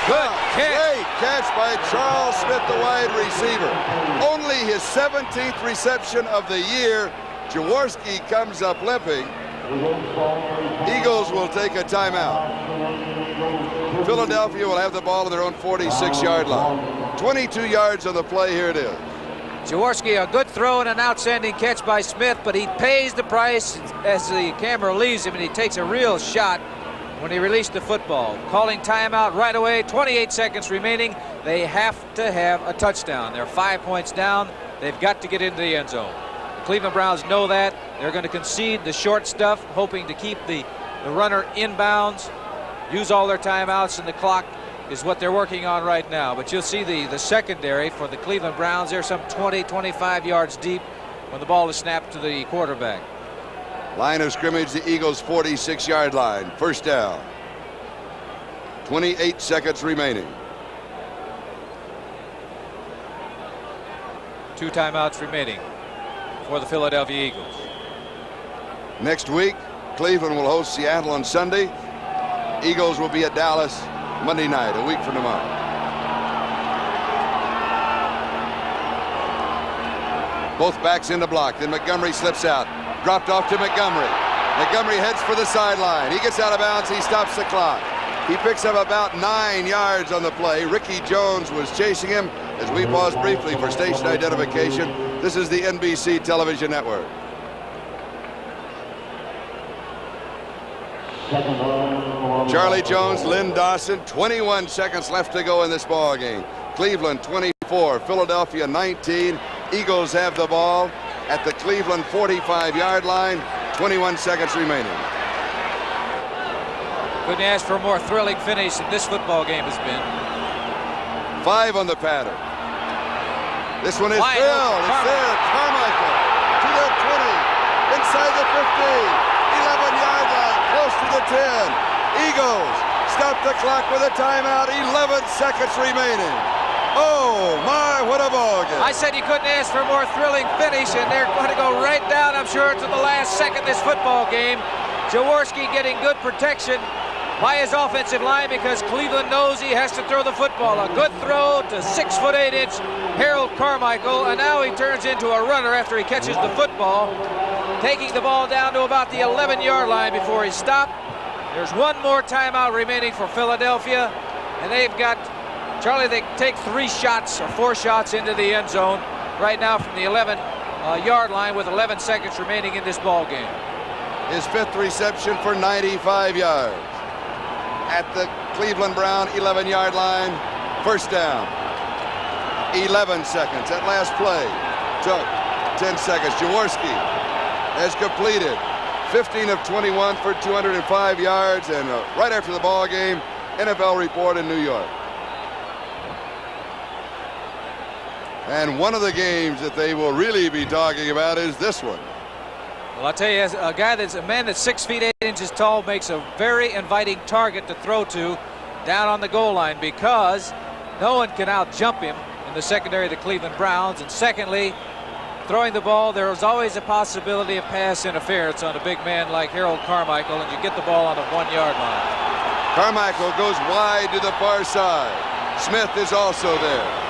Good catch. Great catch by Charles Smith, the wide receiver. Only his 17th reception of the year. Jaworski comes up limping. Eagles will take a timeout. Philadelphia will have the ball on their own 46-yard line. 22 yards on the play. Here it is. Jaworski, a good throw and an outstanding catch by Smith, but he pays the price as the camera leaves him, and he takes a real shot when he released the football. Calling timeout right away. 28 seconds remaining. They have to have a touchdown. They're 5 points down. They've got to get into the end zone. The Cleveland Browns know that. They're going to concede the short stuff, hoping to keep the runner inbounds, use all their timeouts, and the clock is what they're working on right now. But you'll see the secondary for the Cleveland Browns. They're some 20-25 yards deep when the ball is snapped to the quarterback. Line of scrimmage, the Eagles' 46-yard line. First down. 28 seconds remaining. 2 timeouts remaining for the Philadelphia Eagles. Next week, Cleveland will host Seattle on Sunday. Eagles will be at Dallas Monday night, a week from tomorrow. Both backs in the block. Then Montgomery slips out. Dropped off to Montgomery. Montgomery heads for the sideline. He gets out of bounds. He stops the clock. He picks up about 9 yards on the play. Ricky Jones was chasing him as we pause briefly for station identification. This is the NBC television network. Charlie Jones, Lynn Dawson, 21 seconds left to go in this ball game. Cleveland 24, Philadelphia 19. Eagles have the ball at the Cleveland 45-yard line. 21 seconds remaining. Couldn't ask for a more thrilling finish than this football game has been. 5 on the pattern. This one is drilled. It's there. Carmichael to the 20, inside the 15. 11-yard line, close to the 10. Eagles stop the clock with a timeout. 11 seconds remaining. Oh my, what a ball game. I said you couldn't ask for a more thrilling finish, and they're going to go right down, I'm sure, to the last second this football game. Jaworski getting good protection by his offensive line because Cleveland knows he has to throw the football. A good throw to 6'8" Harold Carmichael, and now he turns into a runner after he catches the football, taking the ball down to about the 11-yard line before he stopped. There's one more timeout remaining for Philadelphia, and they've got, Charlie, they take 3 shots or 4 shots into the end zone right now from the 11-yard line with 11 seconds remaining in this ball game. His 5th reception for 95 yards. At the Cleveland Brown 11-yard line, first down. 11 seconds. That last play took 10 seconds. Jaworski has completed 15 of 21 for 205 yards, and right after the ball game, NFL report in New York. And one of the games that they will really be talking about is this one. Well, I'll tell you, as a man that's 6 feet 8 inches tall makes a very inviting target to throw to down on the goal line because no one can out-jump him in the secondary of the Cleveland Browns. And secondly, throwing the ball, there is always a possibility of pass interference on a big man like Harold Carmichael, and you get the ball on the 1-yard line. Carmichael goes wide to the far side. Smith is also there.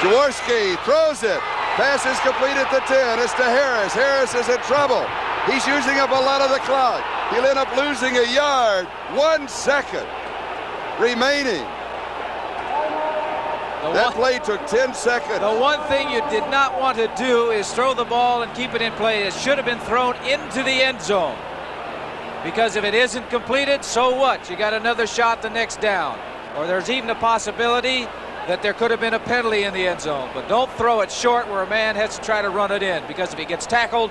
Jaworski throws it. Pass is complete at the 10. It's to Harris. Harris is in trouble. He's using up a lot of the clock. He'll end up losing a yard. 1 second remaining. That play took 10 seconds. The one thing you did not want to do is throw the ball and keep it in play. It should have been thrown into the end zone. Because if it isn't completed, so what? You got another shot the next down. Or there's even a possibility that there could have been a penalty in the end zone. But don't throw it short where a man has to try to run it in, because if he gets tackled,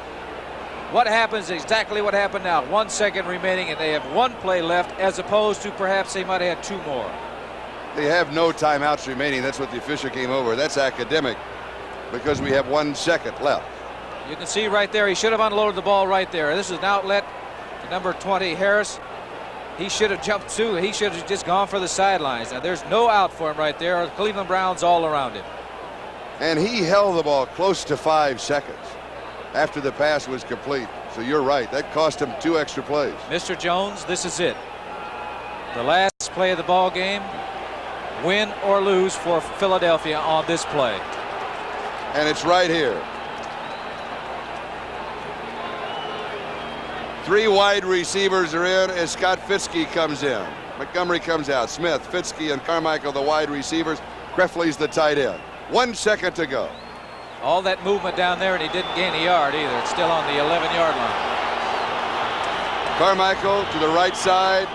what happens is exactly what happened now. 1 second remaining, and they have 1 play left, as opposed to perhaps they might have had 2 more. They have no timeouts remaining. That's what the official came over. That's academic because we have 1 second left. You can see right there, he should have unloaded the ball right there. This is an outlet to number 20, Harris. He should have jumped too. He should have just gone for the sidelines. Now there's no out for him right there. The Cleveland Browns all around him. And he held the ball close to 5 seconds after the pass was complete. So So you're right. That cost him 2 extra plays. Mr. Jones, this is it. The last play of the ball game, win or lose for Philadelphia on this play. And it's right here. 3 wide receivers are in as Scott Fitzke comes in. Montgomery comes out. Smith, Fitzke, and Carmichael the wide receivers. Krefley's the tight end. 1 second to go. All that movement down there, and he didn't gain a yard either. It's still on the 11-yard line. Carmichael to the right side.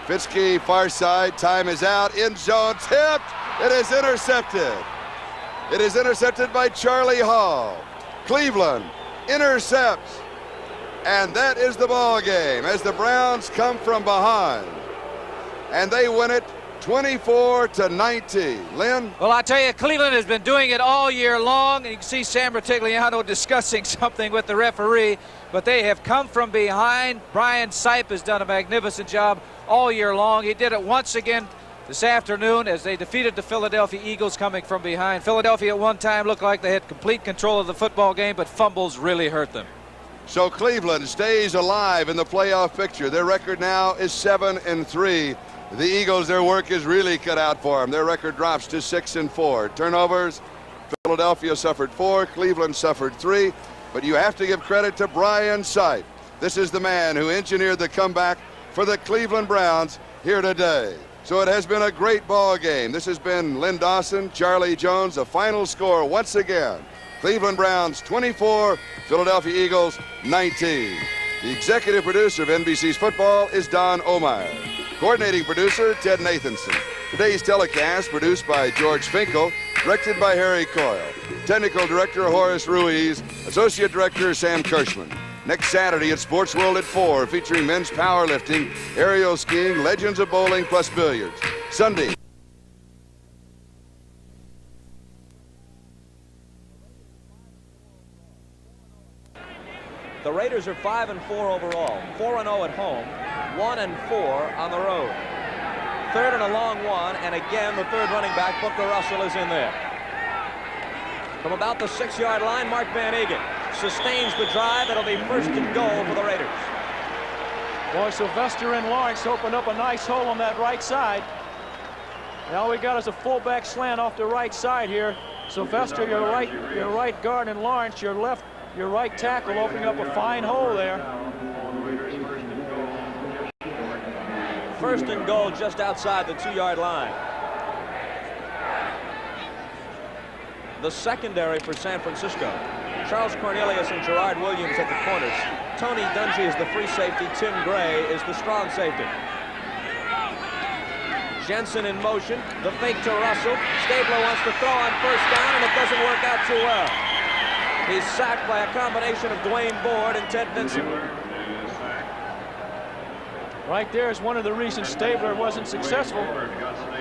Fitzke far side. Time is out. End zone tipped. It is intercepted. It is intercepted by Charlie Hall. Cleveland intercepts. And that is the ball game as the Browns come from behind. And they win it 24-19. Lynn? Well, I tell you, Cleveland has been doing it all year long. And you can see Sam Bertigliano discussing something with the referee. But they have come from behind. Brian Sipe has done a magnificent job all year long. He did it once again this afternoon as they defeated the Philadelphia Eagles coming from behind. Philadelphia at one time looked like they had complete control of the football game, but fumbles really hurt them. So Cleveland stays alive in the playoff picture. Their record now is 7-3. The Eagles, their work is really cut out for them. Their record drops to 6-4. Turnovers, Philadelphia suffered 4, Cleveland suffered 3. But you have to give credit to Brian Sipe. This is the man who engineered the comeback for the Cleveland Browns here today. So it has been a great ball game. This has been Lynn Dawson, Charlie Jones. The final score once again, Cleveland Browns 24, Philadelphia Eagles 19. The executive producer of NBC's football is Don Omeyer. Coordinating producer, Ted Nathanson. Today's telecast produced by George Finkel, directed by Harry Coyle. Technical director, Horace Ruiz. Associate director, Sam Kirschman. Next Saturday at Sports World at 4, featuring men's powerlifting, aerial skiing, legends of bowling, plus billiards. Sunday. The Raiders are 5-4 overall, 4-0 at home, 1-4 on the road. Third and a long one, and again the third running back, Booker Russell, is in there. From about the 6-yard line, Mark Van Egan sustains the drive. It'll be first and goal for the Raiders. Boy, Sylvester and Lawrence opened up a nice hole on that right side. And all we got is a fullback slant off the right side here. Sylvester, your right guard, and Lawrence, your right tackle, opening up a fine hole there. First and goal just outside the 2-yard line. The secondary for San Francisco. Charles Cornelius and Gerard Williams at the corners. Tony Dungy is the free safety. Tim Gray is the strong safety. Jensen in motion. The fake to Russell. Stabler wants to throw on first down, and it doesn't work out too well. He's sacked by a combination of Dwayne Board and Ted Vincent. Right there is one of the reasons Stabler wasn't successful.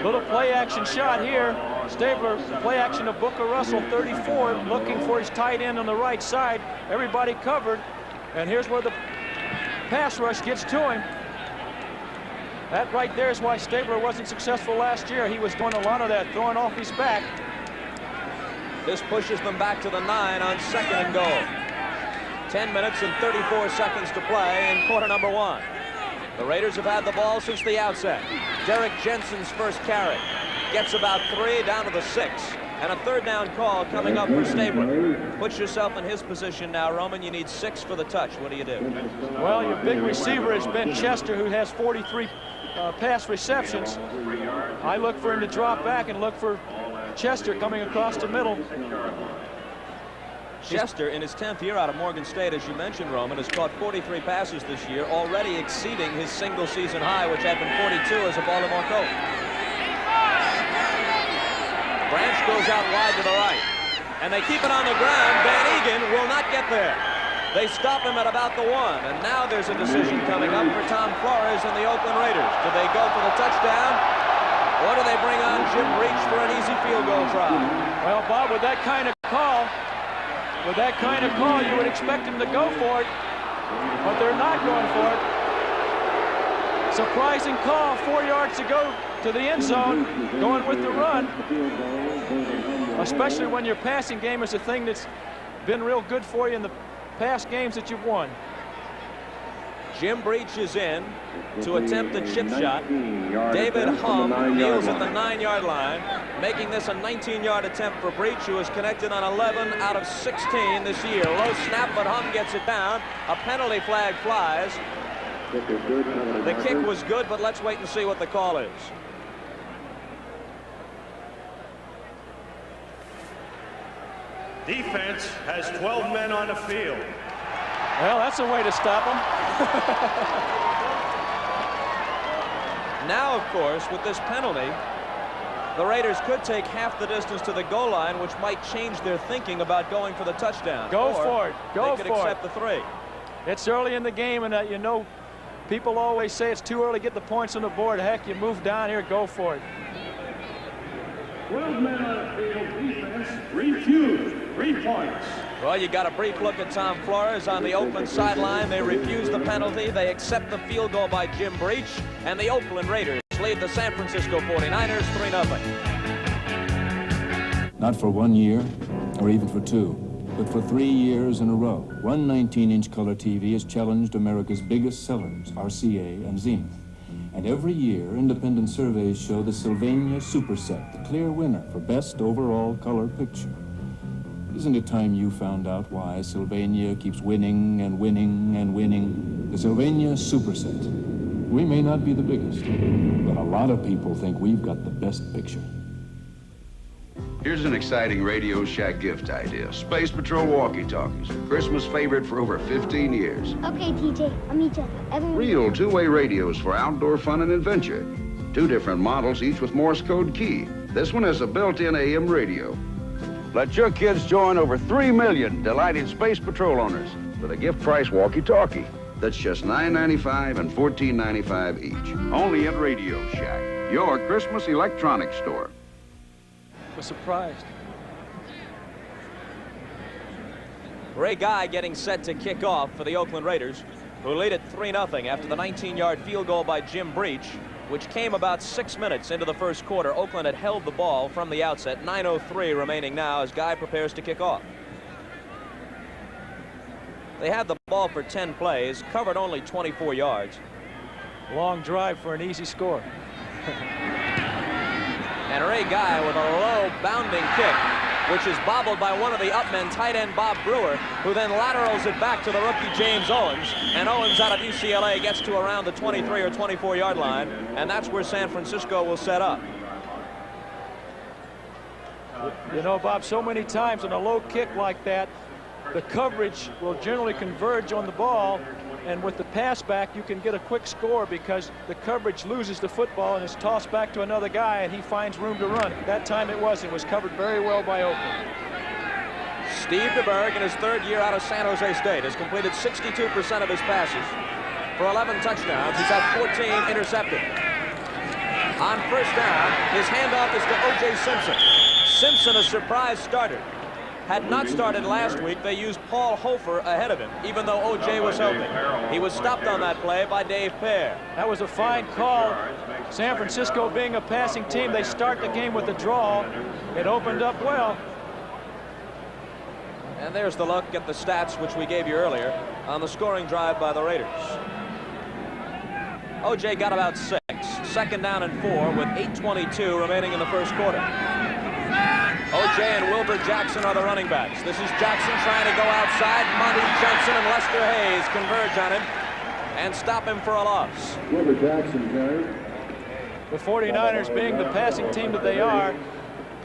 Little play action shot here. Stabler, play action of Booker Russell, 34, looking for his tight end on the right side. Everybody covered. And here's where the pass rush gets to him. That right there is why Stabler wasn't successful last year. He was doing a lot of that, throwing off his back. This pushes them back to the 9 on second and goal. 10 minutes and 34 seconds to play in quarter number 1. The Raiders have had the ball since the outset. Derek Jensen's first carry. Gets about 3 down to the 6. And a third down call coming up for Stabler. Put yourself in his position now, Roman. You need 6 for the touch. What do you do? Well, your big receiver has been Chester, who has 43 pass receptions. I look for him to drop back and look for Chester coming across the middle. Chester, in his 10th year out of Morgan State, as you mentioned, Roman, has caught 43 passes this year, already exceeding his single-season high, which had been 42 as a Baltimore Colt. Branch goes out wide to the right, and they keep it on the ground. Van Egan will not get there. They stop him at about the 1, and now there's a decision coming up for Tom Flores and the Oakland Raiders. Do they go for the touchdown, or do they bring on Jim Breach for an easy field goal try? Well, Bob, with that kind of call, you would expect him to go for it, but they're not going for it. Surprising call, 4 yards to go to the end zone, going with the run, especially when your passing game is a thing that's been real good for you in the past games that you've won. Jim Breach is in to attempt a chip shot. David Hum kneels at the 9-yard line, making this a 19-yard attempt for Breach, who is connected on 11 out of 16 this year. Low snap, but Hum gets it down. A penalty flag flies. The kick was good, but let's wait and see what the call is. Defense has 12 men on the field. Well, that's a way to stop them. Now, of course, with this penalty, the Raiders could take half the distance to the goal line, which might change their thinking about going for the touchdown. Go for it. Go they could for accept it. the 3. It's early in the game, and you know, people always say it's too early to get the points on the board. Heck, you move down here, go for it. 12 men on the field. Defense refused. 3 points. Well, you got a brief look at Tom Flores on the Oakland sideline. They refuse the penalty. They accept the field goal by Jim Breach, and the Oakland Raiders lead the San Francisco 49ers 3-0. Not for 1 year, or even for 2, but for 3 years in a row. One 19-inch color TV has challenged America's biggest sellers, RCA and Zenith. And every year, independent surveys show the Sylvania Superset, the clear winner for best overall color picture. Isn't it time you found out why Sylvania keeps winning and winning and winning? The Sylvania Superset. We may not be the biggest, but a lot of people think we've got the best picture. Here's an exciting Radio Shack gift idea. Space Patrol walkie-talkies. Christmas favorite for over 15 years. Okay, TJ, I'll meet you. Real two-way radios for outdoor fun and adventure. 2 different models, each with Morse code key. This one has a built-in AM radio. Let your kids join over 3 million delighted Space Patrol owners with a gift price walkie-talkie. That's just $9.95 and $14.95 each. Only at Radio Shack, your Christmas electronics store. Was surprised. Ray Guy getting set to kick off for the Oakland Raiders, who lead it 3-0 after the 19-yard field goal by Jim Breach, which came about 6 minutes into the first quarter. Oakland had held the ball from the outset. 9:03 remaining now as Guy prepares to kick off. They had the ball for 10 plays, covered only 24 yards. Long drive for an easy score. And Ray Guy with a low bounding kick, which is bobbled by one of the upmen, tight end Bob Brewer, who then laterals it back to the rookie James Owens. And Owens out of UCLA gets to around the 23 or 24 yard line, and that's where San Francisco will set up. You know, Bob, so many times on a low kick like that, the coverage will generally converge on the ball, and with the pass back, you can get a quick score because the coverage loses the football and is tossed back to another guy, and he finds room to run. That time it was covered very well by Oakland. Steve DeBerg, in his 3rd year out of San Jose State, has completed 62% of his passes for 11 touchdowns. He's had 14 intercepted. On first down, his handoff is to O.J. Simpson. Simpson, a surprise starter. Had not started last week. They used Paul Hofer ahead of him, even though O.J. was helping. He was stopped on that play by Dave Pear. That was a fine call. San Francisco being a passing team, they start the game with a draw. It opened up well. And there's the look at the stats which we gave you earlier on the scoring drive by the Raiders. O.J. got about 6. 2nd down and 4 with 8:22 remaining in the first quarter. O.J. and Wilbur Jackson are the running backs. This is Jackson trying to go outside. Monty Jensen and Lester Hayes converge on him and stop him for a loss. Wilbur Jackson carried. The 49ers, being the passing team that they are,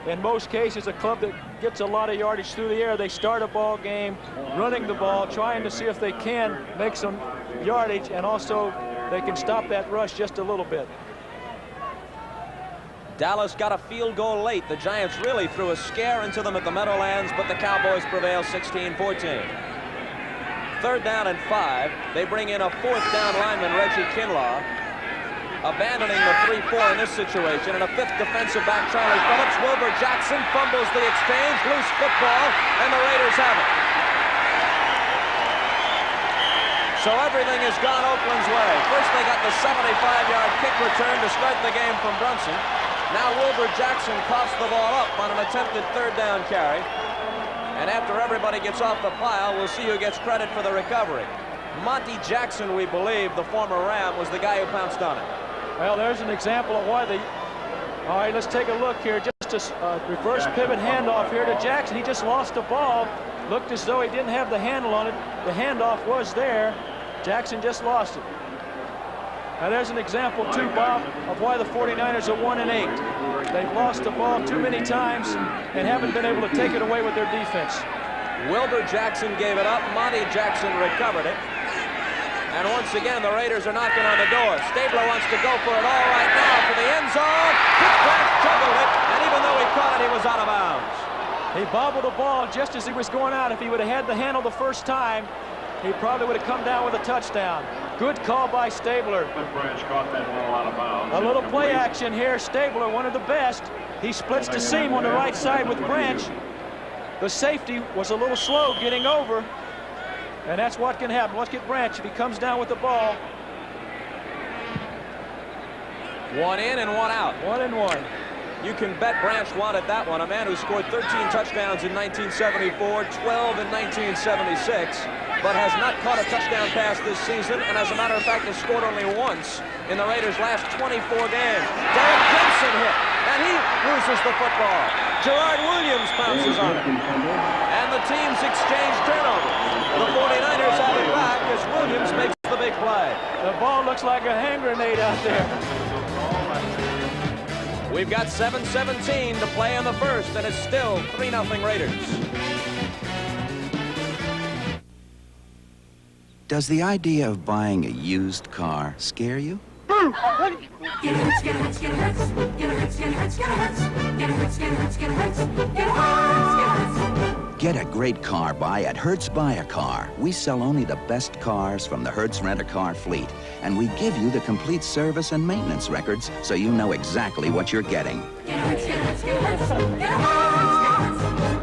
in most cases a club that gets a lot of yardage through the air, they start a ball game running the ball, trying to see if they can make some yardage, and also they can stop that rush just a little bit. Dallas got a field goal late. The Giants really threw a scare into them at the Meadowlands, but the Cowboys prevail 16-14. 3rd down and 5. They bring in a 4th down lineman, Reggie Kinlaw, abandoning the 3-4 in this situation, and a 5th defensive back, Charlie Phillips. Wilbur Jackson fumbles the exchange, loose football, and the Raiders have it. So everything has gone Oakland's way. First they got the 75-yard kick return to start the game from Brunson. Now Wilbur Jackson coughs the ball up on an attempted 3rd down carry. And after everybody gets off the pile, we'll see who gets credit for the recovery. Monty Jackson, we believe, the former Ram, was the guy who pounced on it. Well, there's an example of why they... All right, let's take a look here. Just a reverse pivot handoff here to Jackson. He just lost the ball. Looked as though he didn't have the handle on it. The handoff was there. Jackson just lost it. Now there's an example too, Bob, of why the 49ers are 1-8. They've lost the ball too many times and haven't been able to take it away with their defense. Wilbur Jackson gave it up. Monty Jackson recovered it. And once again, the Raiders are knocking on the door. Stabler wants to go for it all right now for the end zone. Branch juggled it, and even though he caught it, he was out of bounds. He bobbled the ball just as he was going out. If he would have had the handle the first time, he probably would have come down with a touchdown. Good call by Stabler. Branch caught that ball out of bounds. A little play action here. Stabler, one of the best. He splits the seam on the right side with Branch. The safety was a little slow getting over. And that's what can happen. Let's get Branch if he comes down with the ball. One in and one out. 1 and 1. You can bet Branch wanted that one. A man who scored 13 touchdowns in 1974, 12 in 1976, but has not caught a touchdown pass this season, and as a matter of fact has scored only once in the Raiders' last 24 games. Derek Jensen hit, and he loses the football. Gerard Williams pounces on it. And the teams exchange turnovers. The 49ers have it back as Williams makes the big play. The ball looks like a hand grenade out there. We've got 7:17 to play in the first, and it's still 3-0 Raiders. Does the idea of buying a used car scare you? Get a great car buy at Hertz Buy a Car. We sell only the best cars from the Hertz Rent-A-Car fleet, and we give you the complete service and maintenance records so you know exactly what you're getting.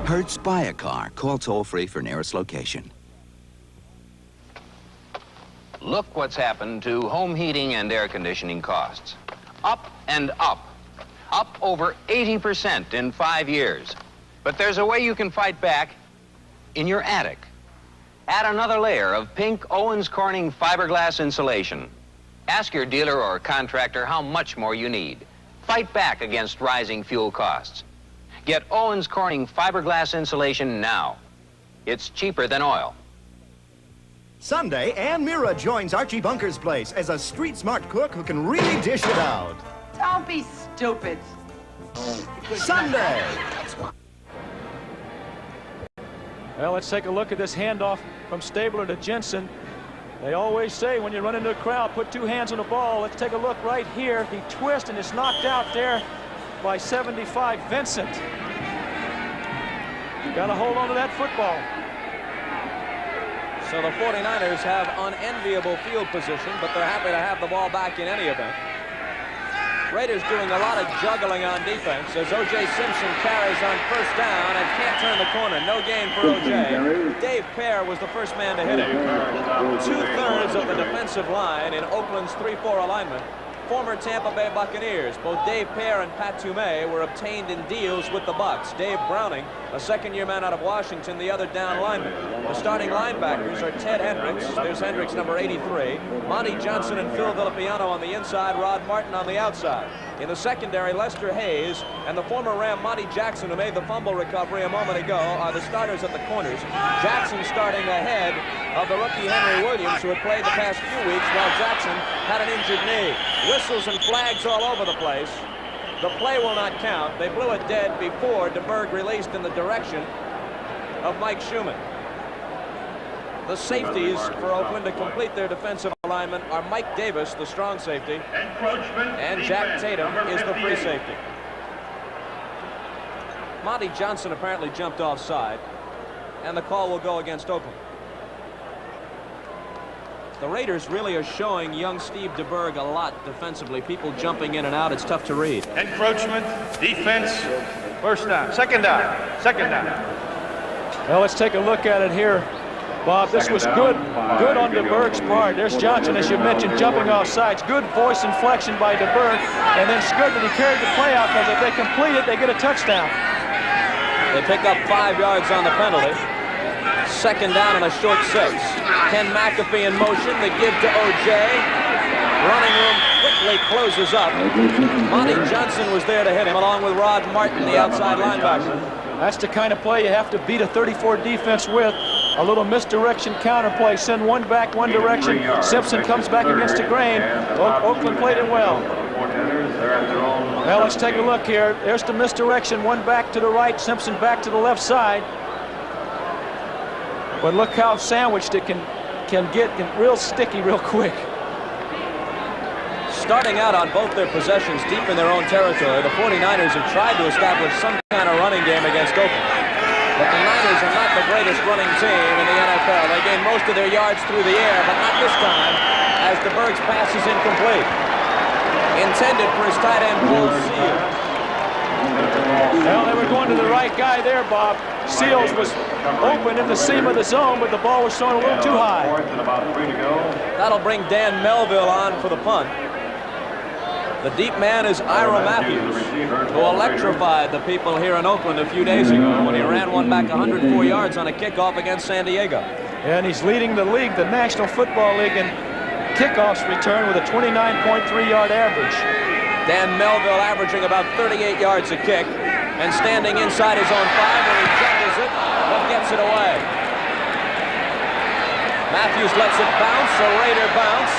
Hertz Buy a Car. Call toll-free for nearest location. Look what's happened to home heating and air conditioning costs. Up and up. Up over 80% in 5 years. But there's a way you can fight back in your attic. Add another layer of pink Owens Corning fiberglass insulation. Ask your dealer or contractor how much more you need. Fight back against rising fuel costs. Get Owens Corning fiberglass insulation now. It's cheaper than oil. Sunday, Ann Mira joins Archie Bunker's place as a street-smart cook who can really dish it out. Don't be stupid. Sunday. Well, let's take a look at this handoff from Stabler to Jensen. They always say when you run into a crowd, put 2 hands on the ball. Let's take a look right here. He twists and is knocked out there by 75 Vincent. Got to hold on to that football. So the 49ers have unenviable field position, but they're happy to have the ball back in any event. Raiders doing a lot of juggling on defense as O.J. Simpson carries on first down and can't turn the corner. No gain for O.J. Dave Pear was the first man to hit it. 2/3 of the defensive line in Oakland's 3-4 alignment. Former Tampa Bay Buccaneers, both Dave Pear and Pat Toomey, were obtained in deals with the Bucs. Dave Browning, a second-year man out of Washington, the other down lineman. The starting linebackers are Ted Hendricks. There's Hendricks, number 83. Monty Johnson and Phil Villapiano on the inside. Rod Martin on the outside. In the secondary, Lester Hayes and the former Ram Monty Jackson, who made the fumble recovery a moment ago, are the starters at the corners. Jackson starting ahead of the rookie Henry Williams, who had played the past few weeks while Jackson had an injured knee. Whistles and flags all over the place. The play will not count. They blew it dead before DeBerg released in the direction of Mike Schumann. The safeties for Oakland to complete their defensive alignment are Mike Davis, the strong safety, and Jack Tatum is the free safety. Monty Johnson apparently jumped offside, and the call will go against Oakland. The Raiders really are showing young Steve DeBerg a lot defensively. People jumping in and out. It's tough to read. Encroachment, defense, first down, second down. Well, let's take a look at it here. Bob, this was good on DeBerg's part. There's Johnson, as you mentioned, jumping off sides. Good voice inflection by DeBerg. And then it's good that he carried the play out, because if they complete it, they get a touchdown. They pick up 5 yards on the penalty. Second down and a short 6. Ken McAfee in motion. The give to O.J. Running room quickly closes up. Monty Johnson was there to hit him, along with Rod Martin, the outside linebacker. That's the kind of play you have to beat a 34 defense with. A little misdirection counter play. Send one back one direction. Simpson comes back against the grain. Oakland played it well. Well, let's take a look here. There's the misdirection. One back to the right. Simpson back to the left side. But look how sandwiched it can get real sticky real quick. Starting out on both their possessions deep in their own territory, the 49ers have tried to establish some kind of running game against Oakland. But the Niners are not the greatest running team in the NFL. They gain most of their yards through the air, but not this time, as DeBerg's pass is incomplete. Intended for his tight end, Paul Seals. Well, they were going to the right guy there, Bob. Seals was open in the seam of the zone, but the ball was thrown a little too high. That'll bring Dan Melville on for the punt. The deep man is Ira Matthews, who electrified the people here in Oakland a few days ago when he ran one back 104 yards on a kickoff against San Diego. And he's leading the league, the National Football League, in kickoffs return with a 29.3-yard average. Dan Melville averaging about 38 yards a kick and standing inside his own 5 where he jumbles it, but gets it away. Matthews lets it bounce, a Raider bounce.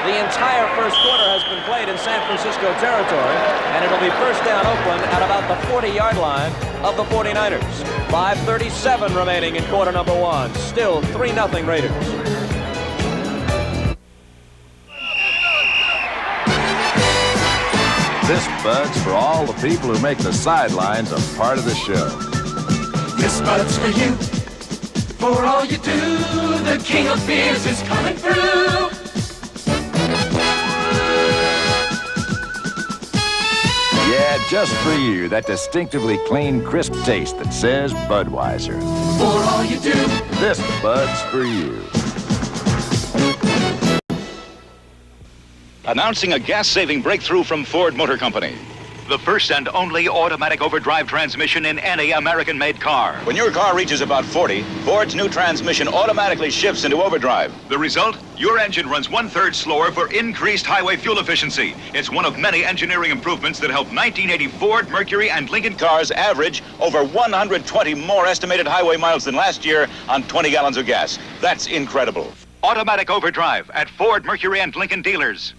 The entire first quarter has been played in San Francisco territory, and it'll be first down Oakland at about the 40-yard line of the 49ers. 5:37 remaining in quarter number 1. Still 3-0 Raiders. This Bud's for all the people who make the sidelines a part of the show. This Bud's for you, for all you do. The king of beers is coming through. Yeah, just for you, that distinctively clean, crisp taste that says Budweiser. For all you do. This Bud's for you. Announcing a gas-saving breakthrough from Ford Motor Company. The first and only automatic overdrive transmission in any American-made car. When your car reaches about 40, Ford's new transmission automatically shifts into overdrive. The result? Your engine runs 1/3 slower for increased highway fuel efficiency. It's one of many engineering improvements that help 1980 Ford, Mercury, and Lincoln cars average over 120 more estimated highway miles than last year on 20 gallons of gas. That's incredible. Automatic overdrive at Ford, Mercury, and Lincoln dealers.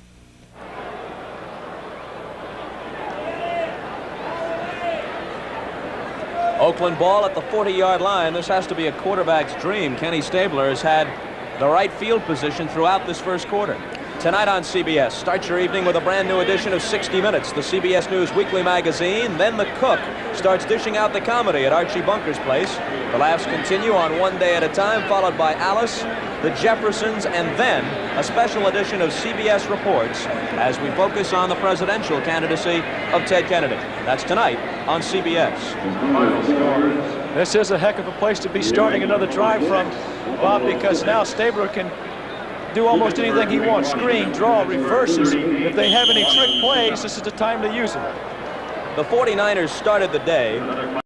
Oakland ball at the 40-yard line. This has to be a quarterback's dream. Kenny Stabler has had the right field position throughout this first quarter. Tonight on CBS, start your evening with a brand new edition of 60 Minutes, the CBS News weekly magazine. Then the cook starts dishing out the comedy at Archie Bunker's place. The laughs continue on One Day at a Time, followed by Alice, the Jeffersons, and then a special edition of CBS Reports as we focus on the presidential candidacy of Ted Kennedy. That's tonight on CBS. This is a heck of a place to be starting another drive from, Bob, because now Stabler can do almost anything he wants. Screen, draw, reverses. If they have any trick plays, this is the time to use them. The 49ers started the day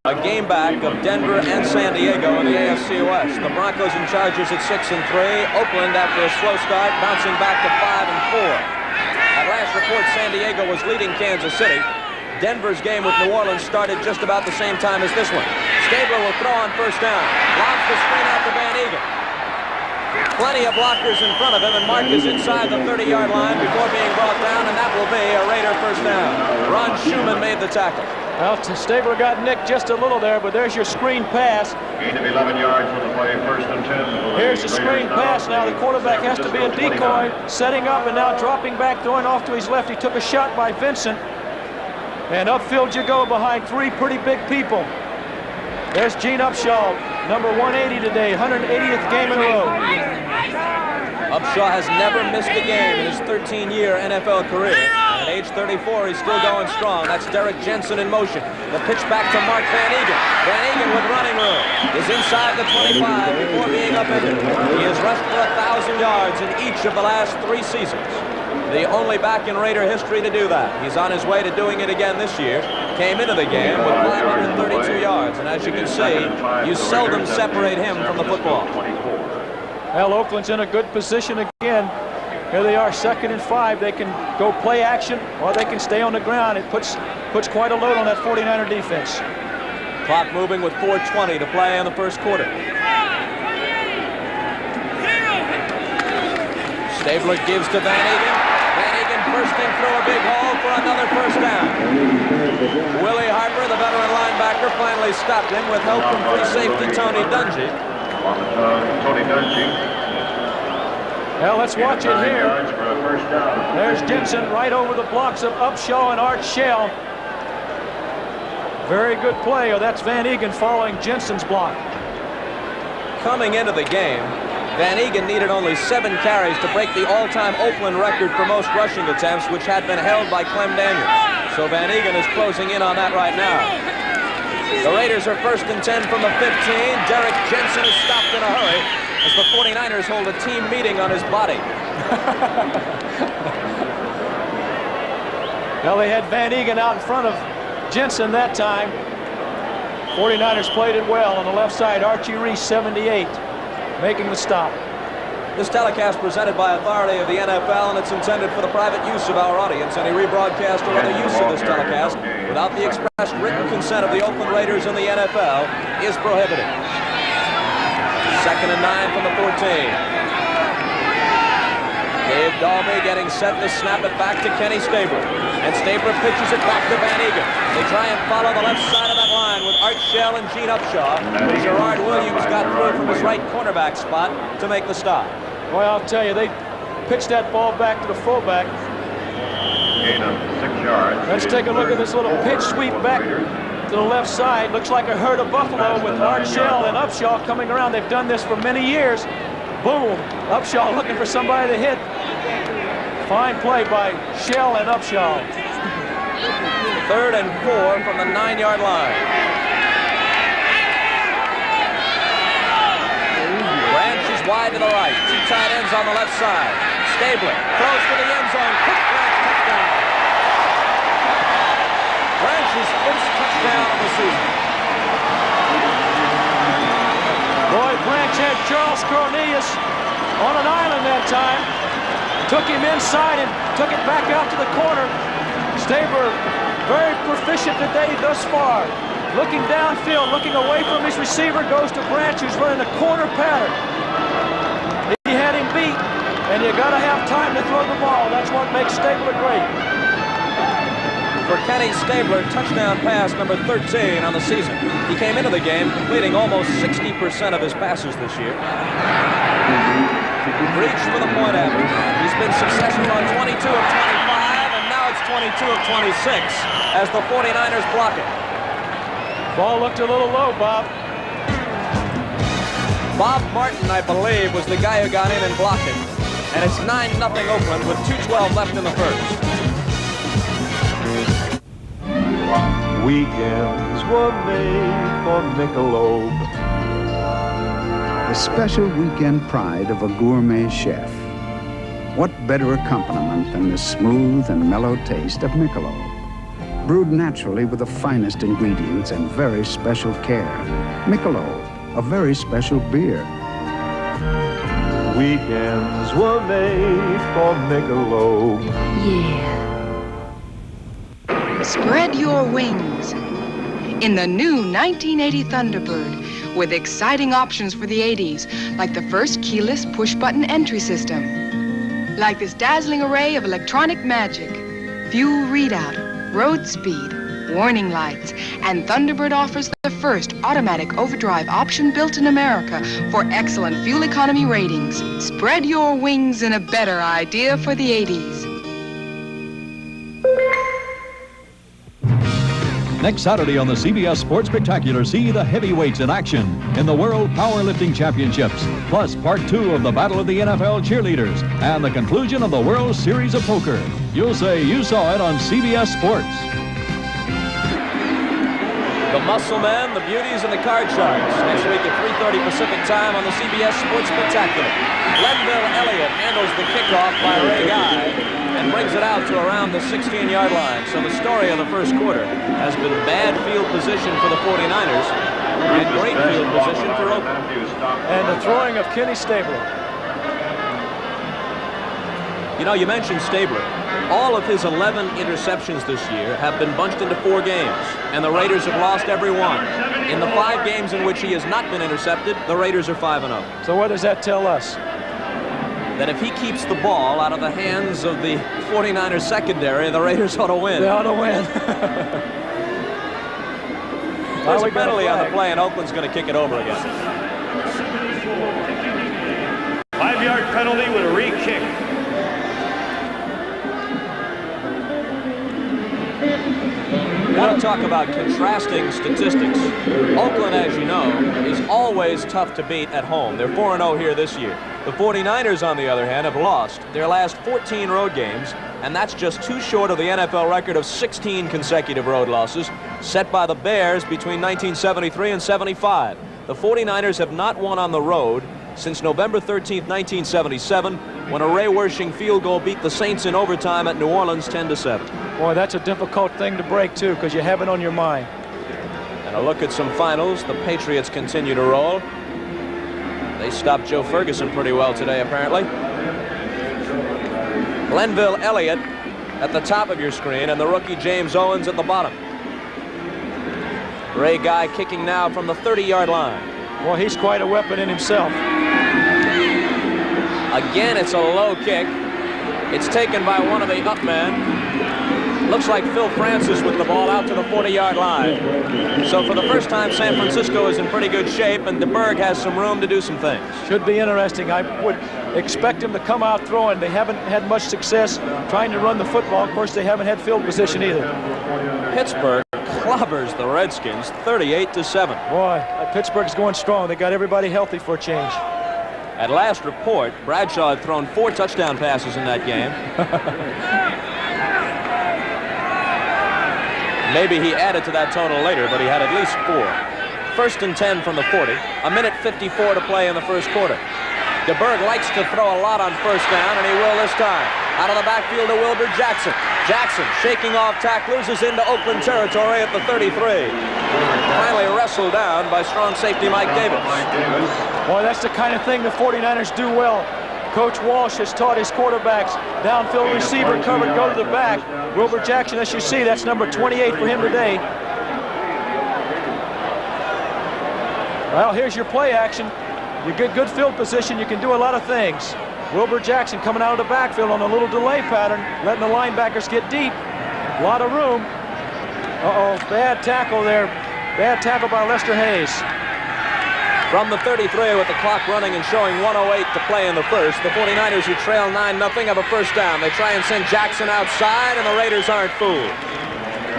a game back of Denver and San Diego in the AFC West. The Broncos and Chargers at 6-3. Oakland, after a slow start, bouncing back to 5-4. At last report, San Diego was leading Kansas City. Denver's game with New Orleans started just about the same time as this one. Stabler will throw on first down. Lobs the screen out to Van Egan. Plenty of blockers in front of him, and Mark is inside the 30-yard line before being brought down, and that will be a Raider first down. Ron Schumann made the tackle. Well, Stabler got nicked just a little there, but there's your screen pass. Gain of 11 yards on the play, 1st and 10. Here's the screen pass. Now the quarterback has to be a decoy, setting up and now dropping back, throwing off to his left. He took a shot by Vincent. And upfield you go behind 3 pretty big people. There's Gene Upshaw, number 180 today, 180th game in a row. Upshaw has never missed a game in his 13-year NFL career. At age 34, he's still going strong. That's Derek Jensen in motion. The pitch back to Mark Van Egan. Van Egan with running room is inside the 25 before being upended. He has rushed for 1,000 yards in each of the last 3 seasons. The only back in Raider history to do that. He's on his way to doing it again this year. Came into the game with 532 yards, and as you can see, you seldom separate him from the football. Well, Oakland's in a good position again. Here they are, 2nd and 5. They can go play action, or they can stay on the ground. It puts quite a load on that 49er defense. Clock moving with 4:20 to play in the first quarter. Stabler gives to Van Egan. Van Egan bursting through a big hole for another first down. Willie Harper, the veteran linebacker, finally stopped him with help from free safety Tony Dungy. Well, let's watch it here. There's Jensen right over the blocks of Upshaw and Art Shell. Very good play. Oh, that's Van Egan following Jensen's block. Coming into the game, Van Egan needed only 7 carries to break the all-time Oakland record for most rushing attempts, which had been held by Clem Daniels. So Van Egan is closing in on that right now. The Raiders are 1st and 10 from the 15. Derek Jensen is stopped in a hurry as the 49ers hold a team meeting on his body. Well, they had Van Egan out in front of Jensen that time. 49ers played it well. On the left side, Archie Reese, 78, making the stop. This telecast presented by authority of the NFL, and it's intended for the private use of our audience. Any rebroadcast or other use of this telecast without the express written consent of the Oakland Raiders and the NFL is prohibited. 2nd and 9 from the 14. Dave Dalby getting set to snap it back to Kenny Stabler. And Stabler pitches it back to Van Egan. They try and follow the left side of that line with Art Shell and Gene Upshaw. Gerard Williams got through from his right cornerback spot to make the stop. Well, I'll tell you, they pitched that ball back to the fullback. Gain of 6 yards. Let's take a look at this little pitch sweep back to the left side. Looks like a herd of buffalo with Art Shell and Upshaw coming around. They've done this for many years. Boom! Upshaw looking for somebody to hit. Fine play by Shell and Upshaw. 3rd and 4 from the 9-yard line. Branch is wide to the right. 2 tight ends on the left side. Stabler throws to the end zone. Quick Branch touchdown. Branch's first touchdown of the season. Boy, Branch had Charles Cornelius on an island that time. Took him inside and took it back out to the corner. Stabler, very proficient today thus far. Looking downfield, looking away from his receiver, goes to Branch, who's running a corner pattern. He had him beat, and you got to have time to throw the ball. That's what makes Stabler great. For Kenny Stabler, touchdown pass number 13 on the season. He came into the game completing almost 60% of his passes this year. Reached for the point average. He's been successful on 22 of 25, and now it's 22 of 26 as the 49ers block it. Ball looked a little low, Bob. Bob Martin, I believe, was the guy who got in and blocked it. And it's 9-0 Oakland with 2:12 left in the first. Weekends were made for Michelob. The special weekend pride of a gourmet chef. What better accompaniment than the smooth and mellow taste of Michelob? Brewed naturally with the finest ingredients and very special care. Michelob, a very special beer. Weekends were made for Michelob. Yeah. Spread your wings in the new 1980 Thunderbird with exciting options for the 80s, like the first keyless push-button entry system. Like this dazzling array of electronic magic, fuel readout, road speed, warning lights, and Thunderbird offers the first automatic overdrive option built in America for excellent fuel economy ratings. Spread your wings in a better idea for the 80s. Next Saturday on the CBS Sports Spectacular, see the heavyweights in action in the World Powerlifting Championships, plus Part 2 of the Battle of the NFL Cheerleaders and the conclusion of the World Series of Poker. You'll say you saw it on CBS Sports. The Muscle Men, the Beauties, and the Card Sharks. Next week at 3:30 Pacific time on the CBS Sports Spectacular. Glenville Elliott handles the kickoff by Ray Guy and brings it out to around the 16-yard line. So the story of the first quarter has been bad field position for the 49ers And great field position for Oakland. And the throwing of Kenny Stabler. You know, you mentioned Stabler. All of his 11 interceptions this year have been bunched into 4 games, and the Raiders have lost every one. In the 5 games in which he has not been intercepted, the Raiders are 5-0. So what does that tell us? That if he keeps the ball out of the hands of the 49ers secondary, the Raiders ought to win. They ought to win. There's a penalty on the play, and Oakland's going to kick it over again. 5-yard penalty with a re-kick. We want to talk about contrasting statistics. Oakland, as you know, is always tough to beat at home. They're 4-0 here this year. The 49ers, on the other hand, have lost their last 14 road games, and that's just 2 short of the NFL record of 16 consecutive road losses set by the Bears between 1973 and 75. The 49ers have not won on the road since November 13th, 1977, when a Ray Wersching field goal beat the Saints in overtime at New Orleans 10-7. Boy, that's a difficult thing to break, too, because you have it on your mind. And a look at some finals. The Patriots continue to roll. They stopped Joe Ferguson pretty well today, apparently. Glenville Elliott at the top of your screen, and the rookie James Owens at the bottom. Ray Guy kicking now from the 30-yard line. Well, he's quite a weapon in himself. Again, it's a low kick. It's taken by one of the up men. Looks like Phil Francis with the ball out to the 40-yard line. So for the first time, San Francisco is in pretty good shape, and DeBerg has some room to do some things. Should be interesting. I would expect him to come out throwing. They haven't had much success trying to run the football. Of course, they haven't had field position either. Pittsburgh clobbers the Redskins 38-7. Boy, Pittsburgh's going strong. They got everybody healthy for a change. At last report, Bradshaw had thrown 4 touchdown passes in that game. Maybe he added to that total later, but he had at least 4. 1st and 10 from the 40. 1:54 to play in the first quarter. DeBerg likes to throw a lot on 1st down, and he will this time. Out of the backfield to Wilbur Jackson. Jackson shaking off tacklers is into Oakland territory at the 33. Finally wrestled down by strong safety Mike Davis. Boy, that's the kind of thing the 49ers do well. Coach Walsh has taught his quarterbacks downfield receiver covered, go to the back. Wilbur Jackson, as you see, that's number 28 for him today. Well, here's your play action. You get good field position, you can do a lot of things. Wilbur Jackson coming out of the backfield on a little delay pattern, letting the linebackers get deep. A lot of room. Uh-oh, bad tackle there. Bad tackle by Lester Hayes. From the 33 with the clock running and showing 1:08 to play in the first, the 49ers, who trail 9-0, have a 1st down. They try and send Jackson outside, and the Raiders aren't fooled.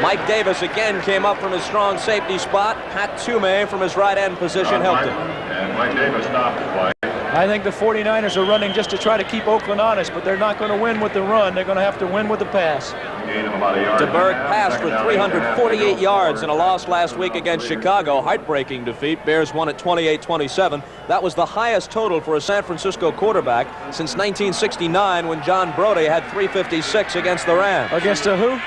Mike Davis again came up from his strong safety spot. Pat Toomey from his right end position helped him. And Mike Davis stopped the play. I think the 49ers are running just to try to keep Oakland honest, but they're not going to win with the run. They're going to have to win with the pass. DeBerg passed for 348 yards in a loss last week against Chicago. Heartbreaking defeat. Bears won at 28-27. That was the highest total for a San Francisco quarterback since 1969, when John Brody had 356 against the Rams. Against a who?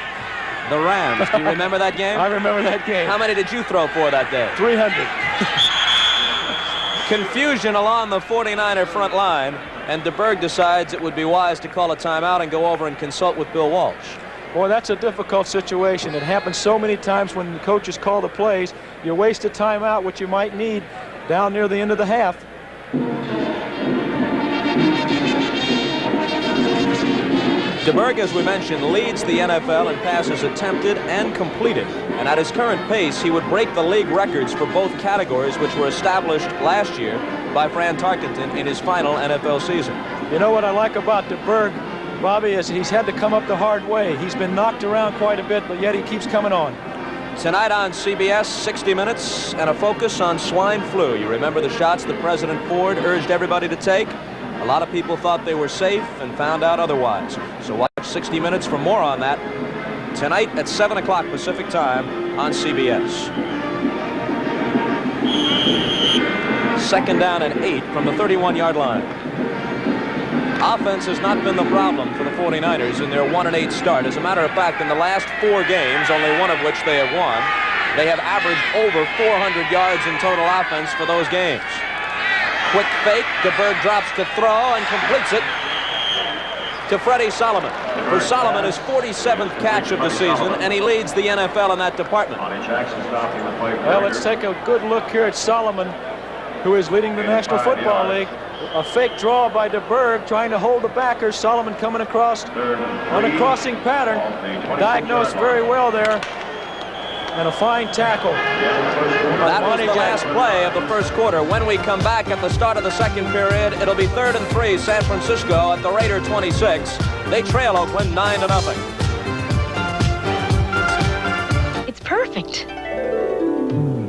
The Rams. Do you remember that game? I remember that game. How many did you throw for that day? 300. Confusion along the 49er front line, and DeBerg decides it would be wise to call a timeout and go over and consult with Bill Walsh. Boy, that's a difficult situation. It happens so many times when the coaches call the plays. You waste a timeout, which you might need down near the end of the half. DeBerg, as we mentioned, leads the NFL in passes attempted and completed. And at his current pace, he would break the league records for both categories, which were established last year by Fran Tarkenton in his final NFL season. You know what I like about DeBerg, Bobby, is he's had to come up the hard way. He's been knocked around quite a bit, but yet he keeps coming on. Tonight on CBS, 60 Minutes and a focus on swine flu. You remember the shots that President Ford urged everybody to take? A lot of people thought they were safe and found out otherwise. So watch 60 Minutes for more on that tonight at 7 o'clock Pacific time on CBS. 2nd down and 8 from the 31-yard line. Offense has not been the problem for the 49ers in their 1-8 start. As a matter of fact, in the last 4 games, only one of which they have won, They have averaged over 400 yards in total offense for those games. Quick fake. DeBerg drops to throw and completes it to Freddie Solomon. For Solomon, his 47th catch of the season, and he leads the NFL in that department. Well, let's take a good look here at Solomon, who is leading the National Football League. A fake draw by DeBerg, trying to hold the backer. Solomon coming across on a crossing pattern. Diagnosed very well there. And a fine tackle. That was the last play of the first quarter. When we come back at the start of the second period, it'll be 3rd and 3, San Francisco at the Raider 26. They trail Oakland 9-0. It's perfect.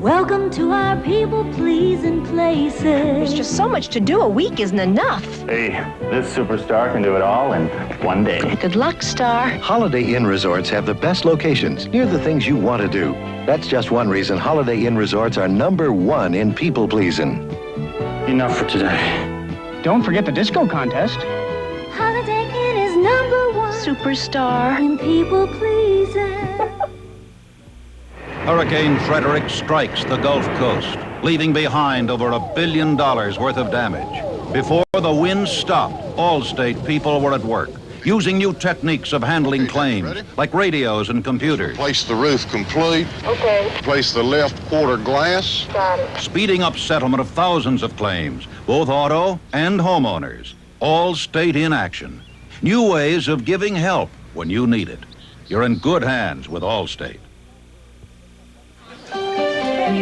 Welcome to our people-pleasing places. There's just so much to do. A week isn't enough. Hey, this superstar can do it all in one day. Good luck, Star. Holiday Inn Resorts have the best locations near the things you want to do. That's just one reason Holiday Inn Resorts are #1 in people-pleasing. Enough for today. Don't forget the disco contest. Holiday Inn is #1 superstar in people-pleasing. Hurricane Frederick strikes the Gulf Coast, leaving behind over $1 billion worth of damage. Before the wind stopped, Allstate people were at work, using new techniques of handling claims, like radios and computers. Place the roof complete. Okay. Place the left quarter glass. Got it. Speeding up settlement of thousands of claims, both auto and homeowners. Allstate in action. New ways of giving help when you need it. You're in good hands with Allstate.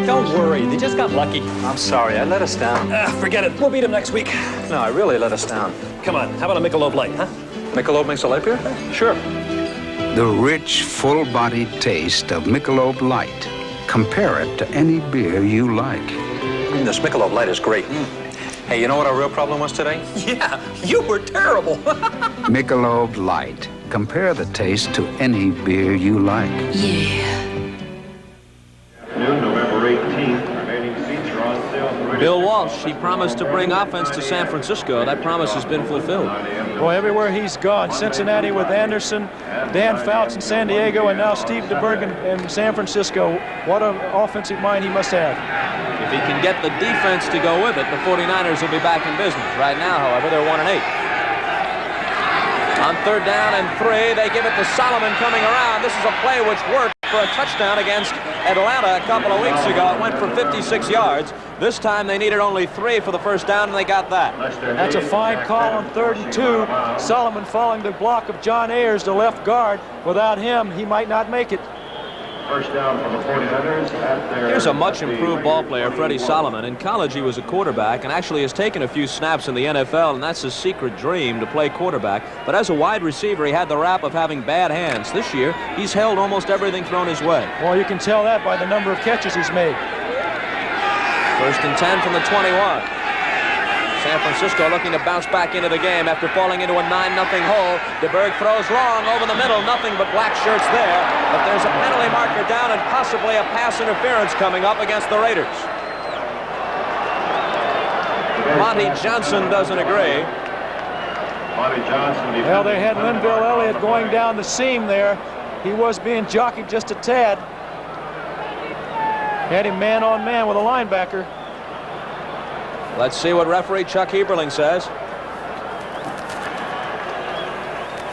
Don't worry, they just got lucky. I'm sorry, I let us down. Forget it, we'll beat them next week. No, I really let us down. Come on, how about a Michelob Light, huh? Michelob makes a light beer? Sure. The rich, full-bodied taste of Michelob Light. Compare it to any beer you like. This Michelob Light is great. Hey, you know what our real problem was today? Yeah, you were terrible. Michelob Light. Compare the taste to any beer you like. Yeah. November 18th. Remaining seats are on sale. Bill Walsh, he promised to bring offense to San Francisco. That promise has been fulfilled. Boy, everywhere he's gone. Cincinnati with Anderson, Dan Fouts in San Diego, and now Steve DeBerg in San Francisco. What an offensive mind he must have. If he can get the defense to go with it, the 49ers will be back in business. Right now, however, they're 1-8. On 3rd down and 3, they give it to Solomon coming around. This is a play which worked for a touchdown against Atlanta a couple of weeks ago. It went for 56 yards. This time they needed only 3 for the first down, and they got that. That's a fine call on 3rd and 2. Solomon following the block of John Ayers, the left guard. Without him, he might not make it. First down for the 49ers at their... Here's a much improved ball player, Freddie Solomon. In college, he was a quarterback and actually has taken a few snaps in the NFL, and that's his secret dream, to play quarterback. But as a wide receiver, he had the rap of having bad hands. This year, he's held almost everything thrown his way. Well, you can tell that by the number of catches he's made. 1st and 10 from the 21. San Francisco looking to bounce back into the game after falling into a 9-0 hole. DeBerg throws long over the middle, nothing but black shirts there. But there's a penalty marker down and possibly a pass interference coming up against the Raiders. Monty Johnson doesn't agree. Monty Johnson. Well, they had Linville Elliott going down the seam there. He was being jockeyed just a tad. Had him man-on-man with a linebacker. Let's see what referee Chuck Heberling says.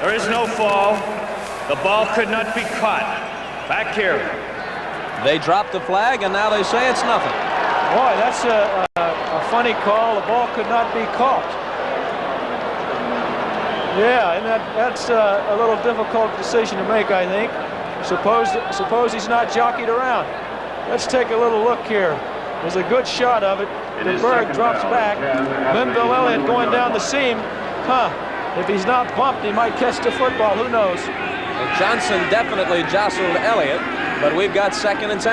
There is no fall. The ball could not be caught. Back here. They dropped the flag, and now they say it's nothing. Boy, that's a funny call. The ball could not be caught. Yeah, and that's a little difficult decision to make, I think. Suppose he's not jockeyed around. Let's take a little look here. There's a good shot of it. DeBerg drops back. Linville Elliott going down the seam. If he's not bumped, he might catch the football. Who knows? Well, Johnson definitely jostled Elliott, but we've got 2nd and 10.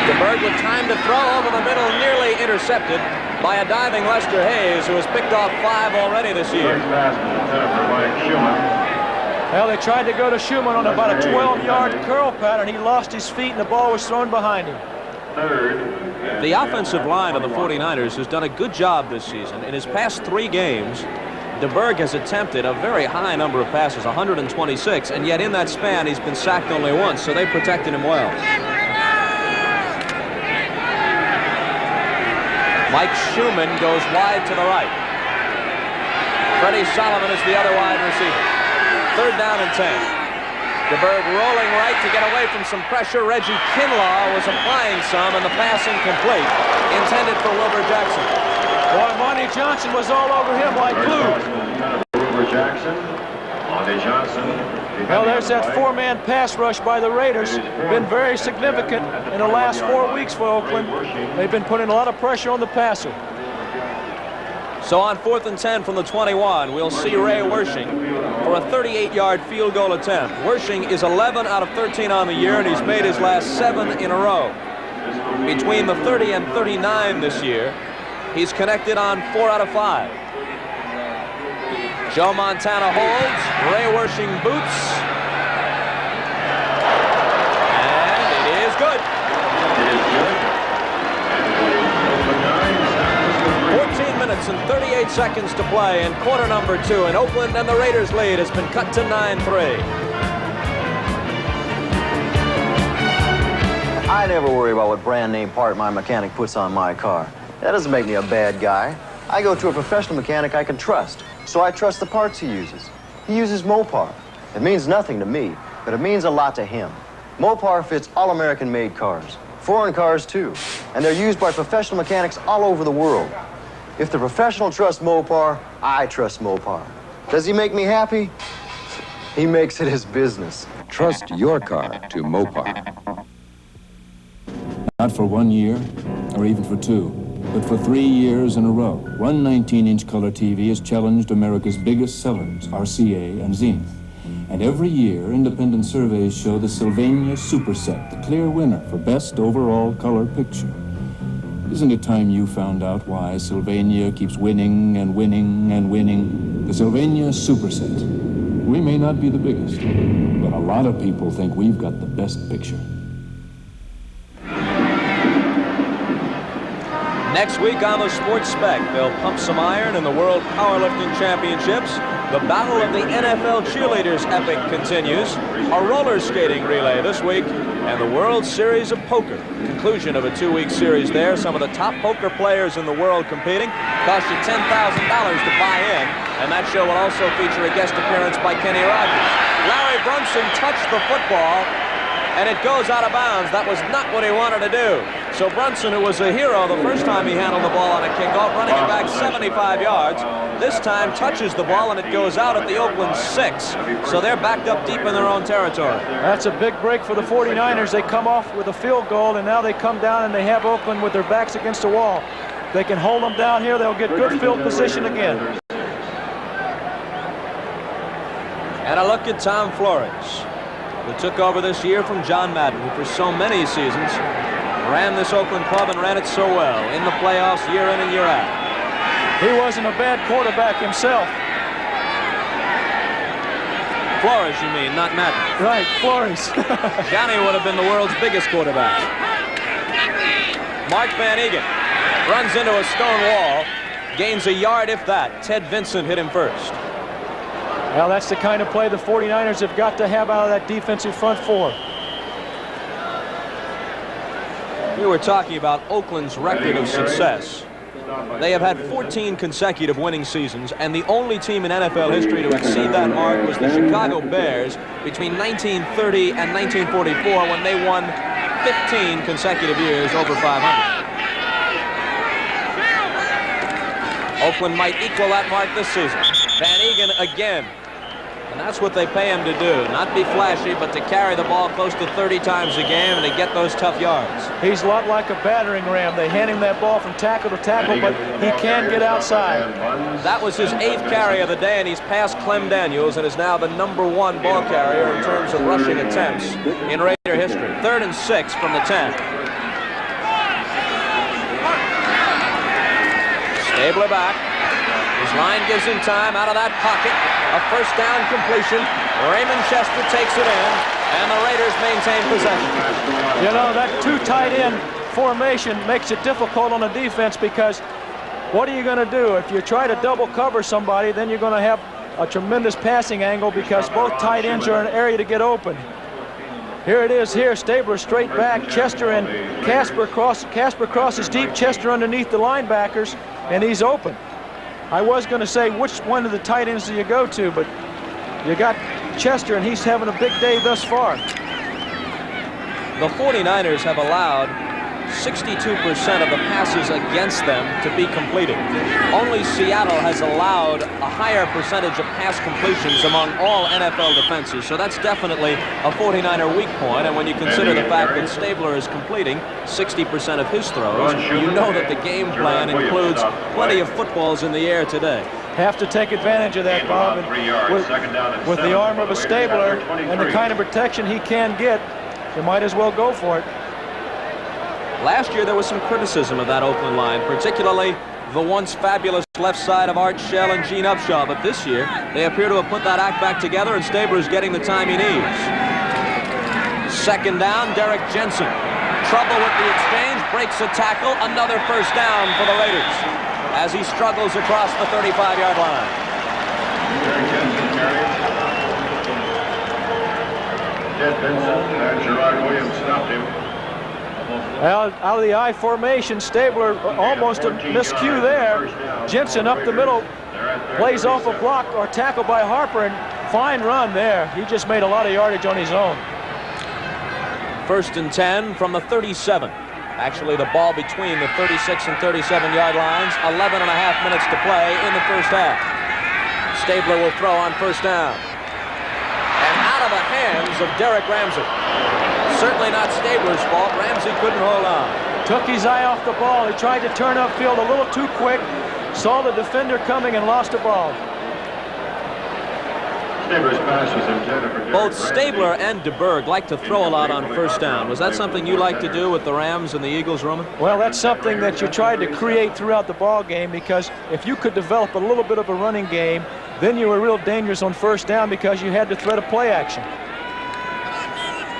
DeBerg with time to throw over the middle, nearly intercepted by a diving Lester Hayes, who has picked off 5 already this year. Well, they tried to go to Schumann on about a 12-yard curl pattern. He lost his feet, and the ball was thrown behind him. The offensive line of the 49ers has done a good job this season. In his past 3 games, DeBerg has attempted a very high number of passes, 126, and yet in that span he's been sacked only once, so they protected him well. Mike Schumann goes wide to the right. Freddie Solomon is the other wide receiver. 3rd down and 10. DeBerg rolling right to get away from some pressure. Reggie Kinlaw was applying some, and the pass incomplete, intended for Wilbur Jackson. Boy, Monty Johnson was all over him like glue. Wilbur Jackson, Monty Johnson. Well, there's that 4-man pass rush by the Raiders. Been very significant in the last 4 weeks for Oakland. They've been putting a lot of pressure on the passer. So on 4th and 10 from the 21, we'll see Ray Wersching for a 38-yard field goal attempt. Wersching is 11 out of 13 on the year, and he's made his last 7 in a row. Between the 30 and 39 this year, he's connected on 4 out of 5. Joe Montana holds. Ray Wersching boots. And it is good. 14 minutes and 38 seconds to play in quarter number 2 in Oakland, and the Raiders' lead has been cut to 9-3. I never worry about what brand name part my mechanic puts on my car. That doesn't make me a bad guy. I go to a professional mechanic I can trust, so I trust the parts he uses. He uses Mopar. It means nothing to me, but it means a lot to him. Mopar fits all American-made cars, foreign cars too, and they're used by professional mechanics all over the world. If the professional trusts Mopar, I trust Mopar. Does he make me happy? He makes it his business. Trust your car to Mopar. Not for 1 year, or even for 2, but for 3 years in a row, one 19-inch color TV has challenged America's biggest sellers, RCA and Zenith. And every year, independent surveys show the Sylvania Superset, the clear winner for best overall color picture. Isn't it time you found out why Sylvania keeps winning and winning and winning? The Sylvania Superset. We may not be the biggest, but a lot of people think we've got the best picture. Next week on the Sports Spec, they'll pump some iron in the World Powerlifting Championships. The Battle of the NFL Cheerleaders epic continues. A roller skating relay this week, and the World Series of Poker. Conclusion of a 2-week series there. Some of the top poker players in the world competing. Cost you $10,000 to buy in, and that show will also feature a guest appearance by Kenny Rogers. Larry Brunson touched the football, and it goes out of bounds. That was not what he wanted to do. So Brunson, who was a hero the first time he handled the ball on a kickoff, running it back 75 yards, this time touches the ball and it goes out at the Oakland 6. So they're backed up deep in their own territory. That's a big break for the 49ers. They come off with a field goal, and now they come down and they have Oakland with their backs against the wall. They can hold them down here. They'll get good field position again. And a look at Tom Flores, who took over this year from John Madden, who for so many seasons ran this Oakland club and ran it so well in the playoffs year in and year out. He wasn't a bad quarterback himself. Flores, you mean, not Madden. Right, Flores. Johnny would have been the world's biggest quarterback. Mark Van Egan runs into a stone wall, gains a yard if that. Ted Vincent hit him first. Well, that's the kind of play the 49ers have got to have out of that defensive front four. We were talking about Oakland's record of success. They have had 14 consecutive winning seasons, and the only team in NFL history to exceed that mark was the Chicago Bears between 1930 and 1944, when they won 15 consecutive years over 500. Oakland might equal that mark this season. Van Egan again. And that's what they pay him to do. Not be flashy, but to carry the ball close to 30 times a game and to get those tough yards. He's a lot like a battering ram. They hand him that ball from tackle to tackle, but he can get outside. That was his 8th carry of the day, and he's passed Clem Daniels and is now the #1 ball carrier in terms of rushing attempts in Raider history. 3rd and 6 from the 10. Stabler back. His line gives him time out of that pocket. A first down completion. Raymond Chester takes it in, and the Raiders maintain possession. You know, that 2 tight end formation makes it difficult on the defense because what are you going to do? If you try to double cover somebody, then you're going to have a tremendous passing angle because both tight ends are in an area to get open. Here it is here. Stabler straight back. Chester and Casper crosses deep. Chester underneath the linebackers, and he's open. I was going to say which one of the tight ends do you go to, but you got Chester, and he's having a big day thus far. The 49ers have allowed 62% of the passes against them to be completed. Only Seattle has allowed a higher percentage of pass completions among all NFL defenses, so that's definitely a 49er weak point. And when you consider the fact that Stabler is completing 60% of his throws, you know that the game plan includes plenty of footballs in the air today. Have to take advantage of that, Bob. And with the arm of a Stabler and the kind of protection he can get, you might as well go for it. Last year, there was some criticism of that Oakland line, particularly the once fabulous left side of Art Shell and Gene Upshaw. But this year, they appear to have put that act back together, and Stabler is getting the time he needs. Second down, Derek Jensen. Trouble with the exchange, breaks a tackle, another first down for the Raiders as he struggles across the 35-yard line. Ted Vincent and Gerard Williams stopped him. Out of the I formation, Stabler almost a miscue there. Jensen up the middle, plays off a block or tackle by Harper, and fine run there. He just made a lot of yardage on his own. 1st and 10 from the 37. Actually, the ball between the 36 and 37-yard lines. 11 and a half minutes to play in the first half. Stabler will throw on first down. And out of the hands of Derek Ramsey. Certainly not Stabler's fault. Ramsey couldn't hold on. Took his eye off the ball. He tried to turn upfield a little too quick. Saw the defender coming and lost the ball. Stabler's pass was intended for both Stabler and DeBerg like to throw a lot on first down. Was that something you like to do with the Rams and the Eagles, Roman? Well, that's something that you tried to create throughout the ball game, because if you could develop a little bit of a running game, then you were real dangerous on first down because you had to threat a play action.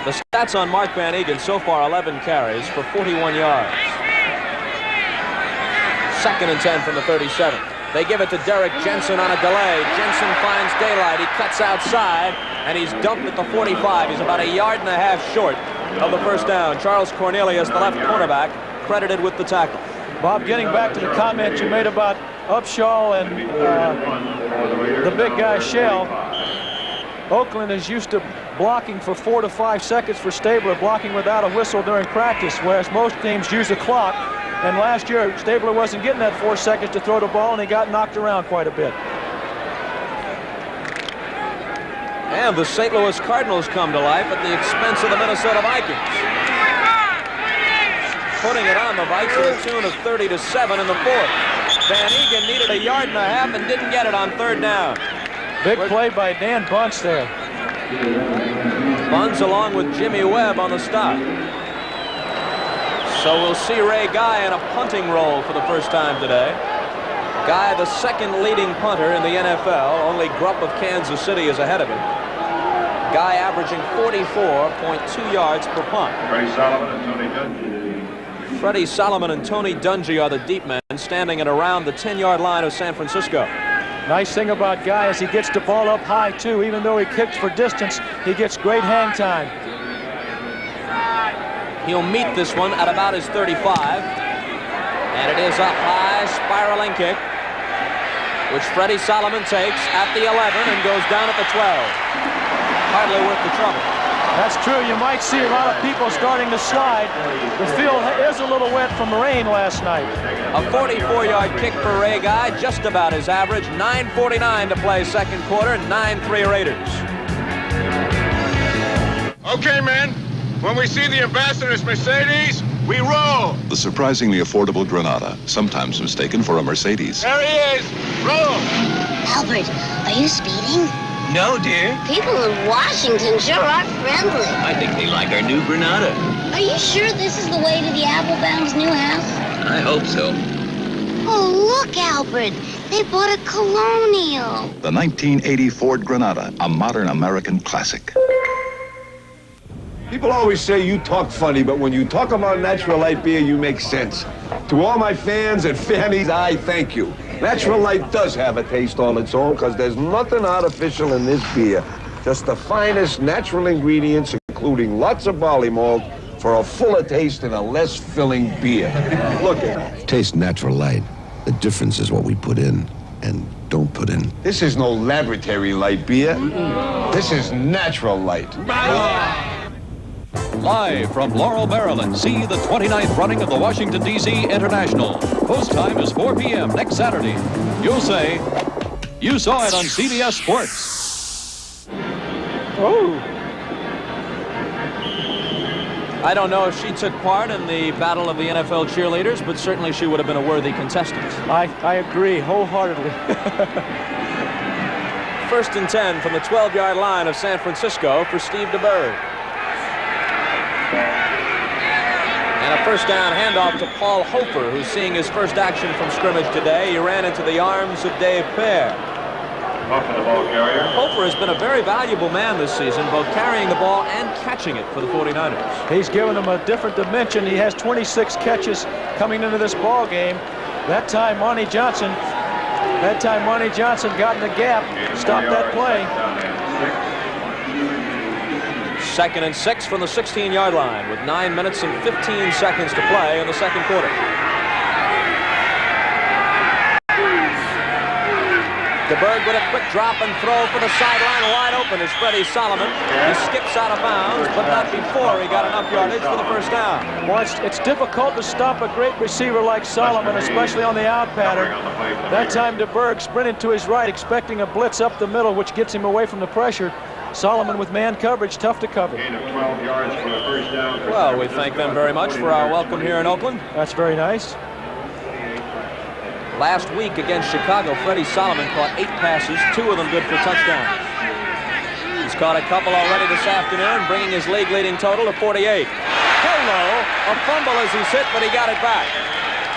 The stats on Mark Van Eegen so far: 11 carries for 41 yards. 2nd and 10 from the 37. They give it to Derek Jensen on a delay. Jensen finds daylight. He cuts outside, and he's dumped at the 45. He's about 1.5 yards short of the first down. Charles Cornelius, the left cornerback, credited with the tackle. Bob, getting back to the comment you made about Upshaw and the big guy Shell, Oakland is used to blocking for 4 to 5 seconds for Stabler, blocking without a whistle during practice, whereas most teams use a clock. And last year, Stabler wasn't getting that 4 seconds to throw the ball, and he got knocked around quite a bit. And the St. Louis Cardinals come to life at the expense of the Minnesota Vikings. Putting it on the Vikes to the tune of 30-7 in the 4th. Van Eegen needed 1.5 yards and didn't get it on 3rd down. Big play by Dan Bunce there. Bunce along with Jimmy Webb on the stop. So we'll see Ray Guy in a punting role for the first time today. Guy, the 2nd leading punter in the NFL. Only Grupp of Kansas City is ahead of him. Guy averaging 44.2 yards per punt. Freddie Solomon and Tony Dungy are the deep men, standing at around the 10-yard line of San Francisco. Nice thing about Guy is he gets the ball up high, too. Even though he kicks for distance, he gets great hang time. He'll meet this one at about his 35. And it is a high spiraling kick, which Freddie Solomon takes at the 11 and goes down at the 12. Hardly worth the trouble. That's true. You might see a lot of people starting to slide. The field is a little wet from the rain last night. A 44-yard kick for Ray Guy, just about his average. 9:49 to play 2nd quarter, 9-3 Raiders. Okay, men. When we see the ambassador's Mercedes, we roll. The surprisingly affordable Granada, sometimes mistaken for a Mercedes. There he is. Roll. Albert, are you speeding? No, dear. People in Washington sure are friendly. I think they like our new Granada. Are you sure this is the way to the Applebaum's new house? I hope so. Oh, look, Albert. They bought a Colonial. The 1980 Ford Granada, a modern American classic. People always say you talk funny, but when you talk about natural light beer, you make sense. To all my fans and fannies, I thank you. Natural Light does have a taste all its own, because there's nothing artificial in this beer. Just the finest natural ingredients, including lots of barley malt, for a fuller taste and a less filling beer. Look at it. Taste Natural Light. The difference is what we put in and don't put in. This is no laboratory light beer. This is Natural Light. Live from Laurel, Maryland, see the 29th running of the Washington, D.C. International. Post time is 4 p.m. next Saturday. You'll say, you saw it on CBS Sports. Oh. I don't know if she took part in the battle of the NFL cheerleaders, but certainly she would have been a worthy contestant. I agree wholeheartedly. 1st and 10 from the 12-yard line of San Francisco for Steve DeBerg. And a first down handoff to Paul Hofer, who's seeing his first action from scrimmage today. He ran into the arms of Dave Pear. The ball carrier. Hofer has been a very valuable man this season, both carrying the ball and catching it for the 49ers. He's given them a different dimension. He has 26 catches coming into this ball game. That time, Monty Johnson got in the gap, stopped that play. 2nd and 6 from the 16-yard line with 9 minutes and 15 seconds to play in the second quarter. DeBerg with a quick drop and throw for the sideline. Wide open is Freddie Solomon. He skips out of bounds, but not before he got enough yardage for the first down. Well, it's difficult to stop a great receiver like Solomon, especially on the out pattern. That time DeBerg sprinted to his right, expecting a blitz up the middle, which gets him away from the pressure. Solomon with man coverage, tough to cover. Well, we thank them very much for our welcome here in Oakland. That's very nice. Last week against Chicago, Freddie Solomon caught 8 passes, 2 of them good for touchdowns. He's caught a couple already this afternoon, bringing his league-leading total to 48. Hello, a fumble as he's hit, but he got it back.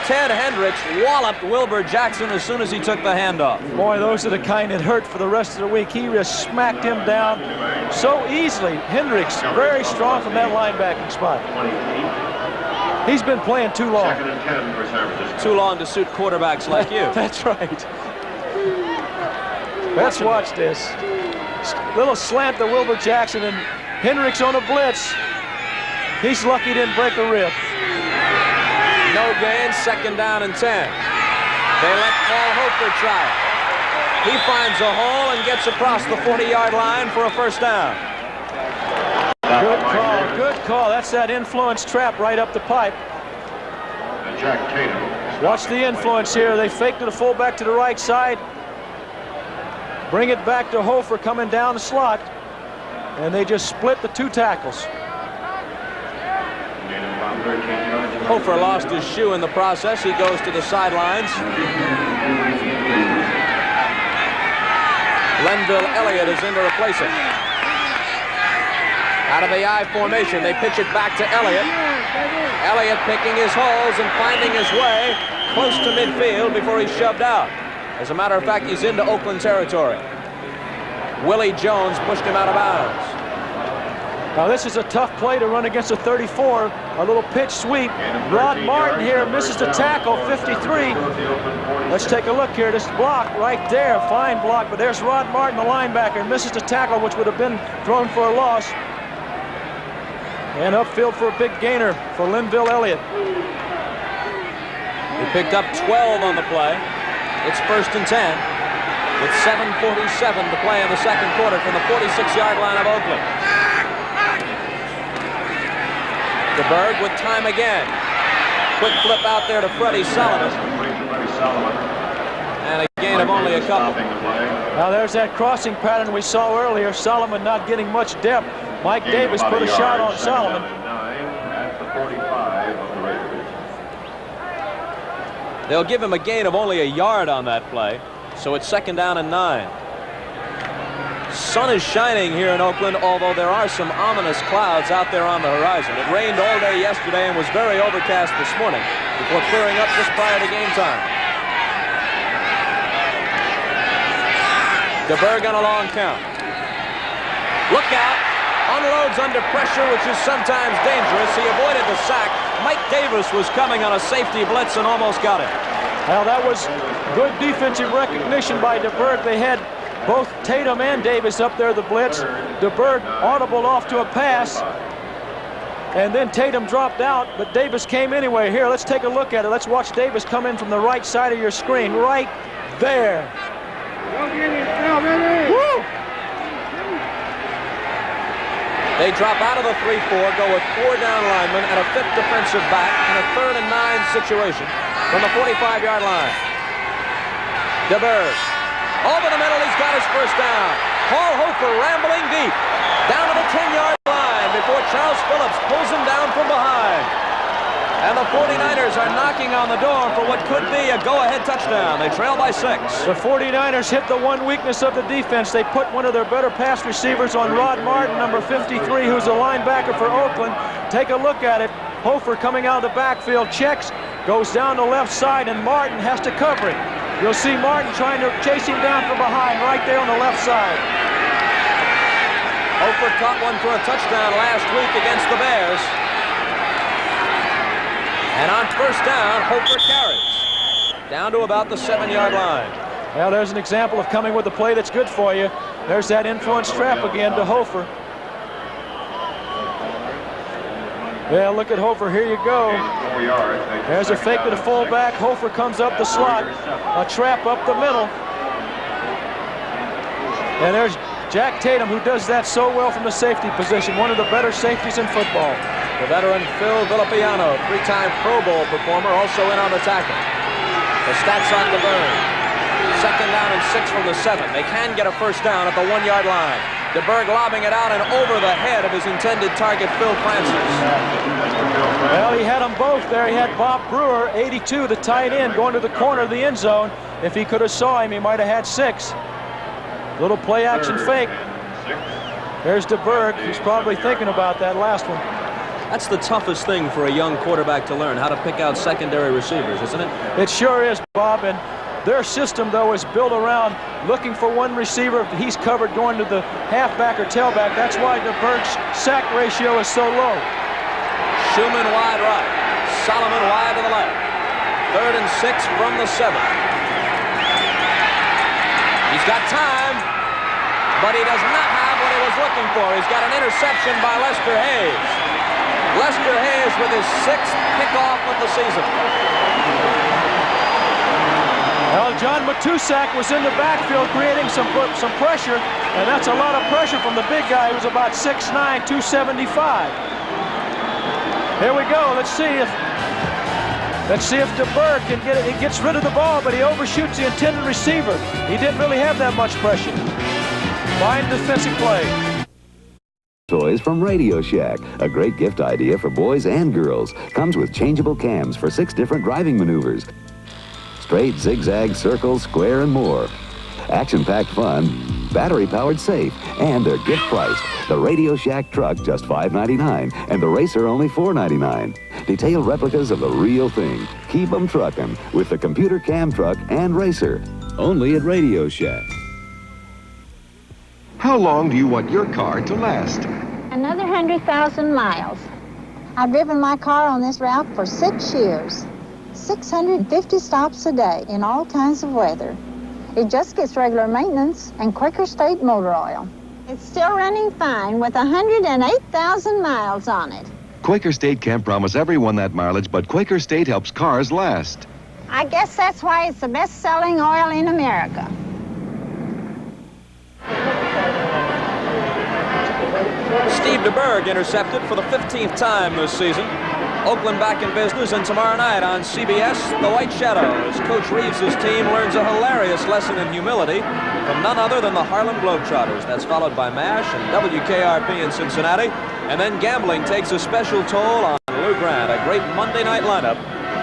Ted Hendricks walloped Wilbur Jackson as soon as he took the handoff. Boy, those are the kind that hurt for the rest of the week. He just smacked him down so easily. Hendricks, very strong from that linebacking spot. He's been playing too long. Too long to suit quarterbacks like you. That's right. Let's watch this. Little slant to Wilbur Jackson, and Hendricks on a blitz. He's lucky he didn't break a rib. No gain, 2nd down and 10. They let Paul Hofer try it. He finds a hole and gets across the 40-yard line for a first down. Good call, good call. That's that influence trap right up the pipe. Jack Tatum. Watch the influence here. They fake to the fullback to the right side. Bring it back to Hofer coming down the slot. And they just split the 2 tackles. Hofer lost his shoe in the process. He goes to the sidelines. Lenville Elliott is in to replace him. Out of the I formation, they pitch it back to Elliott. Elliott picking his holes and finding his way close to midfield before he's shoved out. As a matter of fact, he's into Oakland territory. Willie Jones pushed him out of bounds. Now this is a tough play to run against a 34. A little pitch sweep. Rod Martin here misses the tackle, 53. Let's take a look here. This block right there, fine block, but there's Rod Martin, the linebacker, misses the tackle, which would have been thrown for a loss. And upfield for a big gainer for Linville Elliott. He picked up 12 on the play. It's 1st and 10 with 7:47 to play in the second quarter from the 46-yard line of Oakland. DeBerg with time again. Quick flip out there to Freddie Solomon. And a gain of only a couple. Now there's that crossing pattern we saw earlier. Solomon not getting much depth. Mike Davis put a shot on Solomon. They'll give him a gain of only a yard on that play. So it's 2nd down and 9. Sun is shining here in Oakland, although there are some ominous clouds out there on the horizon. It rained all day yesterday and was very overcast this morning before clearing up just prior to game time. DeBerg on a long count. Look out. Unloads under pressure, which is sometimes dangerous. He avoided the sack, Mike Davis was coming on a safety blitz and almost got it. Well, that was good defensive recognition by DeBerg. They had both Tatum and Davis up there, the blitz. DeBerg audible off to a pass, and then Tatum dropped out, but Davis came anyway. Here, let's take a look at it. Let's watch Davis come in from the right side of your screen, right there. Woo! They drop out of the 3-4, go with 4 down linemen and a 5th defensive back in a 3rd and 9 situation from the 45-yard line. DeBerg over the middle, he's got his first down. Paul Hofer rambling deep down to the 10-yard line before Charles Phillips pulls him down from behind. And the 49ers are knocking on the door for what could be a go-ahead touchdown. They trail by 6. The 49ers hit the one weakness of the defense. They put one of their better pass receivers on Rod Martin, number 53, who's a linebacker for Oakland. Take a look at it. Hofer coming out of the backfield, checks, goes down the left side, and Martin has to cover it. You'll see Martin trying to chase him down from behind right there on the left side. Hofer caught one for a touchdown last week against the Bears. And on first down, Hofer carries down to about the 7-yard line. Well, there's an example of coming with a play that's good for you. There's that influence trap again to Hofer. Yeah, look at Hofer. Here you go. There's a fake to the fullback. Hofer comes up the slot. A trap up the middle. And there's Jack Tatum, who does that so well from the safety position. One of the better safeties in football. The veteran Phil Villapiano, 3-time Pro Bowl performer, also in on the tackle. The stats on DeBerg. 2nd down and 6 from the 7. They can get a first down at the 1-yard line. DeBerg lobbing it out and over the head of his intended target, Phil Francis. Well, he had them both there. He had Bob Brewer, 82, the tight end, going to the corner of the end zone. If he could have saw him, he might have had 6. Little play action fake. There's DeBerg. He's probably thinking about that last one. That's the toughest thing for a young quarterback to learn, how to pick out secondary receivers, isn't it? It sure is, Bob. And their system, though, is built around looking for one receiver. He's covered going to the halfback or tailback. That's why DeBerg's sack ratio is so low. Schumann wide right. Solomon wide to the left. 3rd and 6 from the 7. He's got time, but he does not have what he was looking for. He's got an interception by Lester Hayes. Lester Hayes with his 6th kickoff of the season. Well, John Matusak was in the backfield creating some pressure, and that's a lot of pressure from the big guy who's about 6'9", 275. Here we go. Let's see if DeBerg can get it. He gets rid of the ball, but he overshoots the intended receiver. He didn't really have that much pressure. Fine defensive play. Toys from Radio Shack, a great gift idea for boys and girls. Comes with changeable cams for 6 different driving maneuvers. Straight, zigzag, circle, square, and more. Action-packed fun, battery-powered safe, and they're gift priced. The Radio Shack truck just $5.99, and the Racer only $4.99. Detailed replicas of the real thing. Keep 'em truckin' with the computer cam truck and Racer. Only at Radio Shack. How long do you want your car to last? Another 100,000 miles. I've driven my car on this route for 6 years. 650 stops a day in all kinds of weather. It just gets regular maintenance and Quaker State motor oil. It's still running fine with 108,000 miles on it. Quaker State can't promise everyone that mileage, but Quaker State helps cars last. I guess that's why it's the best-selling oil in America. Steve DeBerg intercepted for the 15th time this season. Oakland back in business, and tomorrow night on CBS, The White Shadow, as Coach Reeves' team learns a hilarious lesson in humility from none other than the Harlem Globetrotters. That's followed by MASH and WKRP in Cincinnati. And then gambling takes a special toll on Lou Grant, a great Monday night lineup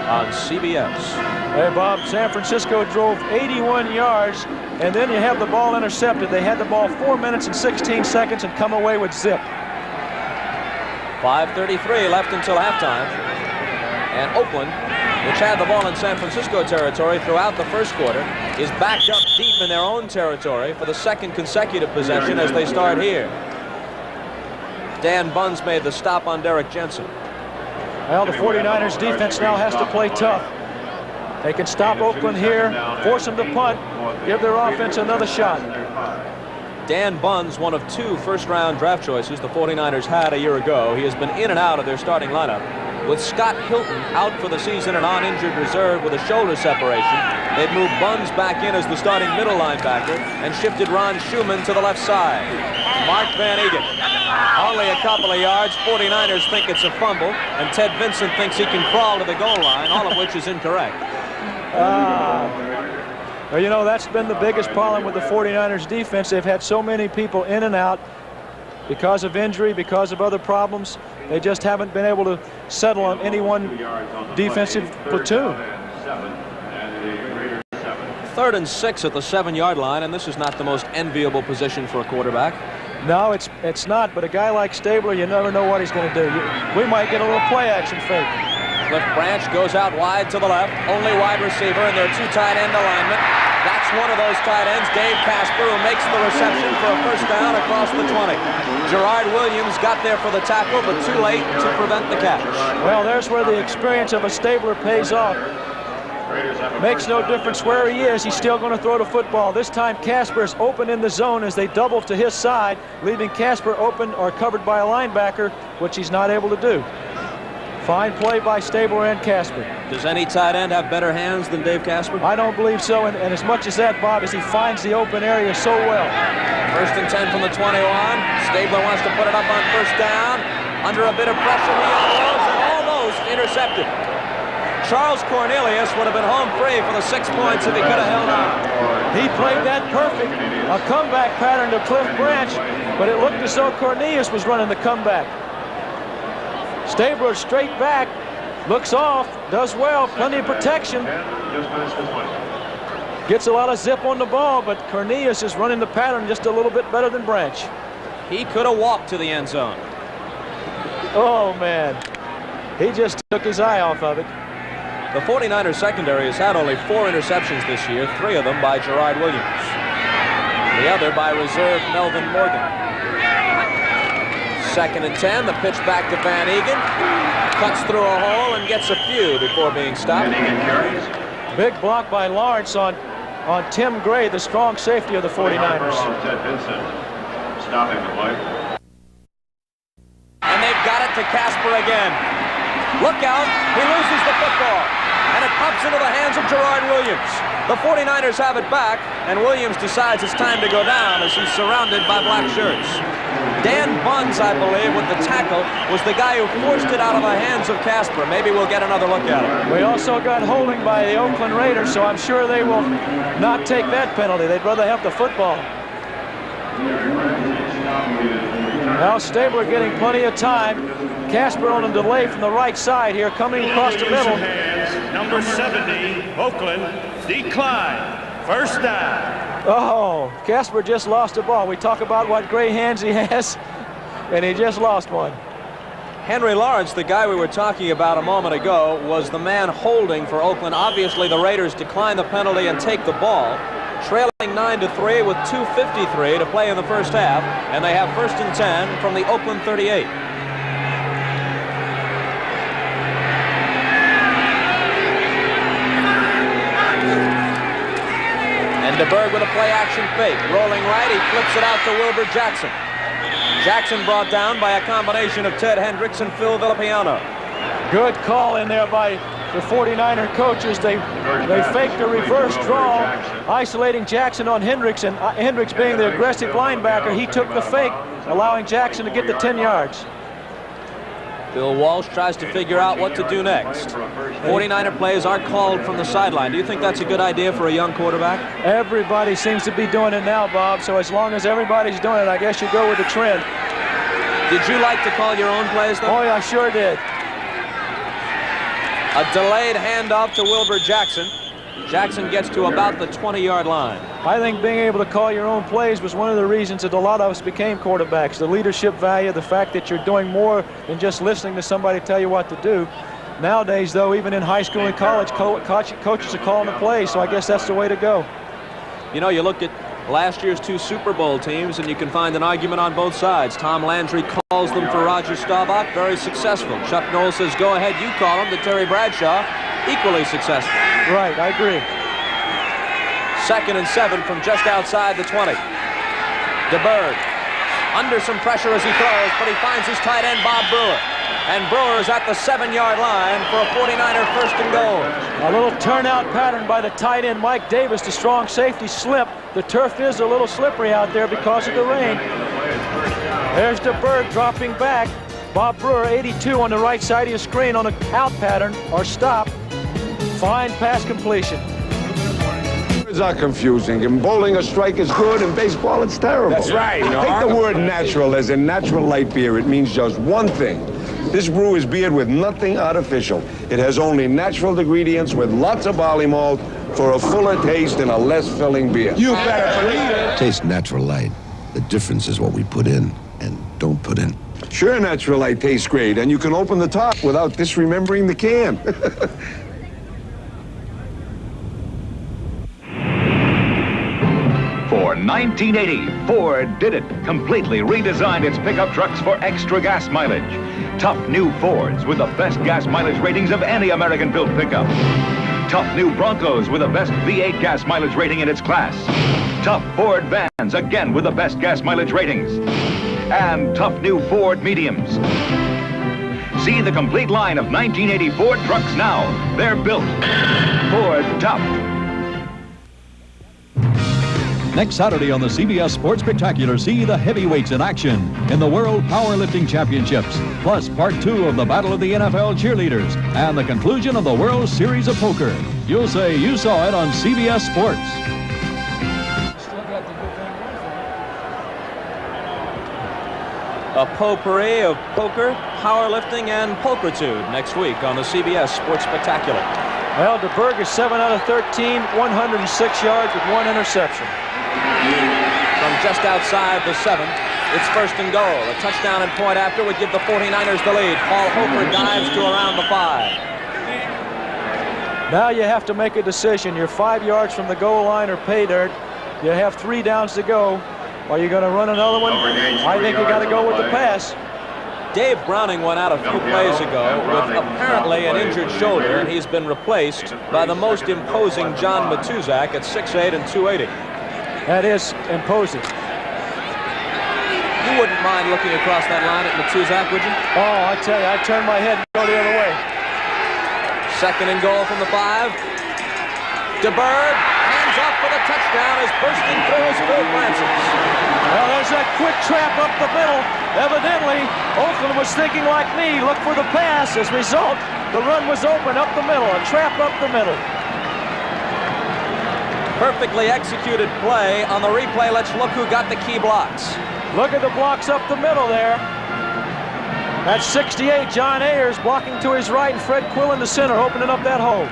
on CBS. Hey, Bob, San Francisco drove 81 yards, and then you have the ball intercepted. They had the ball 4 minutes and 16 seconds and come away with zip. 5:33 left until halftime. And Oakland, which had the ball in San Francisco territory throughout the first quarter, is backed up deep in their own territory for the 2nd consecutive possession as they start here. Dan Bunz made the stop on Derek Jensen. Well, the 49ers defense now has to play tough. They can stop Oakland here, force them to punt, give their offense another shot. Dan Bunn's one of 2 first-round draft choices the 49ers had a year ago. He has been in and out of their starting lineup. With Scott Hilton out for the season and on injured reserve with a shoulder separation, they've moved Buns back in as the starting middle linebacker and shifted Ron Schumann to the left side. Mark Van Egan, only a couple of yards. 49ers think it's a fumble, and Ted Vincent thinks he can crawl to the goal line, all of which is incorrect. Well, you know, that's been the biggest problem with the 49ers defense. They've had so many people in and out because of injury, because of other problems. They just haven't been able to settle on any one defensive platoon. 3rd and 6 at the 7-yard line, and this is not the most enviable position for a quarterback. No, it's not, but a guy like Stabler, you never know what he's going to do. We might get a little play-action fake. Cliff Branch goes out wide to the left, only wide receiver, and there are 2 tight end alignment. That's one of those tight ends, Dave Casper, who makes the reception for a first down across the 20. Gerard Williams got there for the tackle, but too late to prevent the catch. Well, there's where the experience of a Stabler pays off. Makes no difference where he is, he's still going to throw the football. This time Casper's open in the zone as they double to his side, leaving Casper open or covered by a linebacker, which he's not able to do. Fine play by Stabler and Casper. Does any tight end have better hands than Dave Casper? I don't believe so, and as much as that, Bob, as he finds the open area so well. 1st and 10 from the 21. Stabler wants to put it up on first down. Under a bit of pressure, he almost intercepted. Charles Cornelius would have been home free for the 6 points if he could have held on. He played that perfect. A comeback pattern to Cliff Branch, but it looked as though Cornelius was running the comeback. Stabler straight back, looks off, does well, plenty of protection. Gets a lot of zip on the ball, but Cornelius is running the pattern just a little bit better than Branch. He could have walked to the end zone. Oh, man. He just took his eye off of it. The 49ers secondary has had only 4 interceptions this year, 3 of them by Gerard Williams. The other by reserve Melvin Morgan. 2nd and 10, the pitch back to Van Egan. Cuts through a hole and gets a few before being stopped. Big block by Lawrence on Tim Gray, the strong safety of the 49ers. Stopping the play. And they've got it to Casper again. Look out, he loses the football. And it pops into the hands of Gerard Williams. The 49ers have it back, and Williams decides it's time to go down as he's surrounded by black shirts. Dan Buns, I believe, with the tackle, was the guy who forced it out of the hands of Casper. Maybe we'll get another look at it. We also got holding by the Oakland Raiders, so I'm sure they will not take that penalty. They'd rather have the football. Now Stabler getting plenty of time. Casper on a delay from the right side here, coming across the middle. Number 70, Oakland, decline. First down. Oh, Casper just lost the ball. We talk about what great hands he has, and he just lost one. Henry Lawrence, the guy we were talking about a moment ago, was the man holding for Oakland. Obviously, the Raiders decline the penalty and take the ball, trailing 9-3 with 2:53 to play in the first half, and they have 1st and 10 from the Oakland 38. And DeBerg with a play-action fake. Rolling right, he flips it out to Wilbur Jackson. Jackson brought down by a combination of Ted Hendricks and Phil Villapiano. Good call in there by the 49er coaches. They faked a reverse draw, isolating Jackson on Hendricks, and Hendricks being the aggressive linebacker, he took the fake, allowing Jackson to get the 10 yards. Bill Walsh tries to figure out what to do next. 49er plays are called from the sideline. Do you think that's a good idea for a young quarterback? Everybody seems to be doing it now, Bob, so as long as everybody's doing it, I guess you go with the trend. Did you like to call your own plays, though? Oh, yeah, I sure did. A delayed handoff to Wilbur Jackson. Jackson gets to about the 20-yard line. I think being able to call your own plays was one of the reasons that a lot of us became quarterbacks. The leadership value, the fact that you're doing more than just listening to somebody tell you what to do. Nowadays, though, even in high school and college, coaches are calling the plays, so I guess that's the way to go. You know, you look at last year's 2 Super Bowl teams, and you can find an argument on both sides. Tom Landry calls them for Roger Staubach, very successful. Chuck Noll says, go ahead, you call them, to Terry Bradshaw, equally successful. Right, I agree. 2nd and 7 from just outside the 20. DeBerg under some pressure as he throws, but he finds his tight end, Bob Brewer. And Brewer is at the 7-yard line for a 49er 1st and goal. A little turnout pattern by the tight end, Mike Davis. The strong safety slip. The turf is a little slippery out there because of the rain. There's DeBerg dropping back. Bob Brewer, 82 on the right side of your screen on an out pattern or stop. Fine pass completion. Words are confusing. In bowling, a strike is good. In baseball, it's terrible. That's right. Take the word natural as in natural light beer. It means just one thing. This brew is beered with nothing artificial. It has only natural ingredients with lots of barley malt for a fuller taste and a less filling beer. You better believe it. Taste Natural Light. The difference is what we put in and don't put in. Sure, Natural Light tastes great, and you can open the top without disremembering the can. For 1980, Ford did it. Completely redesigned its pickup trucks for extra gas mileage. Tough new Fords with the best gas mileage ratings of any American-built pickup. Tough new Broncos with the best V8 gas mileage rating in its class. Tough Ford vans, again with the best gas mileage ratings. And tough new Ford mediums. See the complete line of 1980 Ford trucks now. They're built Ford tough. Next Saturday on the CBS Sports Spectacular, see the heavyweights in action in the World Powerlifting Championships, plus Part 2 of the Battle of the NFL Cheerleaders and the conclusion of the World Series of Poker. You'll say you saw it on CBS Sports. A potpourri of poker, powerlifting, and pulchritude next week on the CBS Sports Spectacular. Well, DeBerg is 7 out of 13, 106 yards with 1 interception. From just outside the 7, it's 1st and goal. A touchdown and point after would give the 49ers the lead. Paul Hofer dives to around the 5. Now you have to make a decision. You're 5 yards from the goal line or pay dirt. You have 3 downs to go. Are you going to run another one? I think you got to go with the pass. Dave Browning went out a few plays ago with apparently an injured shoulder, and he's been replaced by the most imposing John Matuzak at 6'8" and 280. That is imposing. You wouldn't mind looking across that line at Matuzak, would you? Oh, I tell you, I'd turn my head and go the other way. 2nd and goal from the 5. DeBerg hands up for the touchdown as bursting through is Phil Francis. Well, there's that quick trap up the middle. Evidently, Oakland was thinking like me, look for the pass. As a result, the run was open up the middle, a trap up the middle. Perfectly executed play. On the replay, let's look who got the key blocks. Look at the blocks up the middle there. That's 68, John Ayers blocking to his right, and Fred Quill in the center, opening up that hole.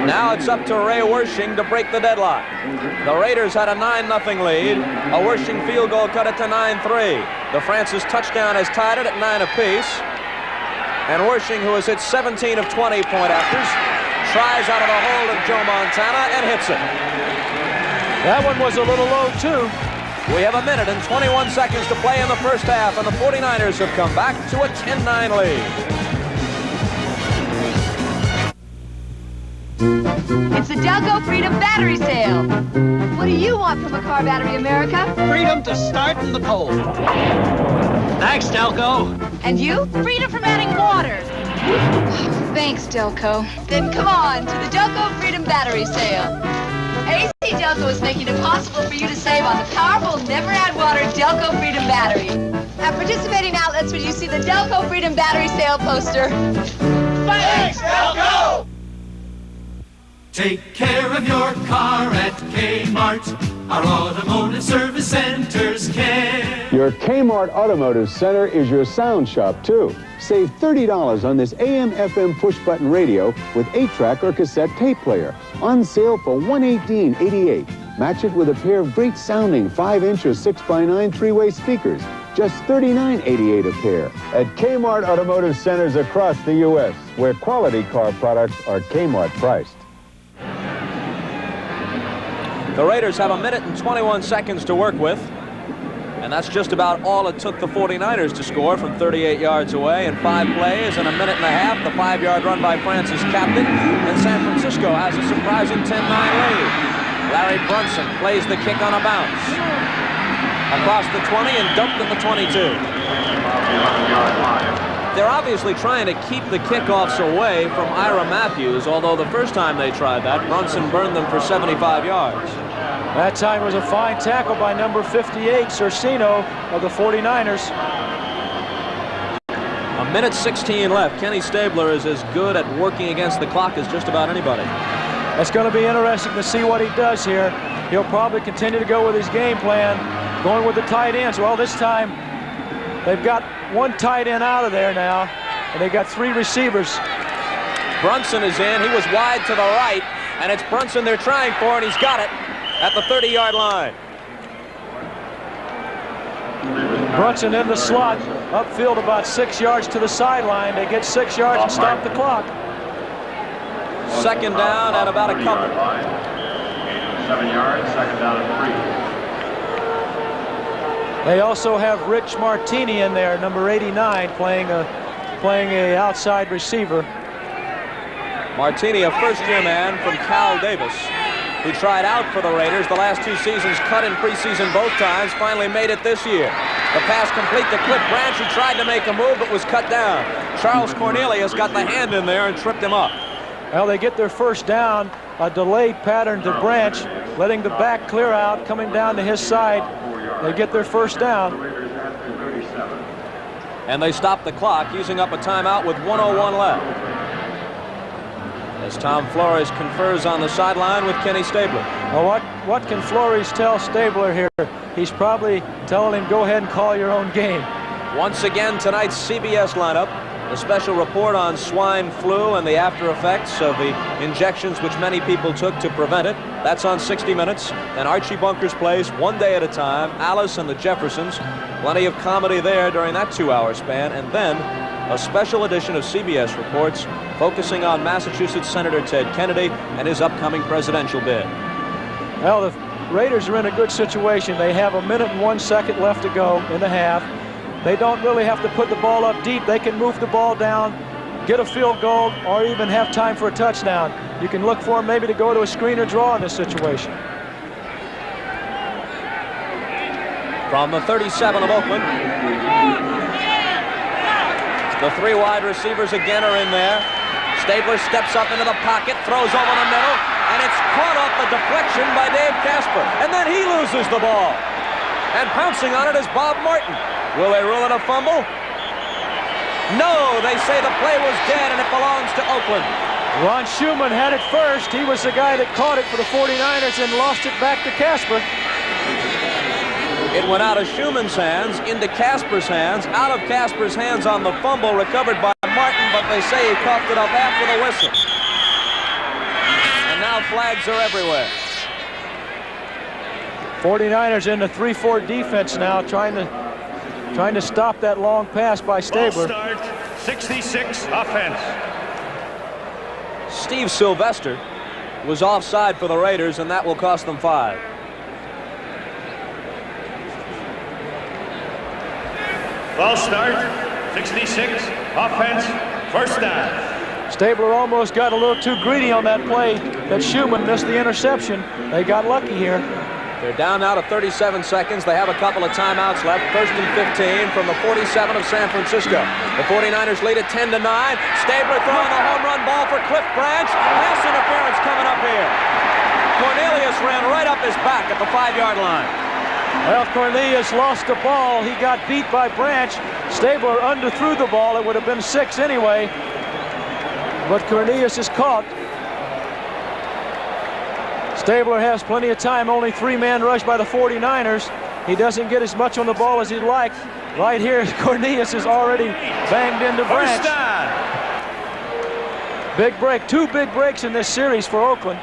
Now it's up to Ray Wersching to break the deadlock. The Raiders had a 9-0 lead. A Wersching field goal cut it to 9-3. The Francis touchdown has tied it at 9 apiece. And Wersching, who has hit 17 of 20 point afters, tries out of the hold of Joe Montana and hits it. That one was a little low, too. We have 1 minute and 21 seconds to play in the first half, and the 49ers have come back to a 10-9 lead. It's the Delco Freedom Battery Sale. What do you want from a car battery, America? Freedom to start in the cold. Thanks, Delco. And you? Freedom from adding water. Thanks, Delco. Then come on to the Delco Freedom Battery Sale. AC Delco is making it possible for you to save on the powerful, never-add-water Delco Freedom Battery. At participating outlets, when you see the Delco Freedom Battery Sale poster. Thanks, Delco! Take care of your car at Kmart. Our automotive service centers care. Your Kmart Automotive Center is your sound shop, too. Save $30 on this AM/FM push-button radio with 8-track or cassette tape player. On sale for $118.88. Match it with a pair of great-sounding 5-inch or 6x9 3-way speakers. Just $39.88 a pair. At Kmart Automotive Centers across the U.S., where quality car products are Kmart priced. The Raiders have 1 minute and 21 seconds to work with. And that's just about all it took the 49ers to score from 38 yards away in 5 plays in 1.5 minutes. The 5-yard run by Francis Captain. And San Francisco has a surprising 10-9 lead. Larry Brunson plays the kick on a bounce. Across the 20 and dumped at the 22. They're obviously trying to keep the kickoffs away from Ira Matthews, although the first time they tried that, Brunson burned them for 75 yards. That time was a fine tackle by number 58, Cercino of the 49ers. 1 minute 16 left. Kenny Stabler is as good at working against the clock as just about anybody. It's going to be interesting to see what he does here. He'll probably continue to go with his game plan, going with the tight ends. Well, this time they've got one tight end out of there now, and they've got 3 receivers. Brunson is in. He was wide to the right, and it's Brunson they're trying for, and he's got it at the 30-yard line. Brunson in the slot, upfield about 6 yards to the sideline. They get 6 yards and stop the clock. Second down at about a couple. 7 yards, second down and 3. They also have Rich Martini in there, number 89, playing a outside receiver. Martini, a first-year man from Cal Davis, who tried out for the Raiders the last 2 seasons, cut in preseason both times, finally made it this year. The pass complete to Cliff Branch, who tried to make a move but was cut down. Charles Cornelius got the hand in there and tripped him up. Well, they get their first down, a delayed pattern to Branch, letting the back clear out, coming down to his side. They get their first down. And they stop the clock, using up a timeout with 1:01 left. As Tom Flores confers on the sideline with Kenny Stabler. Well, what can Flores tell Stabler here? He's probably telling him, go ahead and call your own game. Once again, tonight's CBS lineup. A special report on swine flu and the after effects of the injections which many people took to prevent it. That's on 60 Minutes. And Archie Bunker's Place, One Day at a Time, Alice and the Jeffersons. Plenty of comedy there during that 2-hour span. And then a special edition of CBS Reports focusing on Massachusetts Senator Ted Kennedy and his upcoming presidential bid. Well, the Raiders are in a good situation. They have 1 minute and 1 second left to go in the half. They don't really have to put the ball up deep. They can move the ball down, get a field goal, or even have time for a touchdown. You can look for them maybe to go to a screen or draw in this situation. From the 37 of Oakland, the 3 wide receivers again are in there. Stabler steps up into the pocket, throws over the middle, and it's caught off the deflection by Dave Casper. And then he loses the ball. And pouncing on it is Bob Martin. Will they rule it a fumble? No, they say the play was dead and it belongs to Oakland. Ron Schumann had it first. He was the guy that caught it for the 49ers and lost it back to Casper. It went out of Schumann's hands into Casper's hands, out of Casper's hands on the fumble, recovered by Martin, but they say he coughed it up after the whistle. And now flags are everywhere. 49ers in the 3-4 defense now, trying to stop that long pass by Stabler. Ball start, 66 offense. Steve Sylvester was offside for the Raiders, and that will cost them 5. Ball start, 66 offense, first down. Stabler almost got a little too greedy on that play that Schumann missed the interception. They got lucky here. They're down now to 37 seconds. They have a couple of timeouts left. First and 15 from the 47 of San Francisco. The 49ers lead at 10-9. Stabler throwing the home run ball for Cliff Branch. Pass interference coming up here. Cornelius ran right up his back at the 5-yard line. Well, Cornelius lost the ball. He got beat by Branch. Stabler underthrew the ball. It would have been 6 anyway. But Cornelius is caught. Stabler has plenty of time, only 3-man rush by the 49ers. He doesn't get as much on the ball as he'd like. Right here, Cornelius is already banged into Branch. Big break, 2 big breaks in this series for Oakland.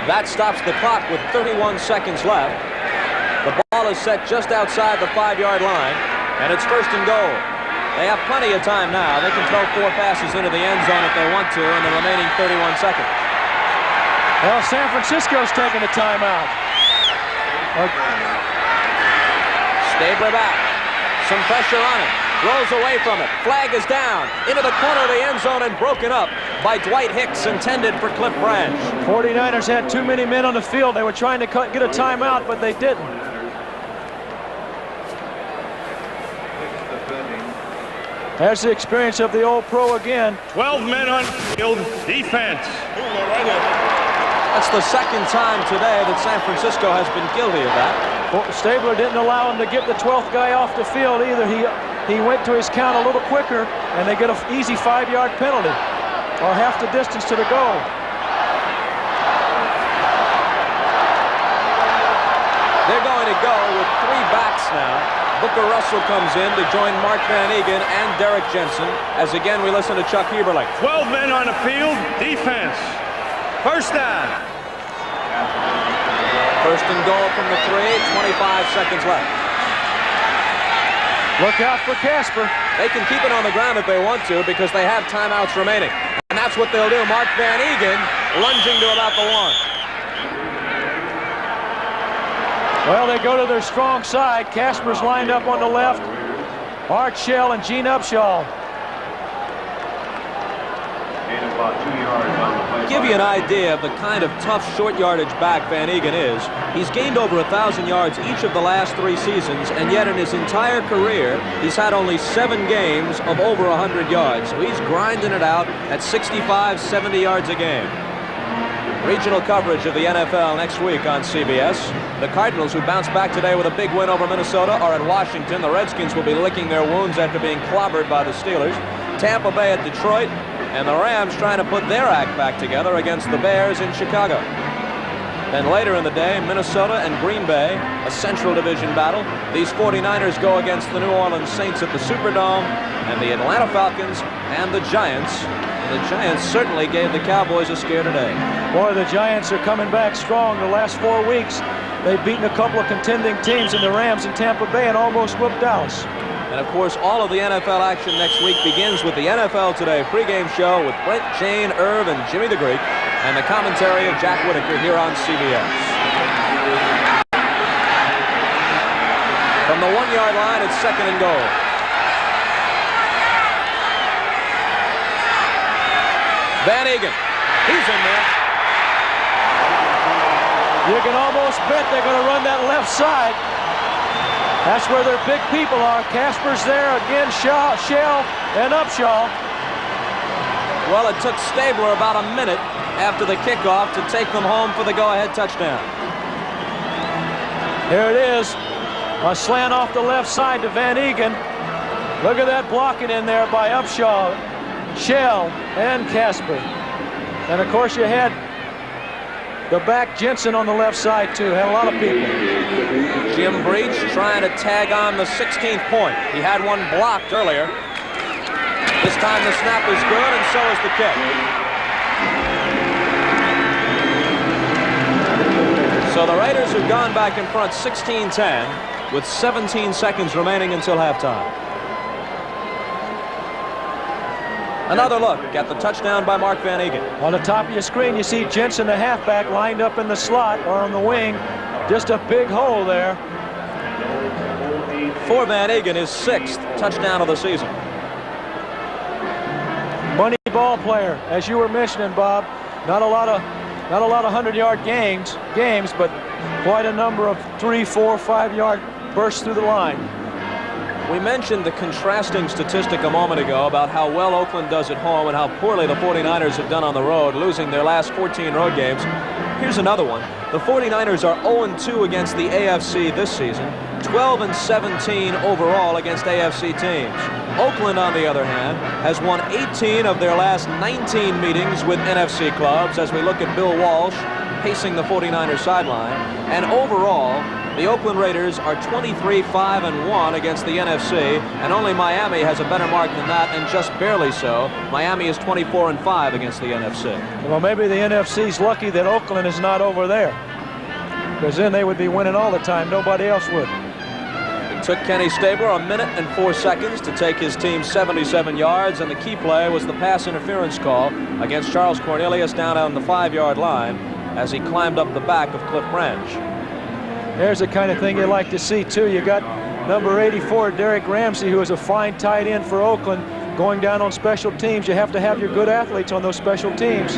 That stops the clock with 31 seconds left. The ball is set just outside the 5-yard line, and it's first and goal. They have plenty of time now. They can throw 4 passes into the end zone if they want to in the remaining 31 seconds. Well, San Francisco's taking a timeout. Stabler back. Some pressure on him. Rolls away from it. Flag is down. Into the corner of the end zone and broken up by Dwight Hicks, intended for Cliff Branch. 49ers had too many men on the field. They were trying to get a timeout, but they didn't. There's the experience of the old pro again. 12 men on field, defense. That's the second time today that San Francisco has been guilty of that. Well, Stabler didn't allow him to get the 12th guy off the field either. He went to his count a little quicker, and they get an easy 5-yard penalty, or half the distance to the goal. They're going to go with 3 backs now. Booker Russell comes in to join Mark Van Eegen and Derek Jensen, as again we listen to Chuck Heberling. 12 men on the field, defense. First down. First and goal from the 3, 25 seconds left. Look out for Casper. They can keep it on the ground if they want to because they have timeouts remaining. And that's what they'll do. Mark Van Eegen lunging to about the 1. Well, they go to their strong side. Casper's lined up on the left. Art Shell and Gene Upshaw. Give you an idea of the kind of tough short yardage back Van Eegen is. He's gained over 1,000 yards each of the last 3 seasons, and yet in his entire career, he's had only 7 games of over 100 yards. So he's grinding it out at 65, 70 yards a game. Regional coverage of the NFL next week on CBS. The Cardinals, who bounced back today with a big win over Minnesota, are in Washington. The Redskins will be licking their wounds after being clobbered by the Steelers. Tampa Bay at Detroit, and the Rams trying to put their act back together against the Bears in Chicago. Then later in the day, Minnesota and Green Bay, a Central Division battle. These 49ers go against the New Orleans Saints at the Superdome, and the Atlanta Falcons and the Giants. The Giants certainly gave the Cowboys a scare today. Boy, the Giants are coming back strong the last 4 weeks. They've beaten a couple of contending teams in the Rams and Tampa Bay and almost whooped Dallas. And, of course, all of the NFL action next week begins with the NFL Today pregame show with Brent, Jane, Irv, and Jimmy the Greek, and the commentary of Jack Whitaker here on CBS. From the 1-yard line, it's 2nd and goal. Van Eegen, he's in there. You can almost bet they're going to run that left side. That's where their big people are. Casper's there again, Shell and Upshaw. Well, it took Stabler about a minute after the kickoff to take them home for the go-ahead touchdown. Here it is, a slant off the left side to Van Eegen. Look at that blocking in there by Upshaw, Shell, and Casper. And of course you had the back Jensen on the left side too. Had a lot of people. Jim Breach trying to tag on the 16th point. He had one blocked earlier. This time the snap is good, and so is the kick. So the Raiders have gone back in front 16-10 with 17 seconds remaining until halftime. Another look at the touchdown by Mark Van Eegen. On the top of your screen, you see Jensen, the halfback, lined up in the slot or on the wing. Just a big hole there. For Van Eegen, his 6th touchdown of the season. Money ball player, as you were mentioning, Bob. Not a lot of 100-yard games, but quite a number of 3, 4, 5-yard bursts through the line. We mentioned the contrasting statistic a moment ago about how well Oakland does at home and how poorly the 49ers have done on the road, losing their last 14 road games. Here's another one. The 49ers are 0-2 against the AFC this season, 12-17 overall against AFC teams. Oakland, on the other hand, has won 18 of their last 19 meetings with NFC clubs, as we look at Bill Walsh pacing the 49ers sideline. And overall, the Oakland Raiders are 23-5-1 against the NFC, and only Miami has a better mark than that, and just barely so. Miami is 24-5 against the NFC. Well, maybe the NFC's lucky that Oakland is not over there, because then they would be winning all the time. Nobody else would. It took Kenny Stabler 1 minute and 4 seconds to take his team 77 yards, and the key play was the pass interference call against Charles Cornelius down on the 5-yard line. as he climbed up the back of Cliff Branch. There's the kind of thing you like to see, too. You got number 84, Derek Ramsey, who is a fine tight end for Oakland, going down on special teams. You have to have your good athletes on those special teams.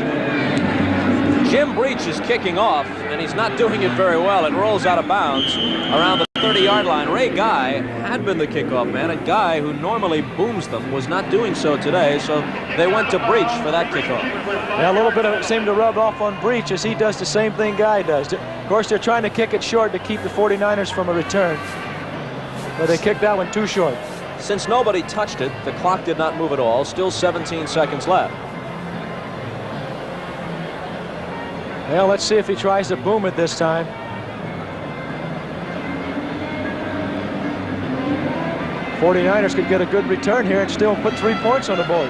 Jim Breach is kicking off, and he's not doing it very well. It rolls out of bounds around the 30-yard line. Ray Guy had been the kickoff man. A guy who normally booms them was not doing so today, so they went to Breach for that kickoff. Yeah, a little bit of it seemed to rub off on Breach as he does the same thing Guy does. Of course, they're trying to kick it short to keep the 49ers from a return, but they kicked that one too short. Since nobody touched it, the clock did not move at all. Still 17 seconds left. Well, let's see if he tries to boom it this time. '49ers could get a good return here and still put 3 points on the board.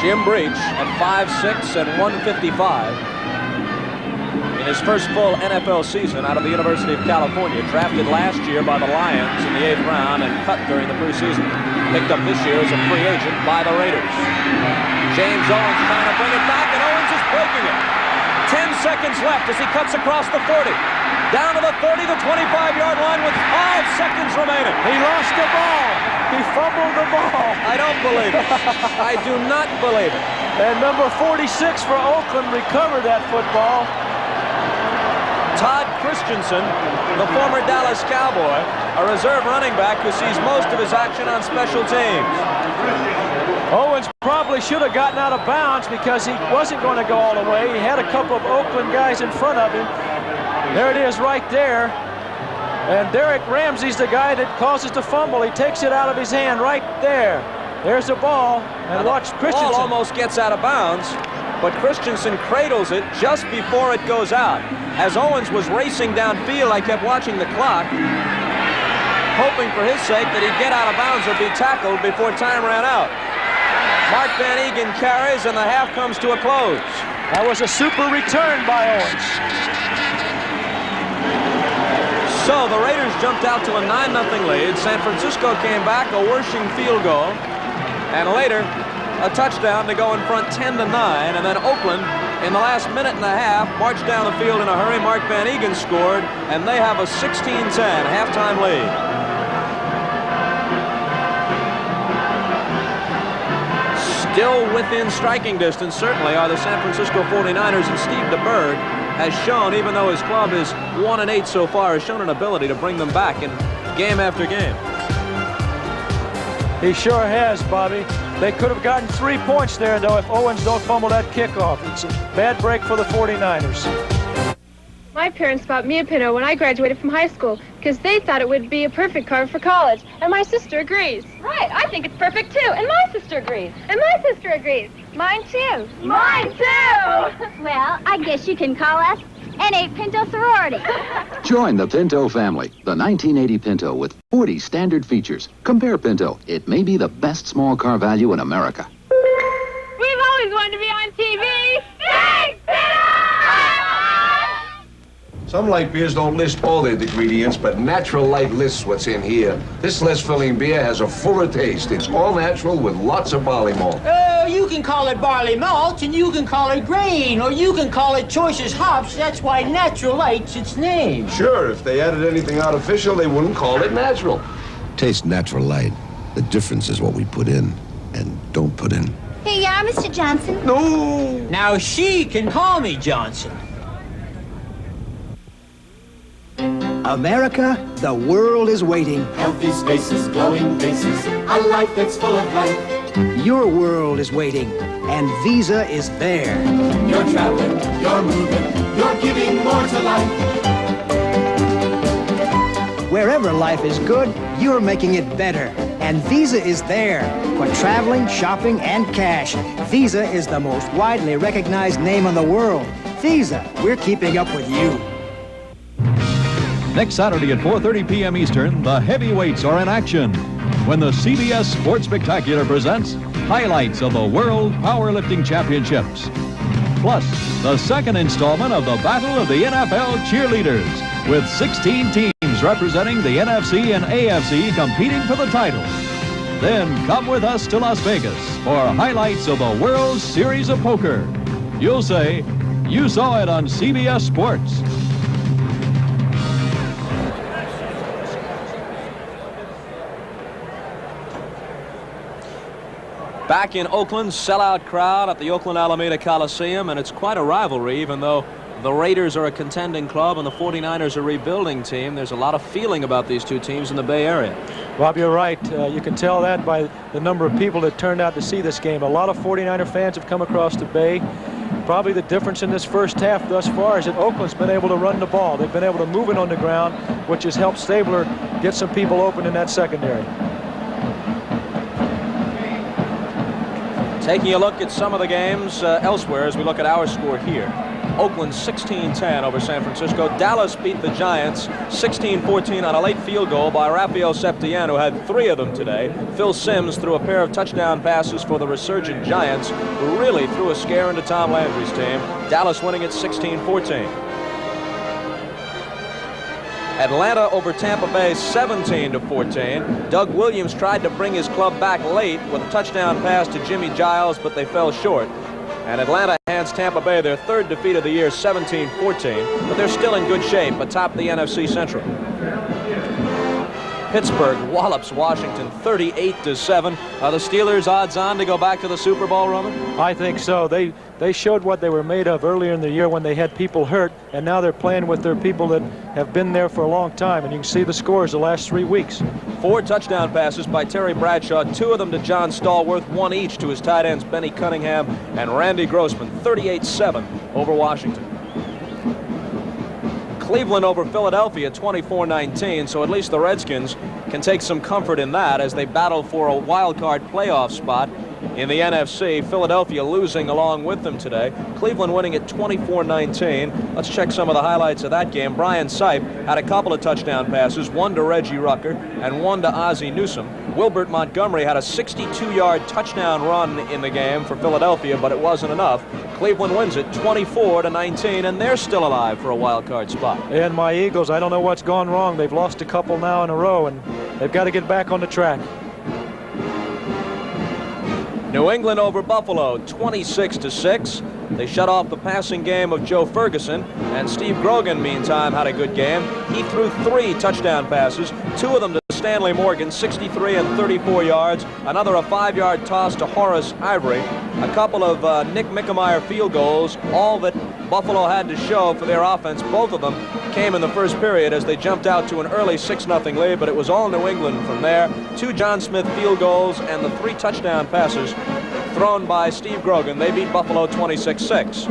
Jim Breach at 5'6" and 155. In his first full NFL season out of the University of California, drafted last year by the Lions in the 8th round and cut during the preseason. Picked up this year as a free agent by the Raiders. James Owens trying to bring it back, and Owens is breaking it. 10 seconds left as he cuts across the 40. Down to the 30 to 25-yard line with 5 seconds remaining. He lost the ball. He fumbled the ball. I don't believe it. I do not believe it. And number 46 for Oakland recovered that football. Todd Christensen, the former Dallas Cowboy, a reserve running back who sees most of his action on special teams. Owens probably should have gotten out of bounds because he wasn't going to go all the way. He had a couple of Oakland guys in front of him. There it is right there. And Derek Ramsey's the guy that causes the fumble. He takes it out of his hand right there. There's the ball. And watch Christensen. The ball almost gets out of bounds, but Christensen cradles it just before it goes out. As Owens was racing downfield, I kept watching the clock, hoping for his sake that he'd get out of bounds or be tackled before time ran out. Mark Van Eegen carries, and the half comes to a close. That was a super return by Owens. So the Raiders jumped out to a 9-0 lead. San Francisco came back, a Wershing field goal, and later a touchdown to go in front 10-9, and then Oakland, in the last minute and a half, marched down the field in a hurry. Mark Van Eegen scored, and they have a 16-10 halftime lead. Still within striking distance, certainly, are the San Francisco 49ers, and Steve DeBerg has shown, even though his club is 1-8 so far, has shown an ability to bring them back in game after game. He sure has, Bobby. They could have gotten 3 points there, though, if Owens don't fumble that kickoff. It's a bad break for the 49ers. My parents bought me a Pinto when I graduated from high school because they thought it would be a perfect car for college, and my sister agrees. Right, I think it's perfect too, and my sister agrees. And my sister agrees. Mine too. Mine too! Well, I guess you can call us an 8 Pinto sorority. Join the Pinto family, the 1980 Pinto with 40 standard features. Compare Pinto. It may be the best small car value in America. We've always wanted to be on TV. Thanks, Some light beers don't list all their ingredients, but Natural Light lists what's in here. This less-filling beer has a fuller taste. It's all natural with lots of barley malt. Oh, you can call it barley malt, and you can call it grain, or you can call it choicest hops. That's why Natural Light's its name. Sure, if they added anything artificial, they wouldn't call it natural. Taste Natural Light. The difference is what we put in and don't put in. Here you are, Mr. Johnson. No! Now she can call me Johnson. America, the world is waiting. Healthy spaces, glowing faces, a life that's full of life. Your world is waiting, and Visa is there. You're traveling, you're moving, you're giving more to life. Wherever life is good, you're making it better. And Visa is there for traveling, shopping, and cash. Visa is the most widely recognized name in the world. Visa, we're keeping up with you. Next Saturday at 4:30 p.m. Eastern, the heavyweights are in action when the CBS Sports Spectacular presents highlights of the World Powerlifting Championships. Plus, the second installment of the Battle of the NFL Cheerleaders, with 16 teams representing the NFC and AFC competing for the title. Then come with us to Las Vegas for highlights of the World Series of Poker. You'll say, you saw it on CBS Sports. Back in Oakland, sellout crowd at the Oakland Alameda Coliseum, and it's quite a rivalry, even though the Raiders are a contending club and the 49ers are a rebuilding team. There's a lot of feeling about these two teams in the Bay Area. Bob, you're right. You can tell that by the number of people that turned out to see this game. A lot of 49er fans have come across the Bay. Probably the difference in this first half thus far is that Oakland's been able to run the ball. They've been able to move it on the ground, which has helped Stabler get some people open in that secondary. Taking a look at some of the games elsewhere as we look at our score here. Oakland 16-10 over San Francisco. Dallas beat the Giants 16-14 on a late field goal by Rafael Septien, who had 3 of them today. Phil Simms threw a pair of touchdown passes for the resurgent Giants, who really threw a scare into Tom Landry's team. Dallas winning it 16-14. Atlanta over Tampa Bay 17-14. Doug Williams tried to bring his club back late with a touchdown pass to Jimmy Giles, but they fell short. And Atlanta hands Tampa Bay their 3rd defeat of the year, 17-14, but they're still in good shape atop the NFC Central. Pittsburgh wallops Washington 38-7. Are the Steelers odds on to go back to the Super Bowl, Roman? I think so. They showed what they were made of earlier in the year when they had people hurt, and now they're playing with their people that have been there for a long time, and you can see the scores the last 3 weeks. 4 touchdown passes by Terry Bradshaw, 2 of them to John Stallworth, 1 each to his tight ends Benny Cunningham and Randy Grossman. 38-7 over Washington. Cleveland over Philadelphia 24-19, so at least the Redskins can take some comfort in that as they battle for a wild card playoff spot in the NFC. Philadelphia losing along with them today. Cleveland winning at 24-19. Let's check some of the highlights of that game. Brian Sipe had a couple of touchdown passes, 1 to Reggie Rucker and 1 to Ozzie Newsome. Wilbert Montgomery had a 62-yard touchdown run in the game for Philadelphia, but it wasn't enough. Cleveland wins it 24-19, and they're still alive for a wild card spot. And my Eagles, I don't know what's gone wrong. They've lost a couple now in a row, and they've got to get back on the track. New England over Buffalo 26-6. They shut off the passing game of Joe Ferguson, and Steve Grogan, meantime, had a good game. He threw 3 touchdown passes, 2 of them to Stanley Morgan, 63 and 34 yards. Another a 5-yard toss to Horace Ivory. A couple of Nick Mickemeyer field goals, all that Buffalo had to show for their offense. Both of them came in the first period as they jumped out to an early 6-0 lead, but it was all New England from there. 2 John Smith field goals and the 3 touchdown passes thrown by Steve Grogan. They beat Buffalo 26-6.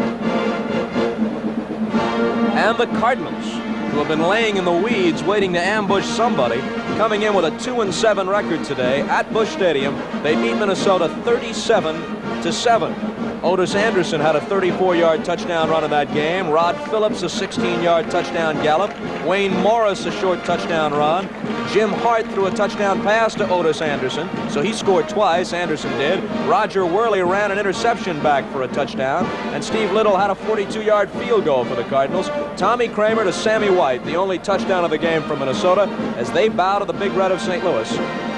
And the Cardinals, who have been laying in the weeds waiting to ambush somebody, coming in with a 2-7 record today at Busch Stadium. They beat Minnesota 37-7. Otis Anderson had a 34-yard touchdown run in that game. Rod Phillips a 16-yard touchdown gallop. Wayne Morris a short touchdown run. Jim Hart threw a touchdown pass to Otis Anderson, so he scored twice, Anderson did. Roger Worley ran an interception back for a touchdown, and Steve Little had a 42-yard field goal for the Cardinals. Tommy Kramer to Sammy White, the only touchdown of the game for Minnesota, as they bow to the Big Red of St. Louis,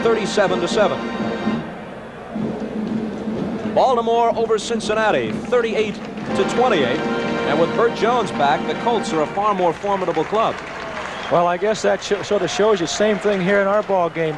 37-7. Baltimore over Cincinnati, 38-28. And with Burt Jones back, the Colts are a far more formidable club. Well, I guess that sort of shows you same thing here in our ball game.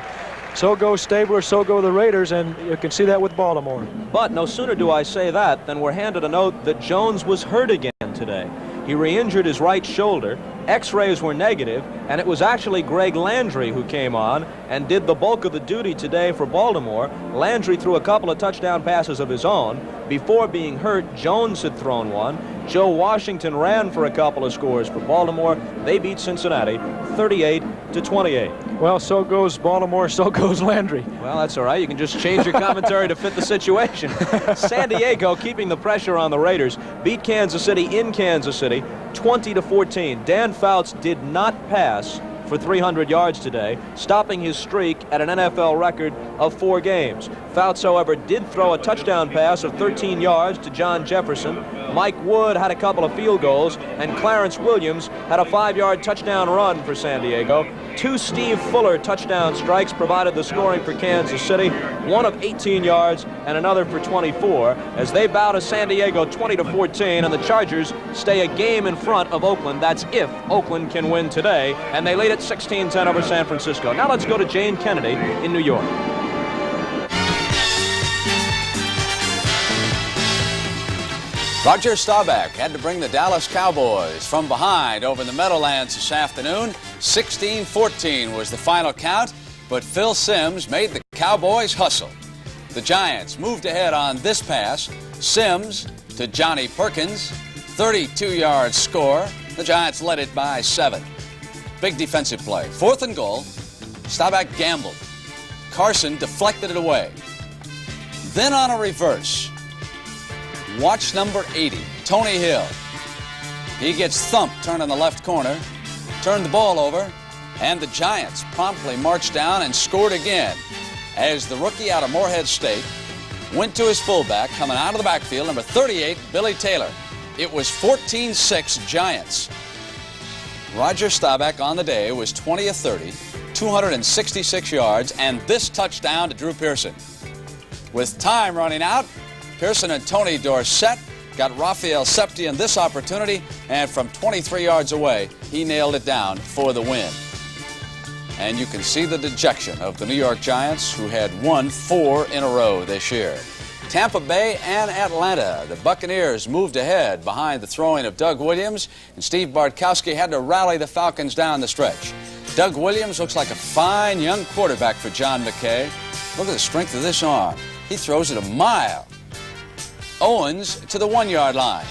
So goes Stabler, so go the Raiders, and you can see that with Baltimore. But no sooner do I say that than we're handed a note that Jones was hurt again today. He re-injured his right shoulder. X-rays were negative, and it was actually Greg Landry who came on and did the bulk of the duty today for Baltimore. Landry threw a couple of touchdown passes of his own. Before being hurt, Jones had thrown one. Joe Washington ran for a couple of scores for Baltimore. They beat Cincinnati 38-28. Well, so goes Baltimore, so goes Landry. Well, that's all right. You can just change your commentary to fit the situation. San Diego, keeping the pressure on the Raiders, beat Kansas City in Kansas City 20-14. Dan Fouts did not pass for 300 yards today, stopping his streak at an NFL record of 4 games. Fouts, however, did throw a touchdown pass of 13 yards to John Jefferson. Mike Wood had a couple of field goals, and Clarence Williams had a 5-yard touchdown run for San Diego. 2 Steve Fuller touchdown strikes provided the scoring for Kansas City, one of 18 yards and another for 24, as they bow to San Diego 20-14, and the Chargers stay a game in front of Oakland. That's if Oakland can win today, and they lead at 16-10 over San Francisco. Now let's go to Jane Kennedy in New York. Roger Staubach had to bring the Dallas Cowboys from behind over in the Meadowlands this afternoon. 16-14 was the final count, but Phil Simms made the Cowboys hustle. The Giants moved ahead on this pass. Simms to Johnny Perkins, 32-yard score. The Giants led it by 7. Big defensive play. 4th and goal. Staubach gambled. Carson deflected it away. Then on a reverse, watch number 80, Tony Hill. He gets thumped, turning the left corner, turned the ball over, and the Giants promptly marched down and scored again as the rookie out of Morehead State went to his fullback, coming out of the backfield, number 38, Billy Taylor. It was 14-6 Giants. Roger Staubach on the day was 20 of 30, 266 yards, and this touchdown to Drew Pearson. With time running out, Pearson and Tony Dorsett got Raphael Septian this opportunity, and from 23 yards away, he nailed it down for the win. And you can see the dejection of the New York Giants, who had won 4 in a row this year. Tampa Bay and Atlanta. The Buccaneers moved ahead behind the throwing of Doug Williams, and Steve Bartkowski had to rally the Falcons down the stretch. Doug Williams looks like a fine young quarterback for John McKay. Look at the strength of this arm. He throws it a mile. Owens to the 1-yard line.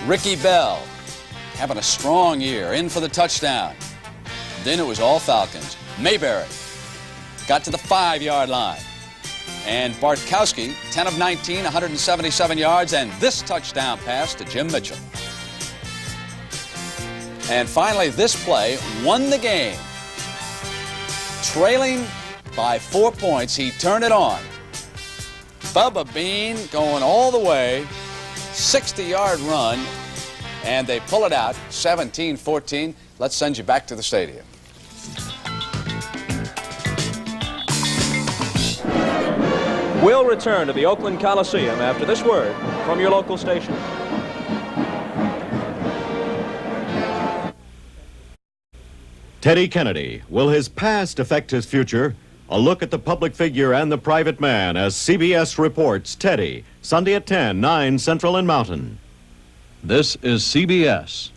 Ricky Bell having a strong year, in for the touchdown. Then it was all Falcons. Mayberry got to the 5-yard line. And Bartkowski, 10 of 19, 177 yards, and this touchdown pass to Jim Mitchell. And finally, this play won the game. Trailing by 4 points, he turned it on. Bubba Bean going all the way, 60-yard run, and they pull it out, 17-14. Let's send you back to the stadium. We'll return to the Oakland Coliseum after this word from your local station. Teddy Kennedy. Will his past affect his future? A look at the public figure and the private man as CBS reports Teddy, Sunday at 10, 9 Central and Mountain. This is CBS.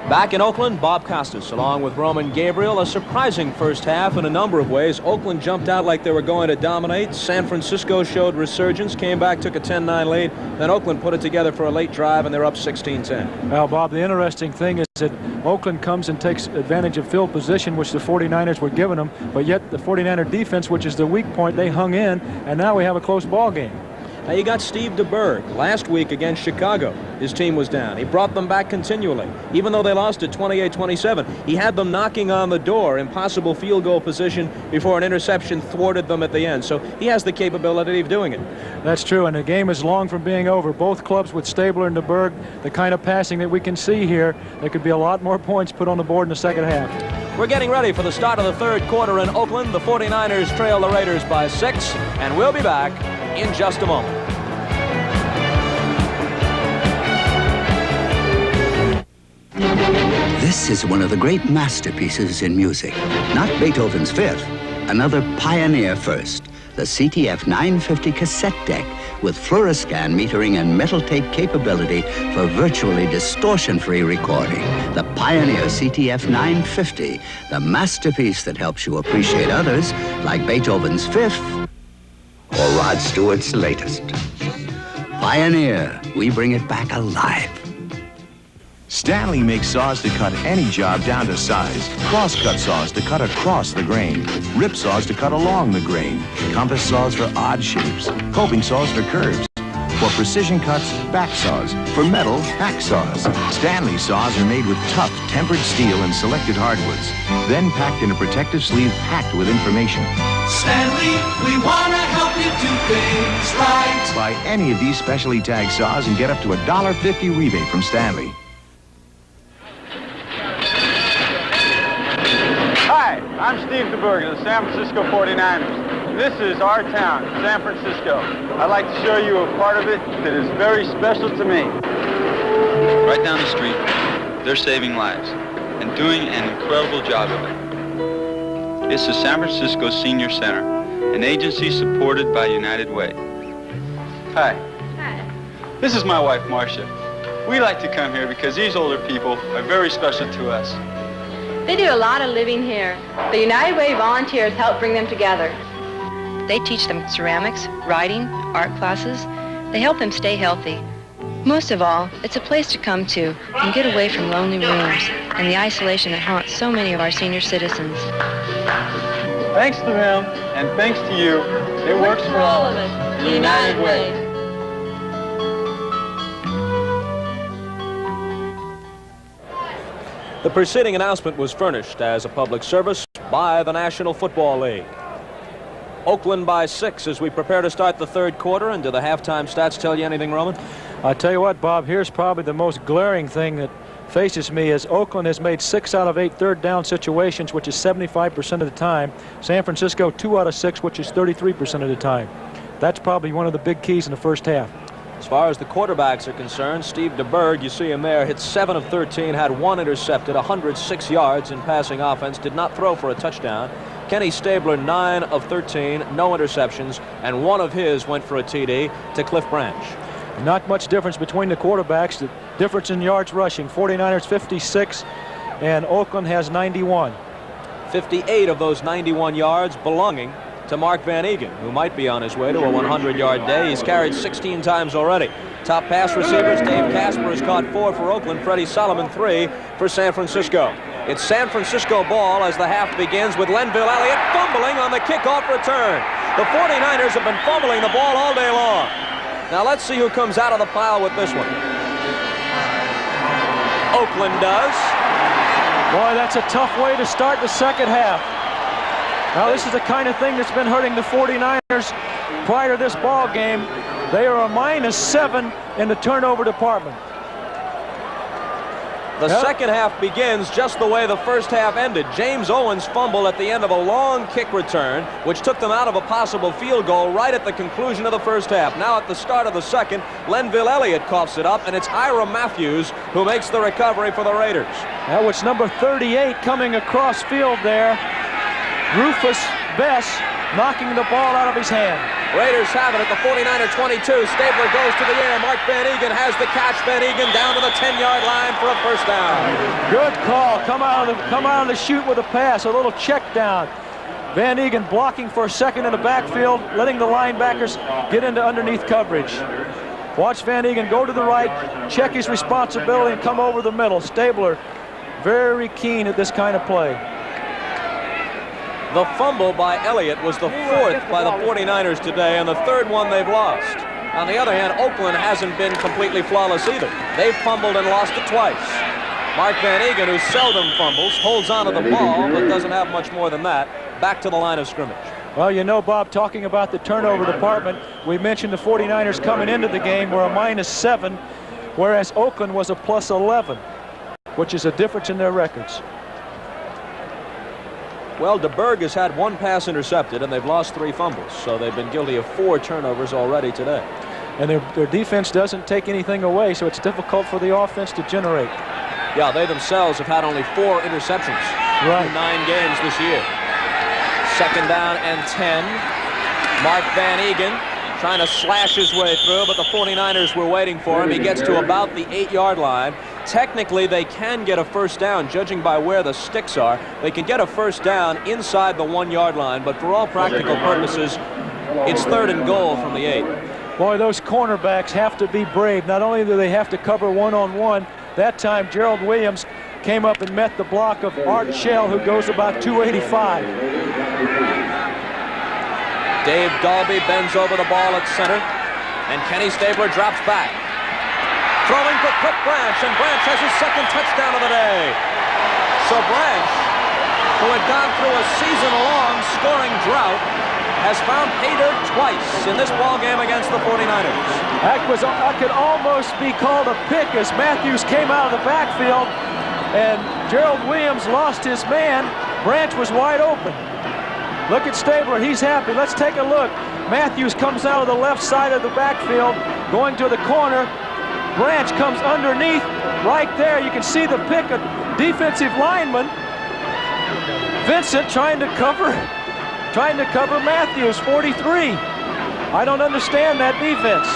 Back in Oakland, Bob Costas along with Roman Gabriel. A surprising first half in a number of ways. Oakland jumped out like they were going to dominate. San Francisco showed resurgence, came back, took a 10-9 lead. Then Oakland put it together for a late drive, and they're up 16-10. Well, Bob, the interesting thing is that Oakland comes and takes advantage of field position, which the 49ers were giving them, but yet the 49er defense, which is the weak point, they hung in, and now we have a close ball game. Now you got Steve DeBerg. Last week against Chicago, his team was down. He brought them back continually. Even though they lost at 28-27, he had them knocking on the door, impossible field goal position before an interception thwarted them at the end. So he has the capability of doing it. That's true, and the game is long from being over. Both clubs with Stabler and DeBerg, the kind of passing that we can see here, there could be a lot more points put on the board in the second half. We're getting ready for the start of the third quarter in Oakland. The 49ers trail the Raiders by 6, and we'll be back in just a moment. This is one of the great masterpieces in music. Not Beethoven's Fifth, another pioneer first. The CTF 950 cassette deck with fluoroscan metering and metal tape capability for virtually distortion-free recording. The pioneer CTF 950, the masterpiece that helps you appreciate others like Beethoven's Fifth or Rod Stewart's latest. Pioneer, we bring it back alive. Stanley makes saws to cut any job down to size. Cross-cut saws to cut across the grain. Rip saws to cut along the grain. Compass saws for odd shapes. Coping saws for curves. For precision cuts, back saws. For metal, hacksaws. Stanley saws are made with tough, tempered steel and selected hardwoods, then packed in a protective sleeve packed with information. Stanley, we want to help you do things right. Buy any of these specially tagged saws and get up to a $1.50 rebate from Stanley. Hi, I'm Steve DeBerg of the San Francisco 49ers. This is our town, San Francisco. I'd like to show you a part of it that is very special to me. Right down the street, they're saving lives and doing an incredible job of it. It's the San Francisco Senior Center, an agency supported by United Way. Hi. Hi. This is my wife, Marcia. We like to come here because these older people are very special to us. They do a lot of living here. The United Way volunteers help bring them together. They teach them ceramics, writing, art classes. They help them stay healthy. Most of all, it's a place to come to and get away from lonely rooms and the isolation that haunts so many of our senior citizens. Thanks to them, and thanks to you, it works for all of us. The United Way. The preceding announcement was furnished as a public service by the National Football League. Oakland by 6 as we prepare to start the third quarter. And do the halftime stats tell you anything, Roman? I'll tell you what, Bob, here's probably the most glaring thing that faces me is Oakland has made 6 out of 8 third down situations, which is 75% of the time. San Francisco 2 out of 6, which is 33% of the time. That's probably one of the big keys in the first half. As far as the quarterbacks are concerned, Steve DeBerg, you see him there, hit 7 of 13, had 1 intercepted, 106 yards in passing offense, did not throw for a touchdown. Kenny Stabler, 9 of 13, no interceptions, and 1 of his went for a TD to Cliff Branch. Not much difference between the quarterbacks. The difference in yards rushing, 49ers 56 and Oakland has 91. 58 of those 91 yards belonging to Mark Van Eegen, who might be on his way to a 100-yard day. He's carried 16 times already. Top pass receivers, Dave Casper has caught 4 for Oakland, Freddie Solomon 3 for San Francisco. It's San Francisco ball as the half begins with Lenville Elliott fumbling on the kickoff return. The 49ers have been fumbling the ball all day long. Now let's see who comes out of the pile with this one. Oakland does. Boy, that's a tough way to start the second half. Now this is the kind of thing that's been hurting the 49ers prior to this ball game. They are a -7 in the turnover department. The second half begins just the way the first half ended. James Owens fumbled at the end of a long kick return, which took them out of a possible field goal right at the conclusion of the first half. Now at the start of the second, Lenville Elliott coughs it up, and it's Hiram Matthews who makes the recovery for the Raiders. That was number 38 coming across field there. Rufus Bess knocking the ball out of his hand. Raiders have it at the 49er 22. Stabler goes to the air. Mark Van Eegen has the catch. Van Eegen down to the 10-yard line for a first down. Good call. Come out of the chute with a pass. A little check down. Van Eegen blocking for a second in the backfield, letting the linebackers get into underneath coverage. Watch Van Eegen go to the right, check his responsibility, and come over the middle. Stabler very keen at this kind of play. The fumble by Elliott was the 4th by the 49ers today, and the 3rd one they've lost. On the other hand, Oakland hasn't been completely flawless either. They've fumbled and lost it twice. Mark Van Eegen, who seldom fumbles, holds on to the ball, but doesn't have much more than that. Back to the line of scrimmage. Well, you know, Bob, talking about the turnover department, we mentioned the 49ers coming into the game were a -7, whereas Oakland was a +11, which is a difference in their records. Well, DeBerg has had 1 pass intercepted, and they've lost 3 fumbles, so they've been guilty of 4 turnovers already today. And their defense doesn't take anything away, so it's difficult for the offense to generate. Yeah, they themselves have had only 4 interceptions in 9 games this year. 2nd down and 10. Mark Van Eegen trying to slash his way through, but the 49ers were waiting for him. He gets to about the 8-yard line. Technically, they can get a first down, judging by where the sticks are. They can get a first down inside the 1-yard line, but for all practical purposes, it's 3rd and goal from the 8. Boy, those cornerbacks have to be brave. Not only do they have to cover one-on-one, that time Gerald Williams came up and met the block of Art Shell, who goes about 285. Dave Dalby bends over the ball at center, And Kenny Stabler drops back. Throwing for Cliff Branch, and Branch has his second touchdown of the day. So Branch, who had gone through a season-long scoring drought, has found pay dirt twice in this ball game against the 49ers. That could almost be called a pick as Matthews came out of the backfield and Gerald Williams lost his man. Branch was wide open. Look at Stabler, he's happy. Let's take a look. Matthews comes out of the left side of the backfield, going to the corner. Branch comes underneath. Right there, you can see the pick, a defensive lineman. Vincent trying to cover Matthews, 43. I don't understand that defense.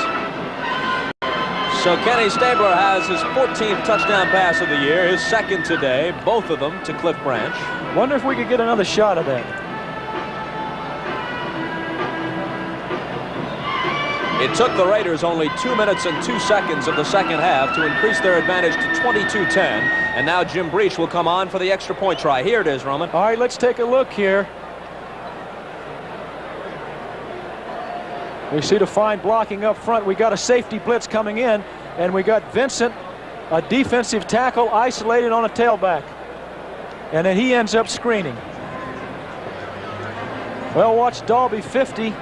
So Kenny Stabler has his 14th touchdown pass of the year, his second today, both of them to Cliff Branch. Wonder if we could get another shot of that. It took the Raiders only 2 minutes and 2 seconds of the second half to increase their advantage to 22-10. And now Jim Breach will come on for the extra point try. Here it is, Roman. All right, let's take a look here. We see the fine blocking up front. We got a safety blitz coming in, and we got Vincent, a defensive tackle, isolated on a tailback. And then he ends up screening. Well, watch Dalby, 50.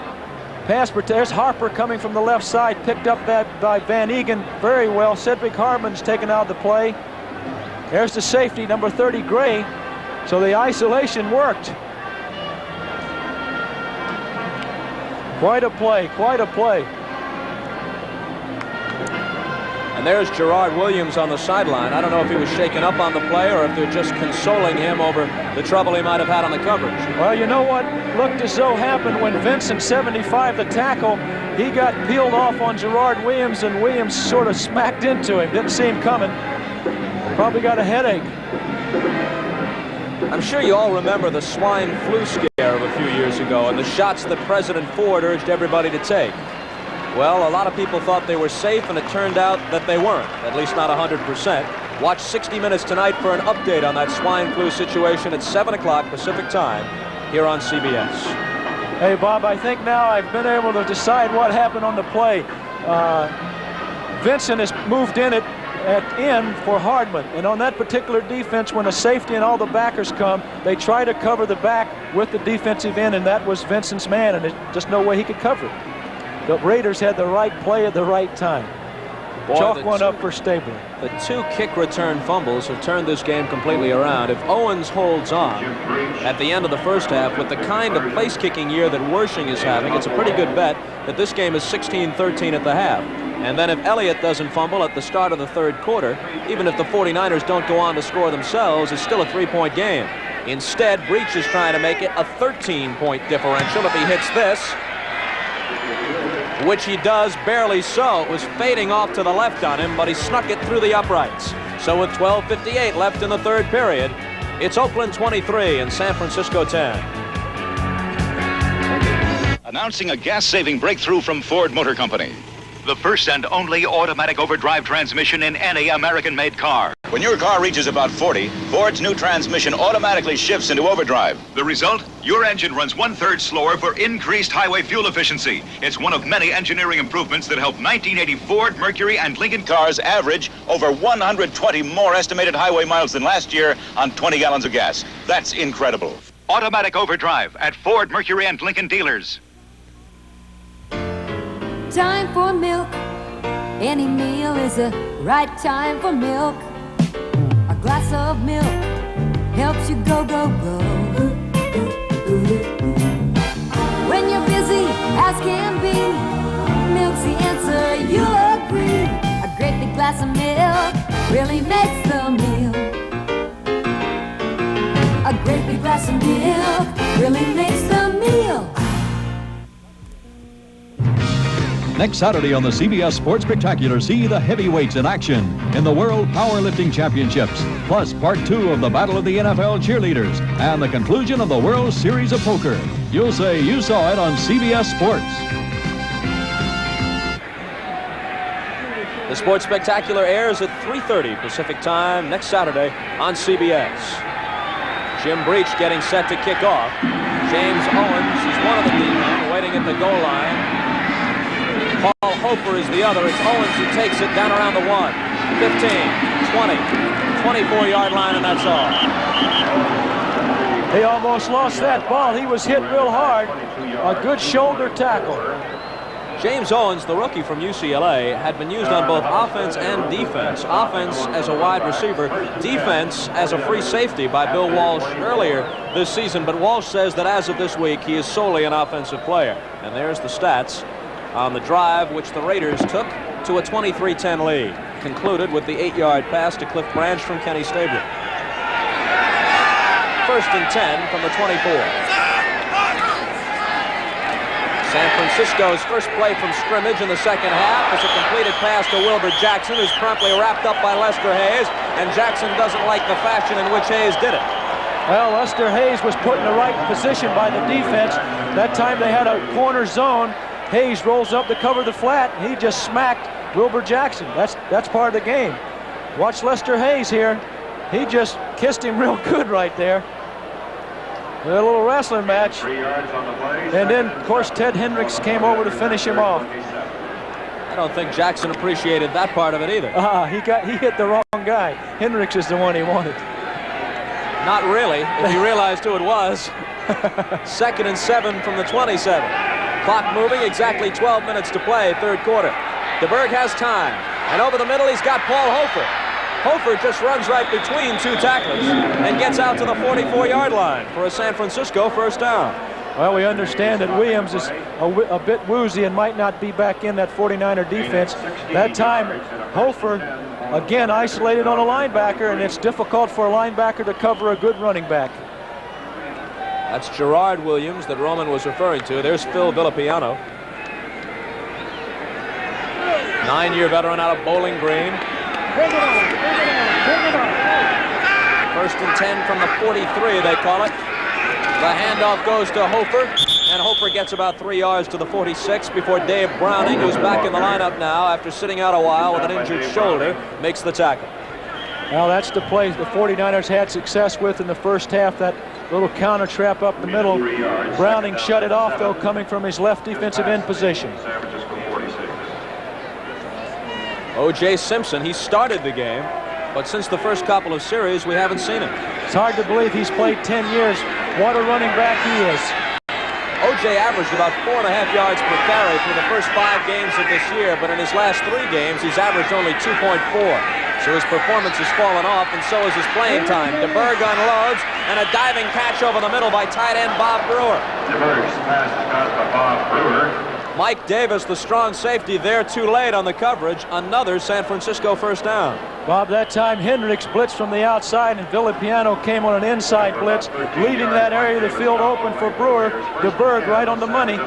Pass, but there's Harper coming from the left side, picked up that by Van Egan very well. Cedric Harmon's taken out of the play. There's the safety, number 30, Gray. So the isolation worked. Quite a play, quite a play. And there's Gerard Williams on the sideline. I don't know if he was shaken up on the play or if they're just consoling him over the trouble he might have had on the coverage. Well, you know what looked as though happened when Vincent, 75, the tackle, he got peeled off on Gerard Williams, and Williams sort of smacked into him. Didn't see him coming. Probably got a headache. I'm sure you all remember the swine flu scare of a few years ago and the shots that President Ford urged everybody to take. Well, a lot of people thought they were safe, and it turned out that they weren't, at least not 100%. Watch 60 Minutes tonight for an update on that swine flu situation at 7 o'clock Pacific time here on CBS. Hey, Bob, I think now I've been able to decide what happened on the play. Vincent has moved in for Hardman, and on that particular defense, when a safety and all the backers come, they try to cover the back with the defensive end, and that was Vincent's man, and there's just no way he could cover it. The Raiders had the right play at the right time. Boy, Chalk one up for Stabler. The two kick return fumbles have turned this game completely around. If Owens holds on at the end of the first half with the kind of place kicking year that Wersching is having, it's a pretty good bet that this game is 16-13 at the half. And then if Elliott doesn't fumble at the start of the third quarter, even if the 49ers don't go on to score themselves, it's still a 3-point game. Instead, Breach is trying to make it a 13-point differential if he hits this, which he does barely so. It was fading off to the left on him, but he snuck it through the uprights. So with 12:58 left in the third period, it's Oakland 23 and San Francisco 10. Announcing a gas-saving breakthrough from Ford Motor Company. The first and only automatic overdrive transmission in any American-made car. When your car reaches about 40, Ford's new transmission automatically shifts into overdrive. The result? Your engine runs 1/3 slower for increased highway fuel efficiency. It's one of many engineering improvements that help 1980 Ford, Mercury, and Lincoln cars average over 120 more estimated highway miles than last year on 20 gallons of gas. That's incredible. Automatic overdrive at Ford, Mercury, and Lincoln dealers. Time for milk. Any meal is a right time for milk. A glass of milk helps you go, go, go. When you're busy as can be, milk's the answer, you'll agree. A great big glass of milk really makes the meal. A great big glass of milk really makes the meal. Next Saturday on the CBS Sports Spectacular, see the heavyweights in action in the World Powerlifting Championships, plus Part 2 of the Battle of the NFL Cheerleaders and the conclusion of the World Series of Poker. You'll say you saw it on CBS Sports. The Sports Spectacular airs at 3:30 Pacific time next Saturday on CBS. Jim Breach getting set to kick off. James Owens is one of the D-men waiting at the goal line. Paul Hofer is the other. It's Owens who takes it down around the 1, 15, 20, 24-yard line, and that's all. They almost lost that ball. He was hit real hard. A good shoulder tackle. James Owens, the rookie from UCLA, had been used on both offense and defense. Offense as a wide receiver, defense as a free safety by Bill Walsh earlier this season. But Walsh says that as of this week, he is solely an offensive player. And there's the stats on the drive, which the Raiders took to a 23-10 lead. Concluded with the 8-yard pass to Cliff Branch from Kenny Stabler. 1st and 10 from the 24. San Francisco's first play from scrimmage in the second half is a completed pass to Wilbur Jackson, who's promptly wrapped up by Lester Hayes, and Jackson doesn't like the fashion in which Hayes did it. Well, Lester Hayes was put in the right position by the defense. That time they had a corner zone. Hayes rolls up to cover the flat. He just smacked Wilbur Jackson. That's part of the game. Watch Lester Hayes here. He just kissed him real good right there. A little wrestling match. And then, of course, Ted Hendricks came over to finish him off. I don't think Jackson appreciated that part of it either. He hit the wrong guy. Hendricks is the one he wanted. Not really, if he realized who it was. 2nd and 7 from the 27. Clock moving, exactly 12 minutes to play, 3rd quarter. DeBerg has time, and over the middle he's got Paul Hofer. Hofer just runs right between two tacklers and gets out to the 44-yard line for a San Francisco first down. Well, we understand that Williams is a bit woozy and might not be back in that 49er defense. That time, Hofer, again, isolated on a linebacker, and it's difficult for a linebacker to cover a good running back. That's Gerard Williams that Roman was referring to. There's Phil Villapiano. 9-year veteran out of Bowling Green. 1st and 10 from the 43, they call it. The handoff goes to Hofer, and Hofer gets about 3 yards to the 46 before Dave Browning, who's back in the lineup now after sitting out a while with an injured shoulder, makes the tackle. Well, that's the play the 49ers had success with in the first half, that little counter trap up the middle. Browning shut it off, though, coming from his left defensive end position. O.J. Simpson, he started the game, but since the first couple of series, we haven't seen him. It's hard to believe he's played 10 years. What a running back he is. O.J. averaged about 4.5 yards per carry through the first 5 games of this year, but in his last 3 games, he's averaged only 2.4. So his performance has fallen off, and so is his playing time. DeBerg unloads, and a diving catch over the middle by tight end Bob Brewer. DeBerg's pass is caught by Bob Brewer. Mike Davis, the strong safety, there too late on the coverage. Another San Francisco first down. Bob, that time Hendricks blitzed from the outside, and Villapiano came on an inside blitz, leaving that area of the field open for Brewer. DeBerg right on the money.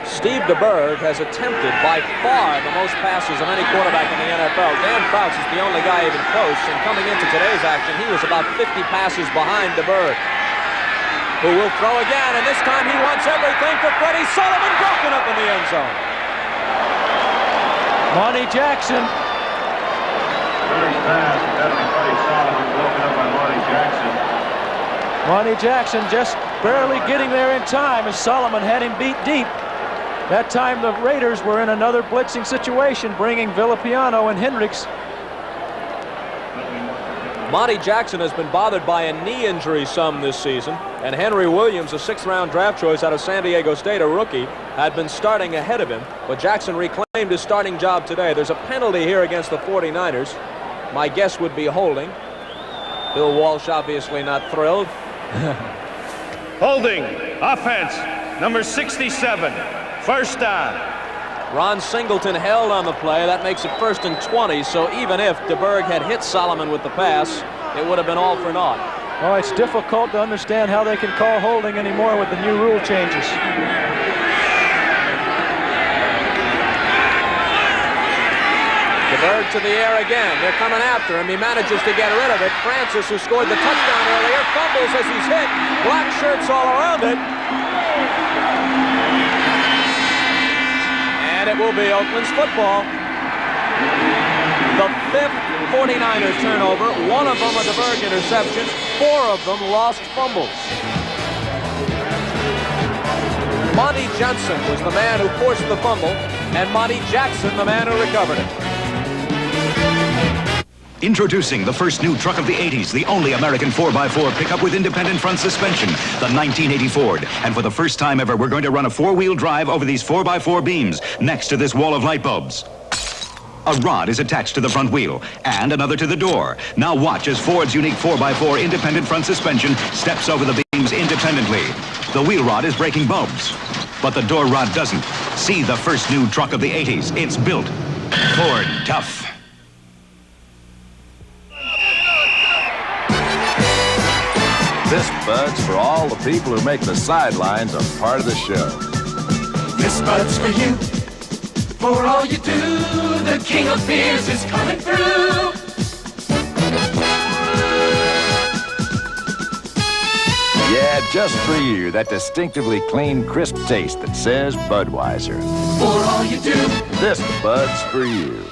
Steve DeBerg has attempted by far the most passes of any quarterback in the NFL. Dan Fouts is the only guy even close, and coming into today's action, he was about 50 passes behind DeBerg, who will throw again, and this time he wants everything for Freddie Sullivan, broken up in the end zone. Monty Jackson. First pass, definitely Freddie Sullivan, broken up by Monty Jackson. Monty Jackson just barely getting there in time as Solomon had him beat deep. That time the Raiders were in another blitzing situation, bringing Villapiano and Hendricks. Monty Jackson has been bothered by a knee injury some this season, and Henry Williams, a 6th-round draft choice out of San Diego State, a rookie, had been starting ahead of him, but Jackson reclaimed his starting job today. There's a penalty here against the 49ers. My guess would be holding. Bill Walsh obviously not thrilled. Holding, offense, number 67. First down. Ron Singleton held on the play. That makes it 1st and 20, so even if DeBerg had hit Solomon with the pass, it would have been all for naught. Oh, it's difficult to understand how they can call holding anymore with the new rule changes. DeBerg to the air again. They're coming after him. He manages to get rid of it. Francis, who scored the touchdown earlier, fumbles as he's hit. Black shirts all around it. And it will be Oakland's football. The 5th 49er turnover, 1 of them a DeBerg interception, 4 of them lost fumbles. Johnson was the man who forced the fumble, and Monty Jackson the man who recovered it. Introducing the first new truck of the 80s, the only American 4x4 pickup with independent front suspension, the 1980 Ford. And for the first time ever, we're going to run a four-wheel drive over these 4x4 beams next to this wall of light bulbs. A rod is attached to the front wheel and another to the door. Now watch as Ford's unique 4x4 independent front suspension steps over the beams independently. The wheel rod is breaking bulbs, but the door rod doesn't. See the first new truck of the 80s. It's built Ford tough. This Bud's for all the people who make the sidelines a part of the show. This Bud's for you, for all you do. The king of beers is coming through. Yeah, just for you, that distinctively clean, crisp taste that says Budweiser. For all you do. This Bud's for you.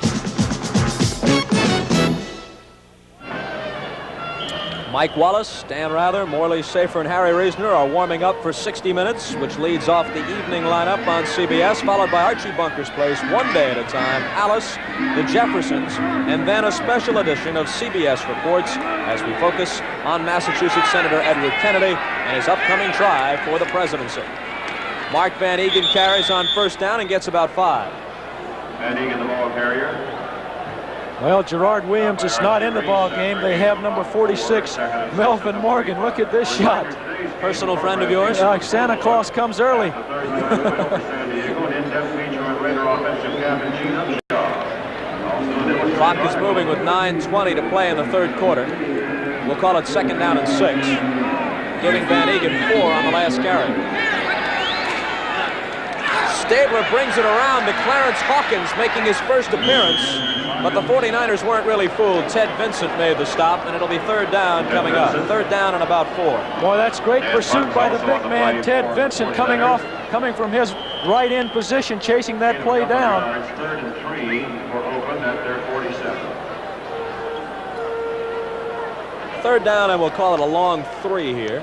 Mike Wallace, Dan Rather, Morley Safer, and Harry Reasoner are warming up for 60 Minutes, which leads off the evening lineup on CBS, followed by Archie Bunker's Place, One Day at a Time, Alice, The Jeffersons, and then a special edition of CBS Reports as we focus on Massachusetts Senator Edward Kennedy and his upcoming try for the presidency. Mark Van Egan carries on first down and gets about 5. Van Egan, the ball carrier. Well, Gerard Williams is not in the ball game. They have number 46, Melvin Morgan. Look at this shot. Personal friend of yours? Santa Claus comes early. Clock is moving with 9:20 to play in the third quarter. We'll call it second down and 6, giving Van Egan 4 on the last carry. Stabler brings it around to Clarence Hawkins, making his first appearance. But the 49ers weren't really fooled. Ted Vincent made the stop, and it'll be third down coming up. Third down and about 4. Boy, that's great pursuit by the big man, Ted Vincent, coming from his right end position, chasing that play down. Third and 3 for Oakland at their 47. Third down, and we'll call it a long 3 here.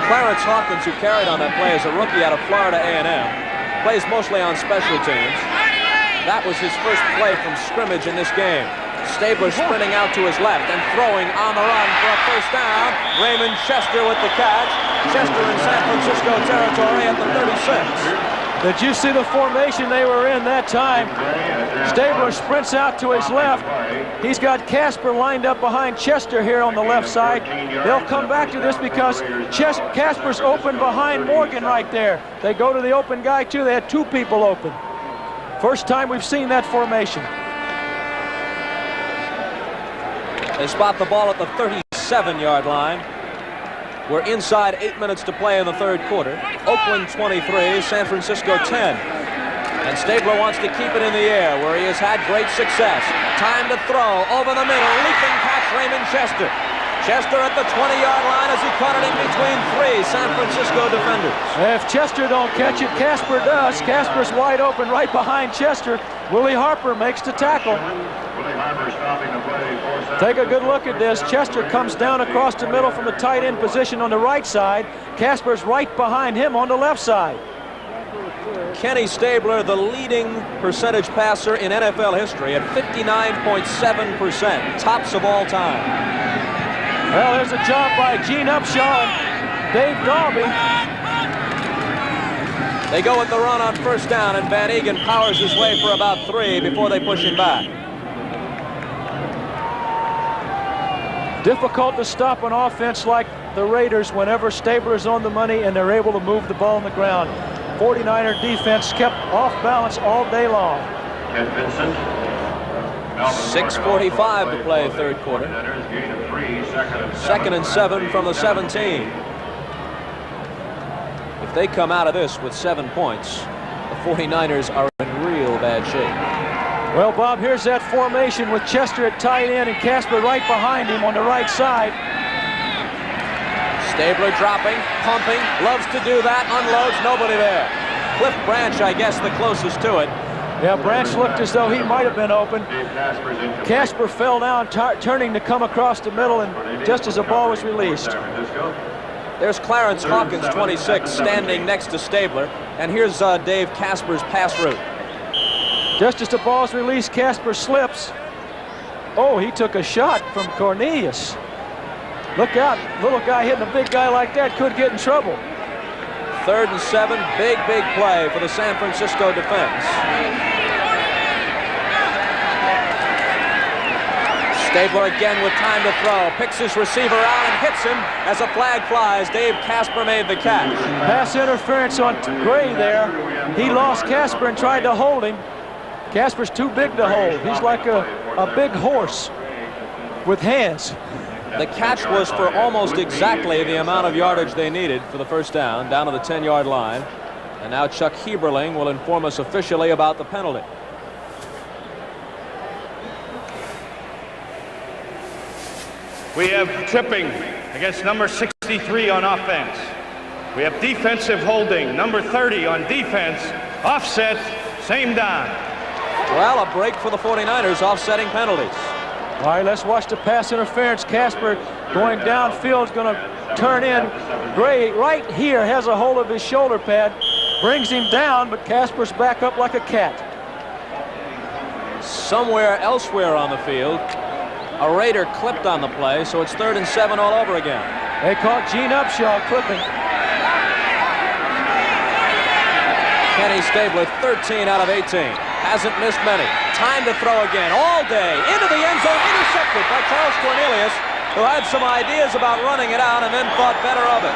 Clarence Hawkins, who carried on that play as a rookie out of Florida A&M, plays mostly on special teams. That was his first play from scrimmage in this game. Stabler sprinting out to his left and throwing on the run for a first down. Raymond Chester with the catch. Chester in San Francisco territory at the 36. Did you see the formation they were in that time? Stabler sprints out to his left. He's got Casper lined up behind Chester here on the left side. They'll come back to this because Casper's open behind Morgan right there. They go to the open guy too. They had 2 people open. First time we've seen that formation. They spot the ball at the 37-yard line. We're inside 8 minutes to play in the third quarter. Oakland 23, San Francisco 10. And Stabler wants to keep it in the air where he has had great success. Time to throw over the middle. Leaping catch, Raymond Chester. Chester at the 20-yard line as he caught it in between 3 San Francisco defenders. If Chester don't catch it, Casper does. Casper's wide open right behind Chester. Willie Harper makes the tackle. Take a good look at this. Chester comes down across the middle from the tight end position on the right side. Casper's right behind him on the left side. Kenny Stabler, the leading percentage passer in NFL history at 59.7%, tops of all time. Well, there's a job by Gene Upshaw and Dave Dalby. They go with the run on first down, and Van Egan powers his way for about 3 before they push him back. Difficult to stop an offense like the Raiders whenever Stabler's on the money and they're able to move the ball on the ground. 49er defense kept off balance all day long. 6:45 to play third quarter. Second and 7 from the 17. If they come out of this with 7 points, the 49ers are in real bad shape. Well, Bob, here's that formation with Chester at tight end and Casper right behind him on the right side. Stabler dropping, pumping, loves to do that, unloads, nobody there. Cliff Branch, I guess, the closest to it. Yeah, Branch looked as though he might have been open. Casper fell down, turning to come across the middle, and just as the ball was released. There's Clarence Hawkins, 26, standing next to Stabler. And here's Dave Casper's pass route. Just as the ball's released, Casper slips. Oh, he took a shot from Cornelius. Look out, little guy hitting a big guy like that could get in trouble. 3rd and 7, big play for the San Francisco defense. Stabler again with time to throw, picks his receiver out and hits him as a flag flies. Dave Casper made the catch. Pass interference on Gray there. He lost Casper and tried to hold him. Casper's too big to hold. He's like a big horse with hands. The catch was for almost exactly the amount of yardage they needed for the first down to the 10-yard line. And now Chuck Heberling will inform us officially about the penalty. We have tripping against number 63 on offense. We have defensive holding, number 30 on defense. Offset, same down. Well, a break for the 49ers, offsetting penalties. All right, let's watch the pass interference. Casper going downfield is going to turn in. Gray right here has a hold of his shoulder pad, brings him down, but Casper's back up like a cat. Somewhere elsewhere on the field, a Raider clipped on the play, so it's 3rd and 7 all over again. They caught Gene Upshaw clipping. Kenny Stabler, 13 out of 18. Hasn't missed many. Time to throw again, all day. Into the end zone, intercepted by Charles Cornelius, who had some ideas about running it out and then thought better of it.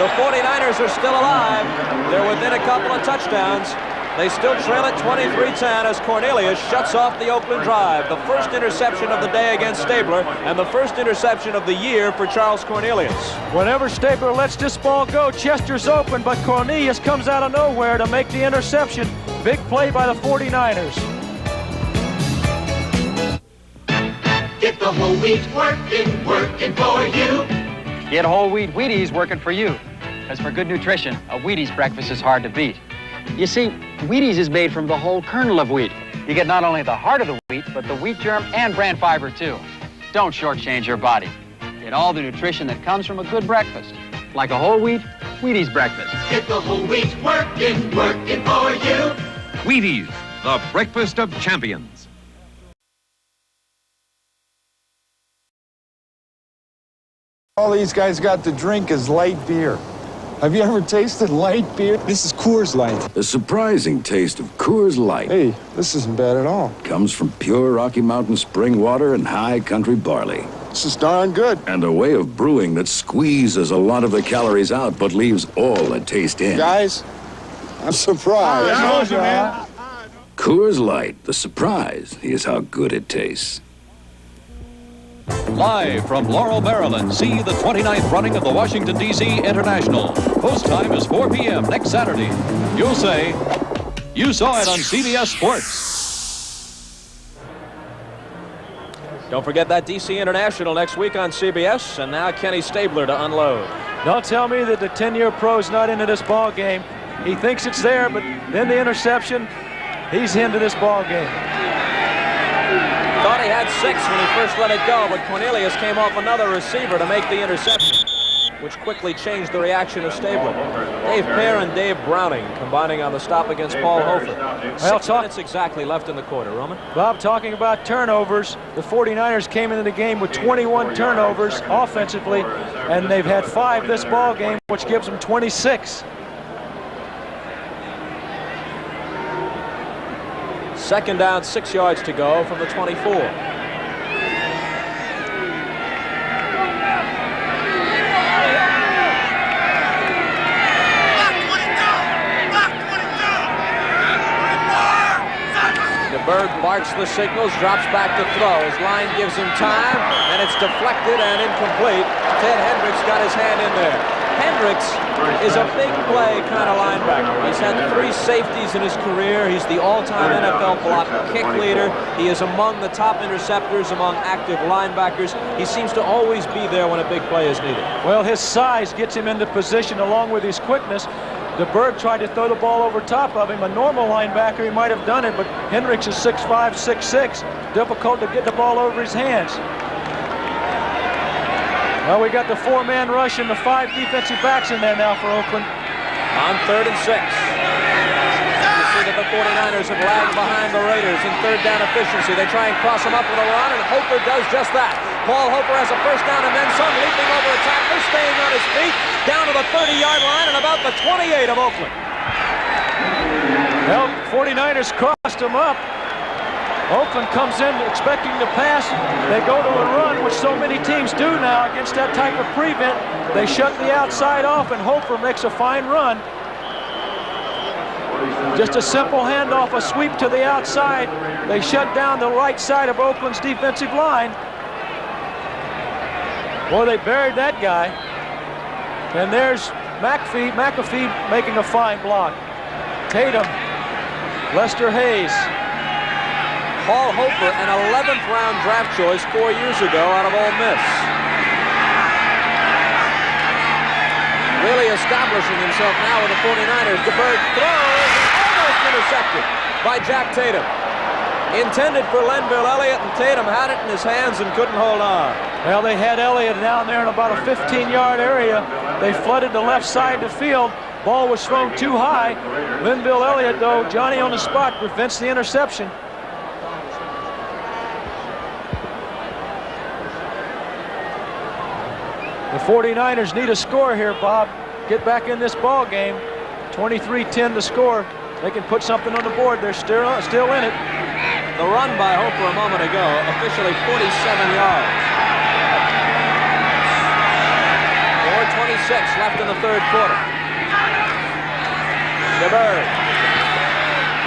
The 49ers are still alive. They're within a couple of touchdowns. They still trail at 23-10 as Cornelius shuts off the Oakland drive. The first interception of the day against Stabler and the first interception of the year for Charles Cornelius. Whenever Stabler lets this ball go, Chester's open, but Cornelius comes out of nowhere to make the interception. Big play by the 49ers. Get the whole wheat working for you. Get whole wheat Wheaties working for you. As for good nutrition, a Wheaties breakfast is hard to beat. You see, Wheaties is made from the whole kernel of wheat. You get not only the heart of the wheat, but the wheat germ and bran fiber, too. Don't shortchange your body. Get all the nutrition that comes from a good breakfast. Like a whole wheat Wheaties breakfast. Get the whole wheat working for you. Wheaties, the breakfast of champions. All these guys got to drink is light beer. Have you ever tasted light beer? This is Coors Light. The surprising taste of Coors Light. Hey, this isn't bad at all. Comes from pure Rocky Mountain spring water and high country barley. This is darn good. And a way of brewing that squeezes a lot of the calories out but leaves all the taste in. Guys, I'm surprised. Man. Coors Light, the surprise is how good it tastes. Live from Laurel, Maryland, see the 29th running of the Washington, D.C. International. Post time is 4 p.m. next Saturday. You'll say, you saw it on CBS Sports. Don't forget that D.C. International next week on CBS, and now Kenny Stabler to unload. Don't tell me that the 10-year pro's not into this ball game. He thinks it's there, but then the interception, he's into this ball game. Thought he had 6 when he first let it go, but Cornelius came off another receiver to make the interception, which quickly changed the reaction of Stabler. Dave Pear and Dave Browning combining on the stop against Paul Hofer. 6 minutes exactly left in the quarter, Roman. Bob, talking about turnovers, the 49ers came into the game with 21 turnovers offensively, and they've had 5 this ball game, which gives them 26. Second down, 6 yards to go from the 24. DeBerg barks the signals, drops back to throw. His line gives him time, and it's deflected and incomplete. Ted Hendricks got his hand in there. Hendricks is a big play kind of linebacker. He's had 3 safeties in his career. He's the all-time NFL block kick leader. He is among the top interceptors among active linebackers. He seems to always be there when a big play is needed. Well, his size gets him into position along with his quickness. DeBerg tried to throw the ball over top of him. A normal linebacker, he might have done it, but Hendricks is 6'5", 6'6". Difficult to get the ball over his hands. Well, we got the 4-man rush and the 5 defensive backs in there now for Oakland. On 3rd and 6. You see that the 49ers have lagged behind the Raiders in 3rd down efficiency. They try and cross them up with a run, and Hofer does just that. Paul Hofer has a first down and then some, leaping over a tackler, staying on his feet, down to the 30-yard line and about the 28 of Oakland. Well, 49ers crossed him up. Oakland comes in expecting to pass. They go to a run, which so many teams do now against that type of prevent. They shut the outside off, and Hofer makes a fine run. Just a simple handoff, a sweep to the outside. They shut down the right side of Oakland's defensive line. Boy, they buried that guy. And there's McAfee making a fine block. Tatum, Lester Hayes. Paul Hofer, an 11th round draft choice 4 years ago out of Ole Miss. Really establishing himself now with the 49ers. DeBerg throws and almost intercepted by Jack Tatum. Intended for Linville Elliott, and Tatum had it in his hands and couldn't hold on. Well, they had Elliott down there in about a 15-yard area. They flooded the left side of the field. Ball was thrown too high. Linville Elliott, though, Johnny on the spot, prevents the interception. The 49ers need a score here, Bob. Get back in this ball game. 23-10 to score. They can put something on the board. They're still in it. The run by Hofer a moment ago, officially 47 yards. 4:26 left in the 3rd quarter. DeBerg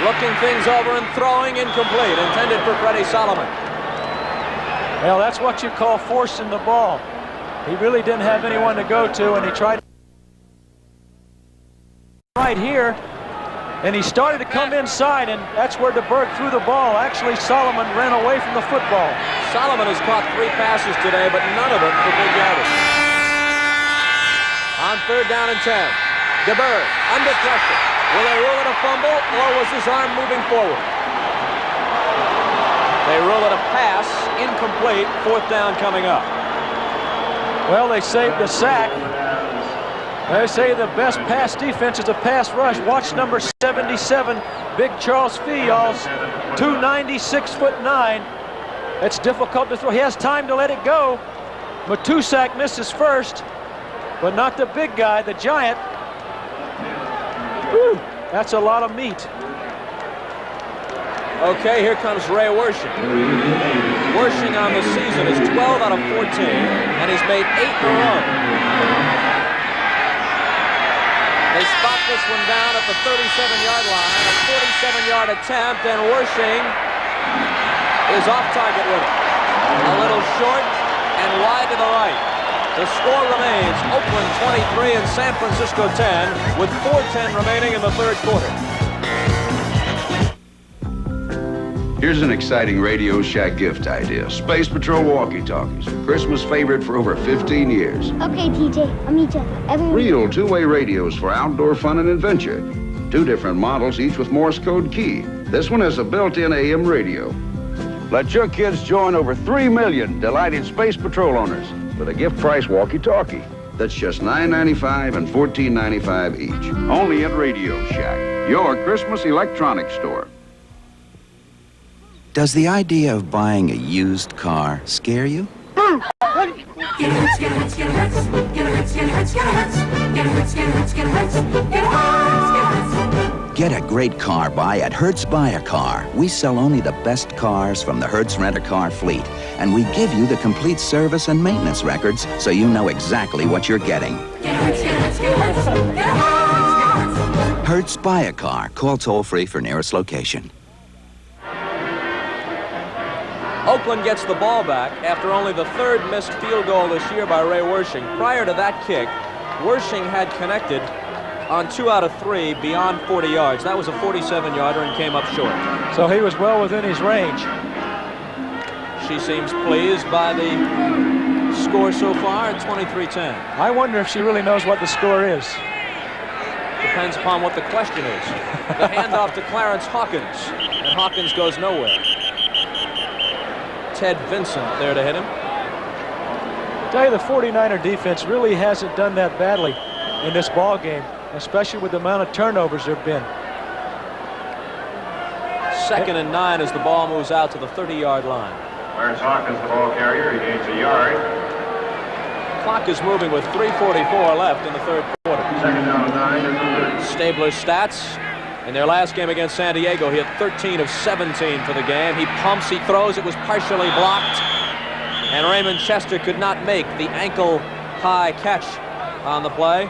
looking things over and throwing incomplete. Intended for Freddie Solomon. Well, that's what you call forcing the ball. He really didn't have anyone to go to, and he tried right here, and he started to come inside, and that's where DeBerg threw the ball. Actually, Solomon ran away from the football. Solomon has caught 3 passes today, but none of them for big yardage. On 3rd down and 10, DeBerg under pressure. Will they rule it a fumble, or was his arm moving forward? They rule it a pass, incomplete, 4th down coming up. Well, they saved the sack. They say the best pass defense is a pass rush. Watch number 77, Big Charles Fial's 290, 6'9". It's difficult to throw. He has time to let it go. Matusak misses first, but not the big guy, the giant. Whew, that's a lot of meat. Okay, here comes Ray Wershing. Wershing on the season is 12 out of 14, and he's made 8 in a row. They spot this one down at the 37-yard line, a 47-yard attempt, and Wershing is off target with it. A little short and wide to the right. The score remains Oakland 23 and San Francisco 10, with 4:10 remaining in the 3rd quarter. Here's an exciting Radio Shack gift idea. Space Patrol walkie-talkies. Christmas favorite for over 15 years. Okay, TJ, I'll meet you every week. Real two-way radios for outdoor fun and adventure. 2 different models, each with Morse code key. This one has a built-in AM radio. Let your kids join over 3 million delighted Space Patrol owners with a gift price walkie-talkie. That's just $9.95 and $14.95 each. Only at Radio Shack, your Christmas electronics store. Does the idea of buying a used car scare you? Get a great car buy at Hertz Buy a Car. We sell only the best cars from the Hertz Rent-A-Car fleet, and we give you the complete service and maintenance records so you know exactly what you're getting. Hertz Buy a Car. Call toll-free for nearest location. Oakland gets the ball back after only the 3rd missed field goal this year by Ray Wershing. Prior to that kick, Wershing had connected on 2 out of 3 beyond 40 yards. That was a 47-yarder and came up short. So he was well within his range. She seems pleased by the score so far at 23-10. I wonder if she really knows what the score is. Depends upon what the question is. The handoff to Clarence Hawkins, and Hawkins goes nowhere. Ted Vincent there to hit him. Tell you, the 49er defense really hasn't done that badly in this ball game, especially with the amount of turnovers there have been. 2nd and 9 as the ball moves out to the 30-yard line. Clarence Hawkins, the ball carrier. He gains a yard. Clock is moving with 3:44 left in the third quarter. 2nd down and 9 in the third. Stabler's stats. In their last game against San Diego, he had 13 of 17 for the game. He pumps, he throws. It was partially blocked. And Raymond Chester could not make the ankle-high catch on the play.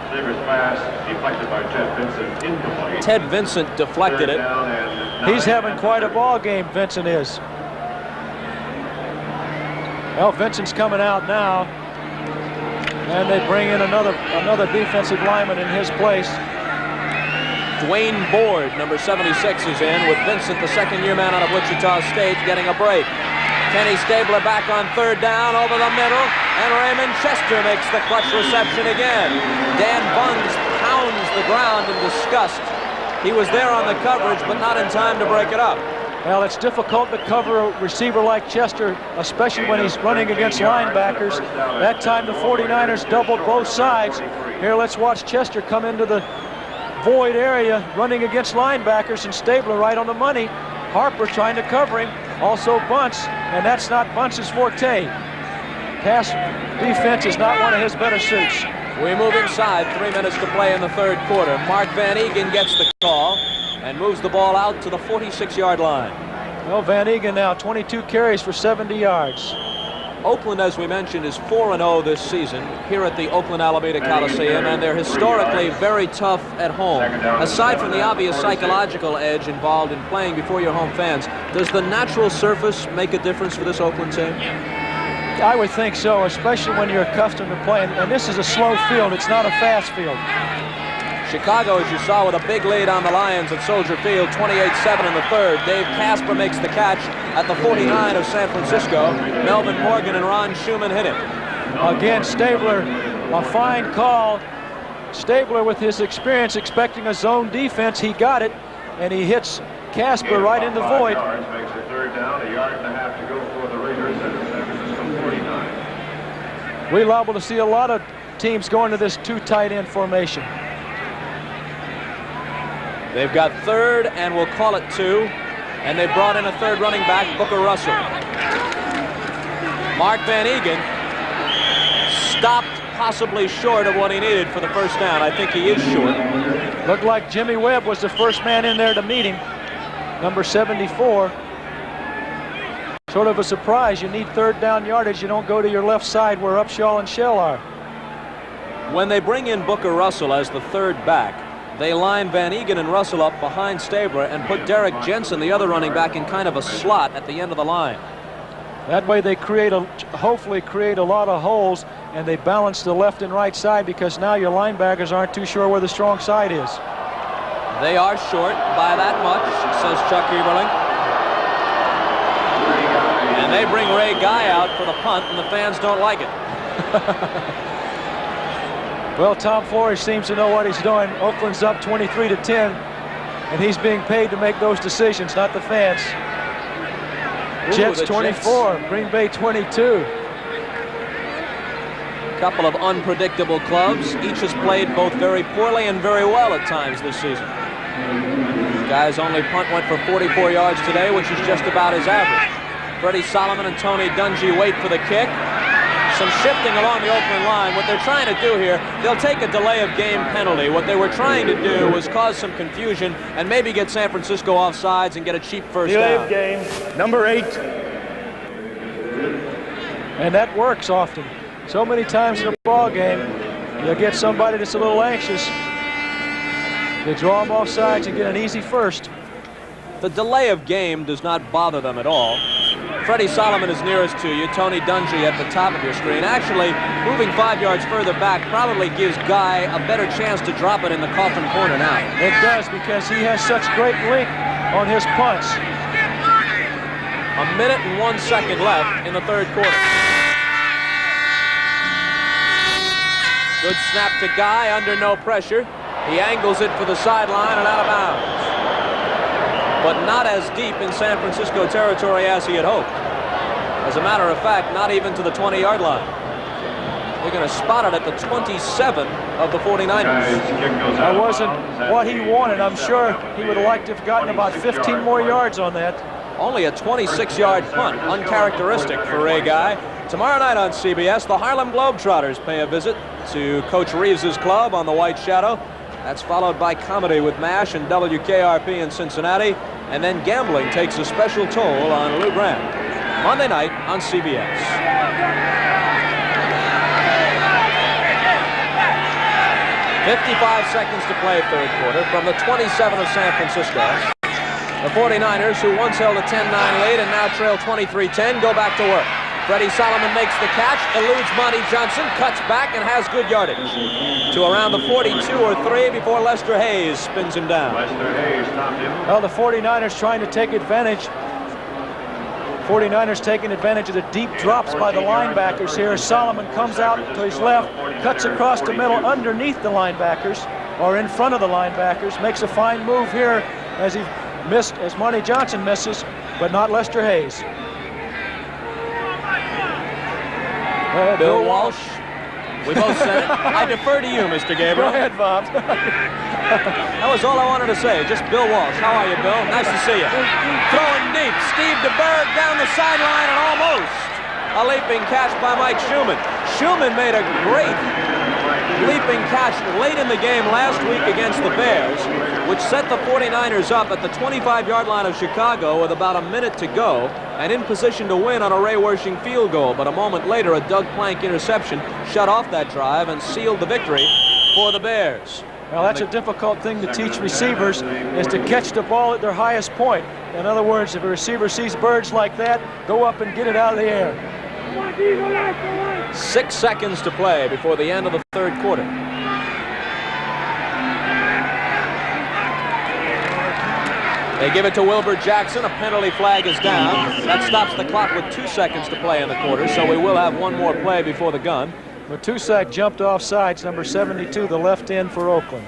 Stabler's pass deflected by Ted Vincent, incomplete. Ted Vincent deflected it. He's having quite a ball game, Vincent is. Well, Vincent's coming out now. And they bring in another defensive lineman in his place. Dwayne Board, number 76, is in with Vincent, the second-year man out of Wichita State, getting a break. Kenny Stabler back on 3rd down over the middle, and Raymond Chester makes the clutch reception again. Dan Bunz pounds the ground in disgust. He was there on the coverage, but not in time to break it up. Well, it's difficult to cover a receiver like Chester, especially when he's running against linebackers. That time the 49ers doubled both sides. Here, let's watch Chester come into the void area, running against linebackers, and Stabler right on the money. Harper trying to cover him, also Bunce, and that's not Bunce's forte. Pass defense is not one of his better suits. We move inside, 3 minutes to play in the third quarter. Mark Van Eegen gets the call and moves the ball out to the 46-yard line. Well, Van Eegen now 22 carries for 70 yards. Oakland, as we mentioned, is 4-0 this season here at the Oakland Alameda Coliseum, and they're historically very tough at home. Aside from the obvious psychological edge involved in playing before your home fans, does the natural surface make a difference for this Oakland team? I would think so, especially when you're accustomed to playing. And this is a slow field. It's not a fast field. Chicago, as you saw, with a big lead on the Lions at Soldier Field, 28-7 in the third. Dave Casper makes the catch at the 49 of San Francisco. Melvin Morgan and Ron Schumann hit him. Again, Stabler, a fine call. Stabler, with his experience, expecting a zone defense, he got it, and he hits Casper right in the void. Makes it 3rd down, a yard and a half to go for the Raiders at San Francisco 49. We're liable to see a lot of teams going to this 2 tight end formation. They've got 3rd, and we'll call it 2. And they brought in a 3rd running back, Booker Russell. Mark Van Eegen stopped possibly short of what he needed for the first down. I think he is short. Looked like Jimmy Webb was the first man in there to meet him. Number 74. Sort of a surprise. You need 3rd down yardage. You don't go to your left side where Upshaw and Shell are. When they bring in Booker Russell as the 3rd back, they line Van Eegen and Russell up behind Stabler and put Derek Jensen, the other running back, in kind of a slot at the end of the line. That way they hopefully create a lot of holes, and they balance the left and right side, because now your linebackers aren't too sure where the strong side is. They are short by that much, says Chuck Eberling. And they bring Ray Guy out for the punt, and the fans don't like it. Well, Tom Flores seems to know what he's doing. Oakland's up 23-10, and he's being paid to make those decisions, not the fans. Ooh, Jets 24, Jets. Green Bay 22. A couple of unpredictable clubs. Each has played both very poorly and very well at times this season. Guy's only punt went for 44 yards today, which is just about his average. Freddie Solomon and Tony Dungy wait for the kick. Some shifting along the Oakland line. What they're trying to do here, they'll take a delay of game penalty. What they were trying to do was cause some confusion and maybe get San Francisco off sides and get a cheap first delay down. Of game, number 8. And that works often. So many times in a ball game, you'll get somebody that's a little anxious. They draw them off sides and get an easy first. The delay of game does not bother them at all. Freddie Solomon is nearest to you. Tony Dungy at the top of your screen. Actually, moving 5 yards further back probably gives Guy a better chance to drop it in the coffin corner now. It does, because he has such great length on his punts. 1 minute and 1 second left in the third quarter. Good snap to Guy under no pressure. He angles it for the sideline and out of bounds. but not as deep in San Francisco territory as he had hoped. As a matter of fact, not even to the 20-yard line. They're going to spot it at the 27 of the 49ers. That wasn't what he wanted. I'm sure he would have liked to have gotten about 15 more yards on that. Only a 26-yard punt, uncharacteristic for Ray Guy. Tomorrow night on CBS, the Harlem Globetrotters pay a visit to Coach Reeves's club on the White Shadow. That's followed by comedy with MASH and WKRP in Cincinnati. And then gambling takes a special toll on Lou Grant. Monday night on CBS. 55 seconds to play third quarter from the 27 of San Francisco. The 49ers, who once held a 10-9 lead and now trail 23-10, go back to work. Freddie Solomon makes the catch, eludes Monty Johnson, cuts back, and has good yardage to around the 42 or 3 before Lester Hayes spins him down. Lester Hayes stopped him. Well, the 49ers trying to take advantage. 49ers taking advantage of the deep drops by the linebackers here. Solomon comes out to his left, cuts across the middle underneath the linebackers, or in front of the linebackers, makes a fine move here as he missed, as Monty Johnson misses, but not Lester Hayes. Bill Walsh. We both said it. I defer to you, Mr. Gabriel. Go ahead, Bob. That was all I wanted to say. Just Bill Walsh. How are you, Bill? Nice to see you. Throwing deep. Steve DeBerg down the sideline and almost a leaping catch by Mike Schumann. Schumann made a great leaping catch late in the game last week against the Bears, which set the 49ers up at the 25-yard line of Chicago with about a minute to go and in position to win on a Ray Wersching field goal. But a moment later, a Doug Plank interception shut off that drive and sealed the victory for the Bears. Well, that's a difficult thing to teach receivers, is to catch the ball at their highest point. In other words, if a receiver sees birds like that, go up and get it out of the air. 6 seconds to play before the end of the third quarter. They give it to Wilbur Jackson. A penalty flag is down. That stops the clock with 2 seconds to play in the quarter, so we will have one more play before the gun. Matusak jumped off sides, number 72, the left end for Oakland.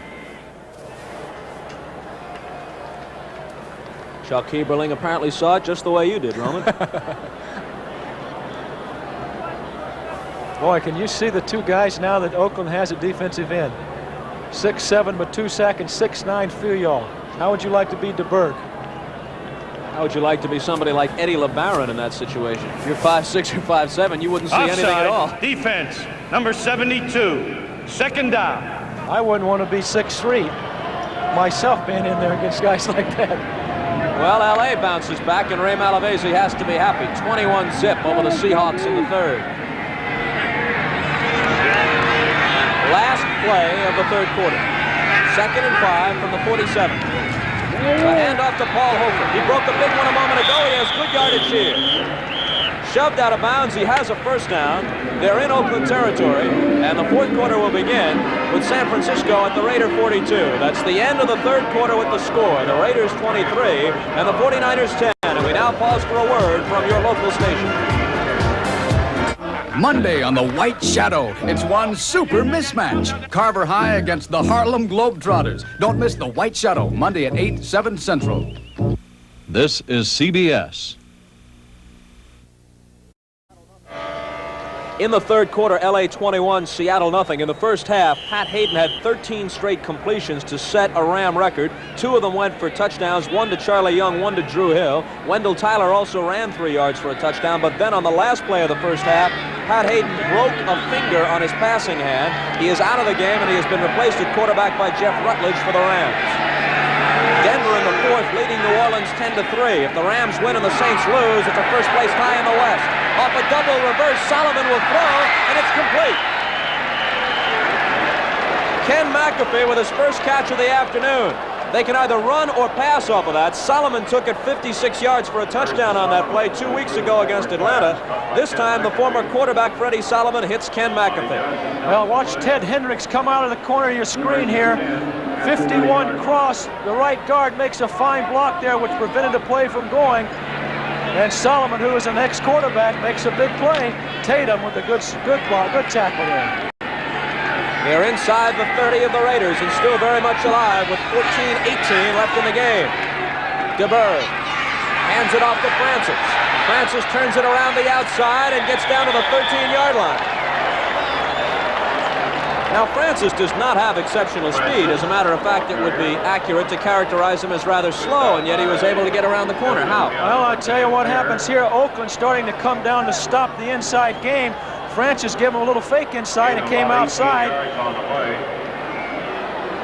Chuck Heberling apparently saw it just the way you did, Roman. Boy, can you see the two guys now that Oakland has at defensive end? 6'7", Matusak, and 6'9", Filial. How would you like to be DeBerg? How would you like to be somebody like Eddie LeBaron in that situation? If you're 5'6" or 5'7", you wouldn't see Offside, anything at all. Defense, number 72, second down. I wouldn't want to be 6'3", myself being in there against guys like that. Well, L.A. bounces back, and Ray Malavasi has to be happy. 21-zip over the Seahawks in the third. Last play of the third quarter. 2nd and 5 from the 47. A handoff to Paul Hofer. He broke a big one a moment ago. He has good yardage here. Shoved out of bounds. He has a first down. They're in Oakland territory, and the fourth quarter will begin with San Francisco at the Raider 42. That's the end of the third quarter with the score. The Raiders 23 and the 49ers 10. And we now pause for a word from your local station. Monday on the White Shadow, it's one super mismatch. Carver High against the Harlem Globetrotters. Don't miss the White Shadow, Monday at 8, 7 Central. This is CBS. In the third quarter, LA 21, Seattle nothing. In the first half, Pat Hayden had 13 straight completions to set a Ram record. 2 of them went for touchdowns, 1 to Charlie Young, 1 to Drew Hill. Wendell Tyler also ran 3 yards for a touchdown, but then on the last play of the first half, Pat Hayden broke a finger on his passing hand. He is out of the game, and he has been replaced at quarterback by Jeff Rutledge for the Rams. Denver in the fourth, leading New Orleans 10-3. If the Rams win and the Saints lose, it's a first place tie in the West. Off a double reverse, Solomon will throw, and it's complete. Ken McAfee with his first catch of the afternoon. They can either run or pass off of that. Solomon took it 56 yards for a touchdown on that play 2 weeks ago against Atlanta. This time, the former quarterback, Freddie Solomon, hits Ken McAfee. Well, watch Ted Hendricks come out of the corner of your screen here. 51 cross. The right guard makes a fine block there, which prevented the play from going. And Solomon, who is an ex-quarterback, makes a big play. Tatum with a good block, good tackle there. They're inside the 30 of the Raiders and still very much alive with 14-18 left in the game. DeBerg hands it off to Francis. Francis turns it around the outside and gets down to the 13-yard line. Now, Francis does not have exceptional speed. As a matter of fact, it would be accurate to characterize him as rather slow, and yet he was able to get around the corner. How? Well, I'll tell you what happens here. Oakland starting to come down to stop the inside game. Francis gave him a little fake inside and came outside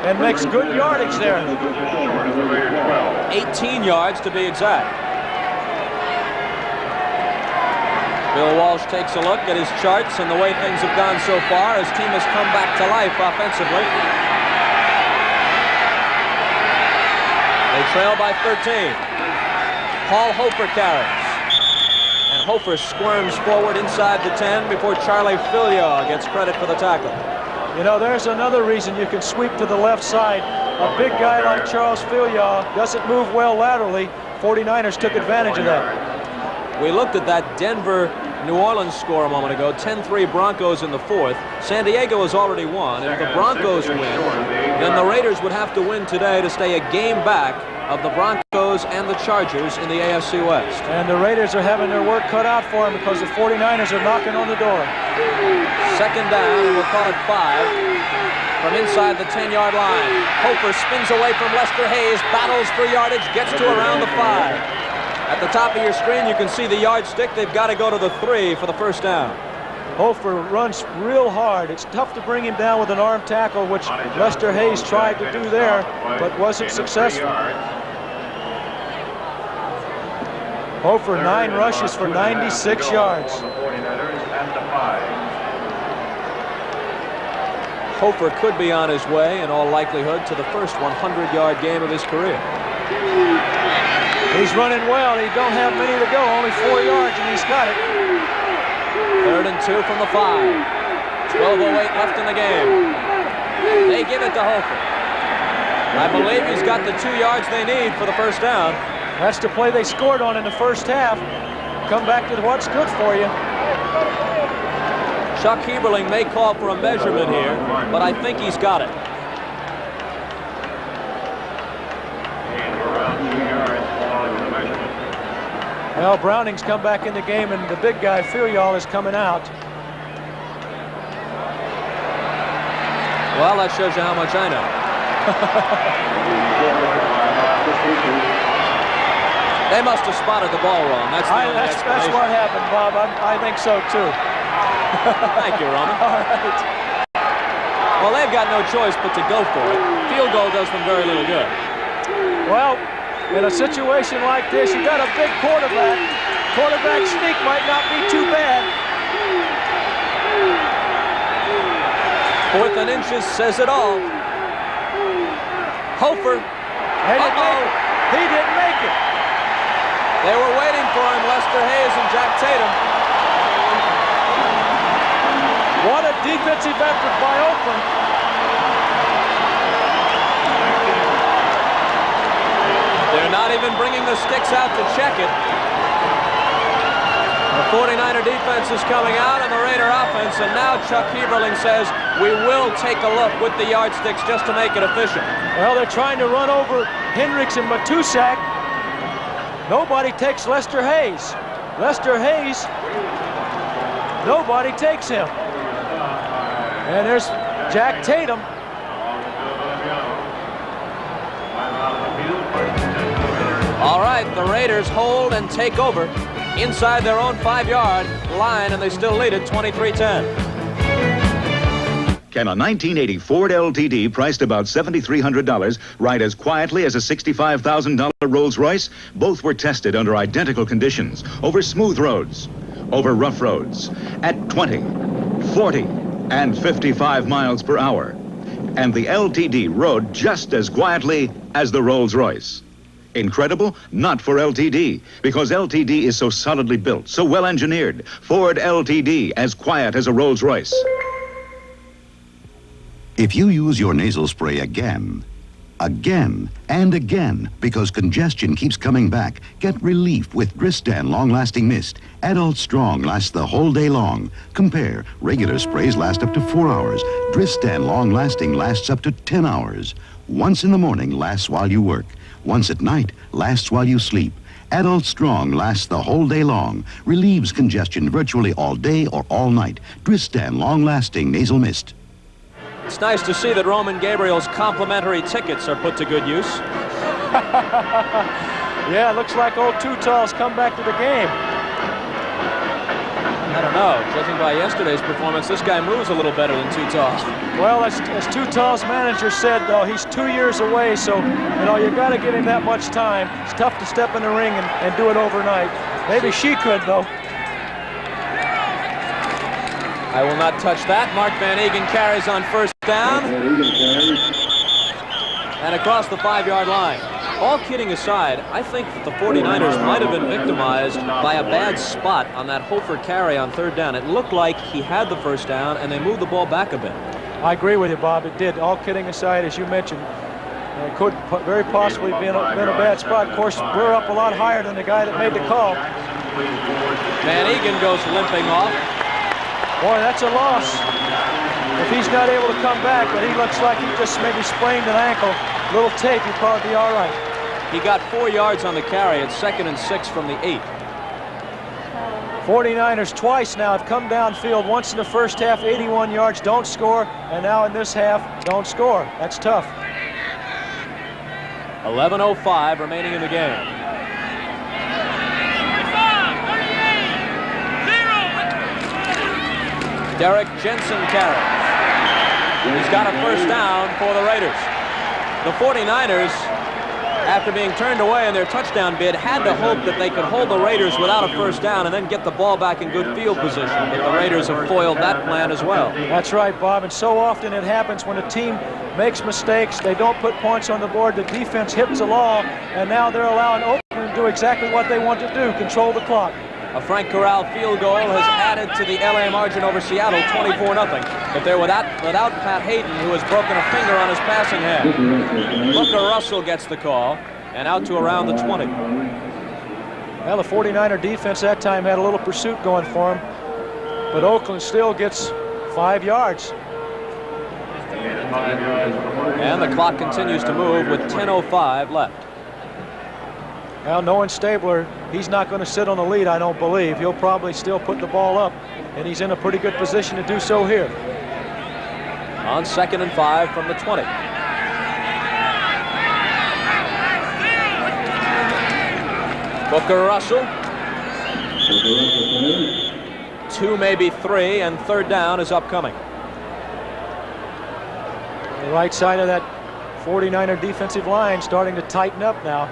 and makes good yardage there. 18 yards to be exact. Bill Walsh takes a look at his charts and the way things have gone so far. His team has come back to life offensively. They trail by 13. Paul Hofer carries. And Hofer squirms forward inside the 10 before Charlie Filiaw gets credit for the tackle. You know, there's another reason you can sweep to the left side. A big guy like Charles Filiaw doesn't move well laterally. 49ers took advantage of that. We looked at that Denver-New Orleans score a moment ago. 10-3 Broncos in the fourth. San Diego has already won. If the Broncos win, then the Raiders would have to win today to stay a game back of the Broncos and the Chargers in the AFC West. And the Raiders are having their work cut out for them because the 49ers are knocking on the door. Second down, and we'll call it 5 from inside the 10-yard line. Hofer spins away from Lester Hayes, battles for yardage, gets to around the 5. At the top of your screen, you can see the yardstick. They've got to go to the 3 for the first down. Hofer runs real hard. It's tough to bring him down with an arm tackle, which Lester Hayes tried to do there, but wasn't successful. Hofer 9 rushes for 96 yards. Hofer could be on his way, in all likelihood, to the first 100-yard game of his career. He's running well. He don't have many to go. Only 4 yards, and he's got it. 3rd and 2 from the 5. 12:08 left in the game. They give it to Hofer. I believe he's got the 2 yards they need for the first down. That's the play they scored on in the first half. Come back to what's good for you. Chuck Heberling may call for a measurement here, but I think he's got it. Well, Browning's come back in the game, and the big guy, Filiaw, is coming out. Well, that shows you how much I know. They must have spotted the ball wrong. That's what happened, Bob. I think so, too. Thank you, Roman. All right. Well, they've got no choice but to go for it. Field goal does them very little good. Well, in a situation like this, you got a big quarterback. Quarterback sneak might not be too bad. 4th and inches says it all. Hofer. He didn't make it. They were waiting for him, Lester Hayes and Jack Tatum. What a defensive effort by Oakland. They're not even bringing the sticks out to check it. The 49er defense is coming out and the Raider offense, and now Chuck Heberling says, we will take a look with the yardsticks just to make it official. Well, they're trying to run over Hendricks and Matusak. Nobody takes Lester Hayes. Lester Hayes, nobody takes him. And there's Jack Tatum. All right, the Raiders hold and take over inside their own 5-yard line, and they still lead it 23-10. Can a 1980 Ford LTD priced about $7,300 ride as quietly as a $65,000 Rolls-Royce? Both were tested under identical conditions, over smooth roads, over rough roads, at 20, 40, and 55 miles per hour. And the LTD rode just as quietly as the Rolls-Royce. Incredible? Not for LTD, because LTD is so solidly built, so well engineered. Ford LTD, as quiet as a Rolls-Royce. If you use your nasal spray again, and again, because congestion keeps coming back, get relief with Dristan Long-Lasting Mist. Adult Strong lasts the whole day long. Compare. Regular sprays last up to 4 hours. Dristan Long-Lasting lasts up to 10 hours. Once in the morning lasts while you work. once at night, lasts while you sleep. Adult Strong lasts the whole day long, relieves congestion virtually all day or all night. Dristan long-lasting nasal mist. It's nice to see that Roman Gabriel's complimentary tickets are put to good use. Yeah, it looks like old Tootal's come back to the game. I don't know. Judging by yesterday's performance, this guy moves a little better than Tootal. Well, as Tootal's manager said, though, he's 2 years away, so, you know, you got to give him that much time. It's tough to step in the ring and do it overnight. Maybe she could, though. I will not touch that. Mark Van Eegen carries on first down. And across the 5-yard line. All kidding aside, I think that the 49ers might have been victimized by a bad spot on that Hofer carry on third down. It looked like he had the first down, and they moved the ball back a bit. I agree with you, Bob. It did. All kidding aside, as you mentioned, it could very possibly been a bad spot. Of course, we're up a lot higher than the guy that made the call. Van Eegen goes limping off. Boy, that's a loss. If he's not able to come back, but he looks like he just maybe sprained an ankle, little tape, he'd probably be all right. He got 4 yards on the carry. It's 2nd and 6 from the 8. 49ers twice now have come downfield. Once in the first half, 81 yards, don't score. And now in this half, don't score. That's tough. 11:05 remaining in the game. Derek Jensen carries. He's got a first down for the Raiders. The 49ers, after being turned away in their touchdown bid, had to hope that they could hold the Raiders without a first down and then get the ball back in good field position. But the Raiders have foiled that plan as well. That's right, Bob. And so often it happens when a team makes mistakes, they don't put points on the board, the defense hits the law, and now they're allowing Oakland to do exactly what they want to do, control the clock. A Frank Corral field goal has added to the LA margin over Seattle, 24-0. But they're without Pat Hayden, who has broken a finger on his passing hand. Booker Russell gets the call, and out to around the 20. Well, the 49er defense that time had a little pursuit going for them, but Oakland still gets 5 yards. And the clock continues to move with 10:05 left. Well, knowing Stabler, he's not going to sit on the lead, I don't believe. He'll probably still put the ball up, and he's in a pretty good position to do so here. On 2nd and 5 from the 20. Booker Russell. 2, maybe 3, and third down is upcoming. The right side of that 49er defensive line starting to tighten up now.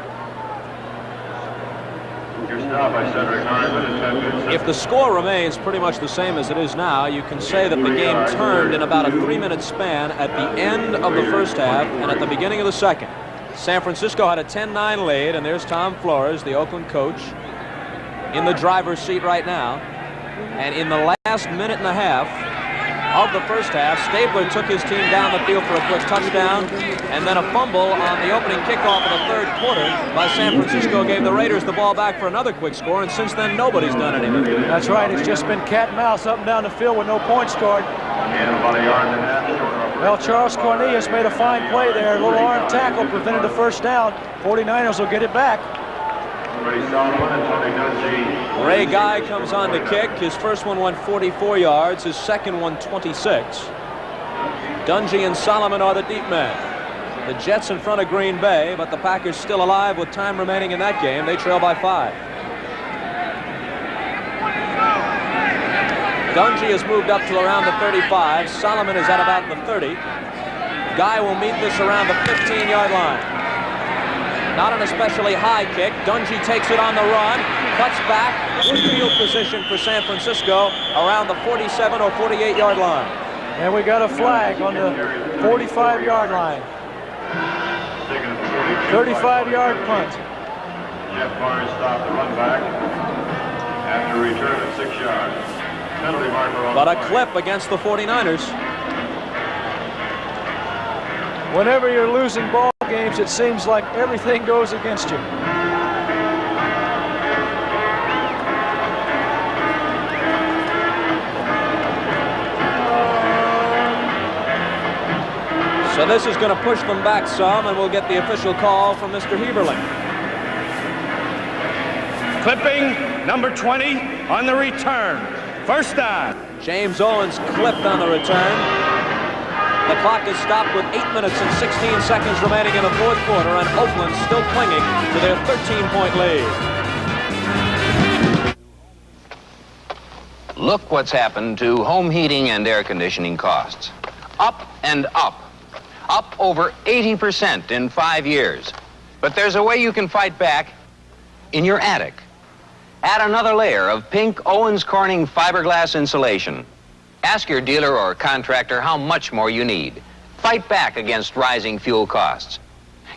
If the score remains pretty much the same as it is now, you can say that the game turned in about a 3-minute span at the end of the first half and at the beginning of the second. San Francisco had a 10-9 lead, and there's Tom Flores, the Oakland coach, in the driver's seat right now. And in the last minute and a half of the first half, Stabler took his team down the field for a quick touchdown, and then a fumble on the opening kickoff of the third quarter by San Francisco gave the Raiders the ball back for another quick score, and since then nobody's done anything. That's right, it's just been cat and mouse up and down the field with no points scored. Well, Charles Cornelius made a fine play there. A little arm tackle prevented the first down. 49ers will get it back. Ray Guy comes on to kick. His first one went 44 yards. His second one 26. Dungy and Solomon are the deep men. The Jets in front of Green Bay, but the Packers still alive with time remaining in that game. They trail by 5. Dungy has moved up to around the 35. Solomon is at about the 30. Guy will meet this around the 15-yard line. Not an especially high kick. Dungy takes it on the run, cuts back. Good field position for San Francisco around the 47 or 48-yard line. And we got a flag on the 45-yard line. 35-yard punt. Jeff Barnes stopped the run back after a return of 6 yards. Penalty marker on but a clip against the 49ers. Whenever you're losing ball games, it seems like everything goes against you. this is going to push them back some, and we'll get the official call from Mr. Heberling. Clipping, number 20 on the return. First down. James Owens clipped on the return. The clock is stopped with 8 minutes and 16 seconds remaining in the fourth quarter, and Oakland still clinging to their 13-point lead. Look what's happened to home heating and air conditioning costs. Up and up. Up over 80% in 5 years. But there's a way you can fight back in your attic. Add another layer of pink Owens Corning fiberglass insulation. Ask your dealer or contractor how much more you need. Fight back against rising fuel costs.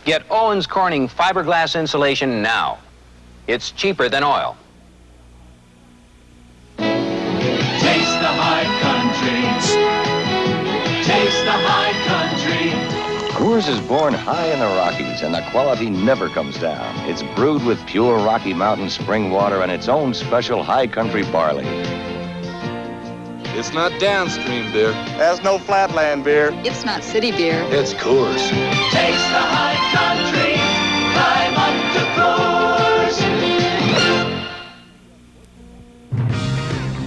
Get Owens Corning fiberglass insulation now. It's cheaper than oil. Taste the high country. Taste the high country. Coors is born high in the Rockies, and the quality never comes down. It's brewed with pure Rocky Mountain spring water and its own special high country barley. It's not downstream beer. That's no flatland beer. It's not city beer. It's Coors. Taste the high country. Climb up to Coors.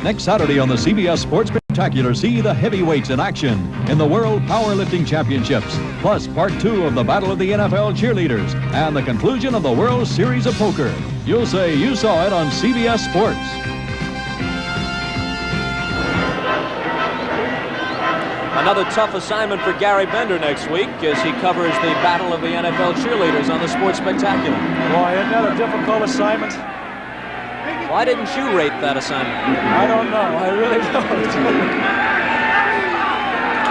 Next Saturday on the CBS Sports Spectacular, see the heavyweights in action in the World Powerlifting Championships, plus Part 2 of the Battle of the NFL Cheerleaders and the conclusion of the World Series of Poker. You'll say you saw it on CBS Sports. Another tough assignment for Gary Bender next week as he covers the Battle of the NFL Cheerleaders on the Sports Spectacular. Boy, isn't that a difficult assignment? Why didn't you rate that assignment? I don't know. I really don't.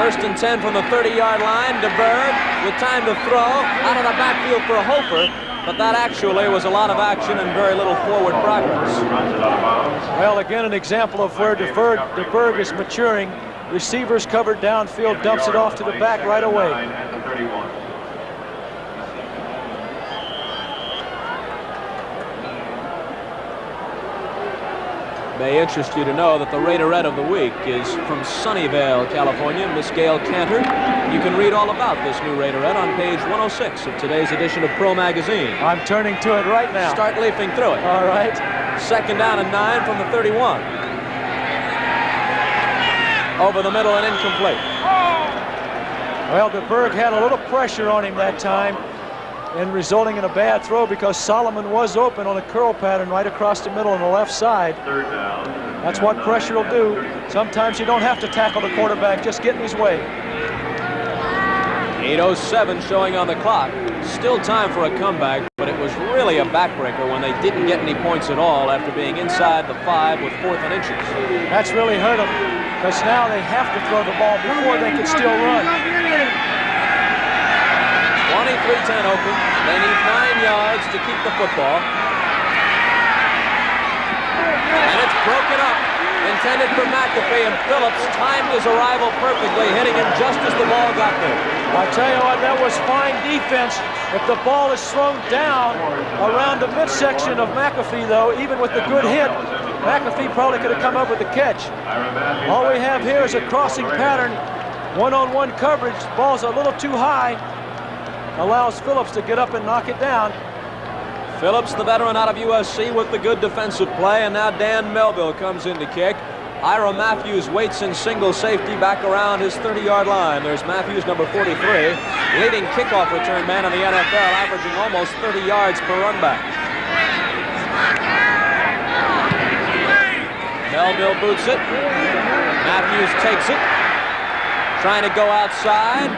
First and 10 from the 30-yard line. DeBerg with time to throw out of the backfield for Hofer, but that actually was a lot of action and very little forward progress. Well, again, an example of where DeBerg is maturing. Receivers covered downfield, dumps it off to the back right away. May interest you to know that the Raiderette of the Week is from Sunnyvale, California, Miss Gail Cantor. You can read all about this new Raiderette on page 106 of today's edition of Pro Magazine. I'm turning to it right now. Start leafing through it. All right. Second down and 9 from the 31. Over the middle and incomplete. Well, DeBerg had a little pressure on him that time, and resulting in a bad throw because Solomon was open on a curl pattern right across the middle on the left side. That's what pressure will do. Sometimes you don't have to tackle the quarterback, just get in his way. 8:07 showing on the clock. Still time for a comeback, but it was really a backbreaker when they didn't get any points at all after being inside the 5 with 4th and inches. That's really hurt them, because now they have to throw the ball before they can still run. 23-10 Oakland. They need 9 yards to keep the football. And it's broken up. Intended for McAfee, and Phillips timed his arrival perfectly, hitting him just as the ball got there. I tell you what, that was fine defense. If the ball is thrown down around the midsection of McAfee, though, even with the good hit, McAfee probably could have come up with the catch. All we have here is a crossing pattern, one-on-one coverage. Ball's a little too high. Allows Phillips to get up and knock it down. Phillips, the veteran out of USC, with the good defensive play, and now Dan Melville comes in to kick. Ira Matthews waits in single safety back around his 30-yard line. There's Matthews, number 43, leading kickoff return man in the NFL, averaging almost 30 yards per run back. Melville boots it. Matthews takes it, trying to go outside,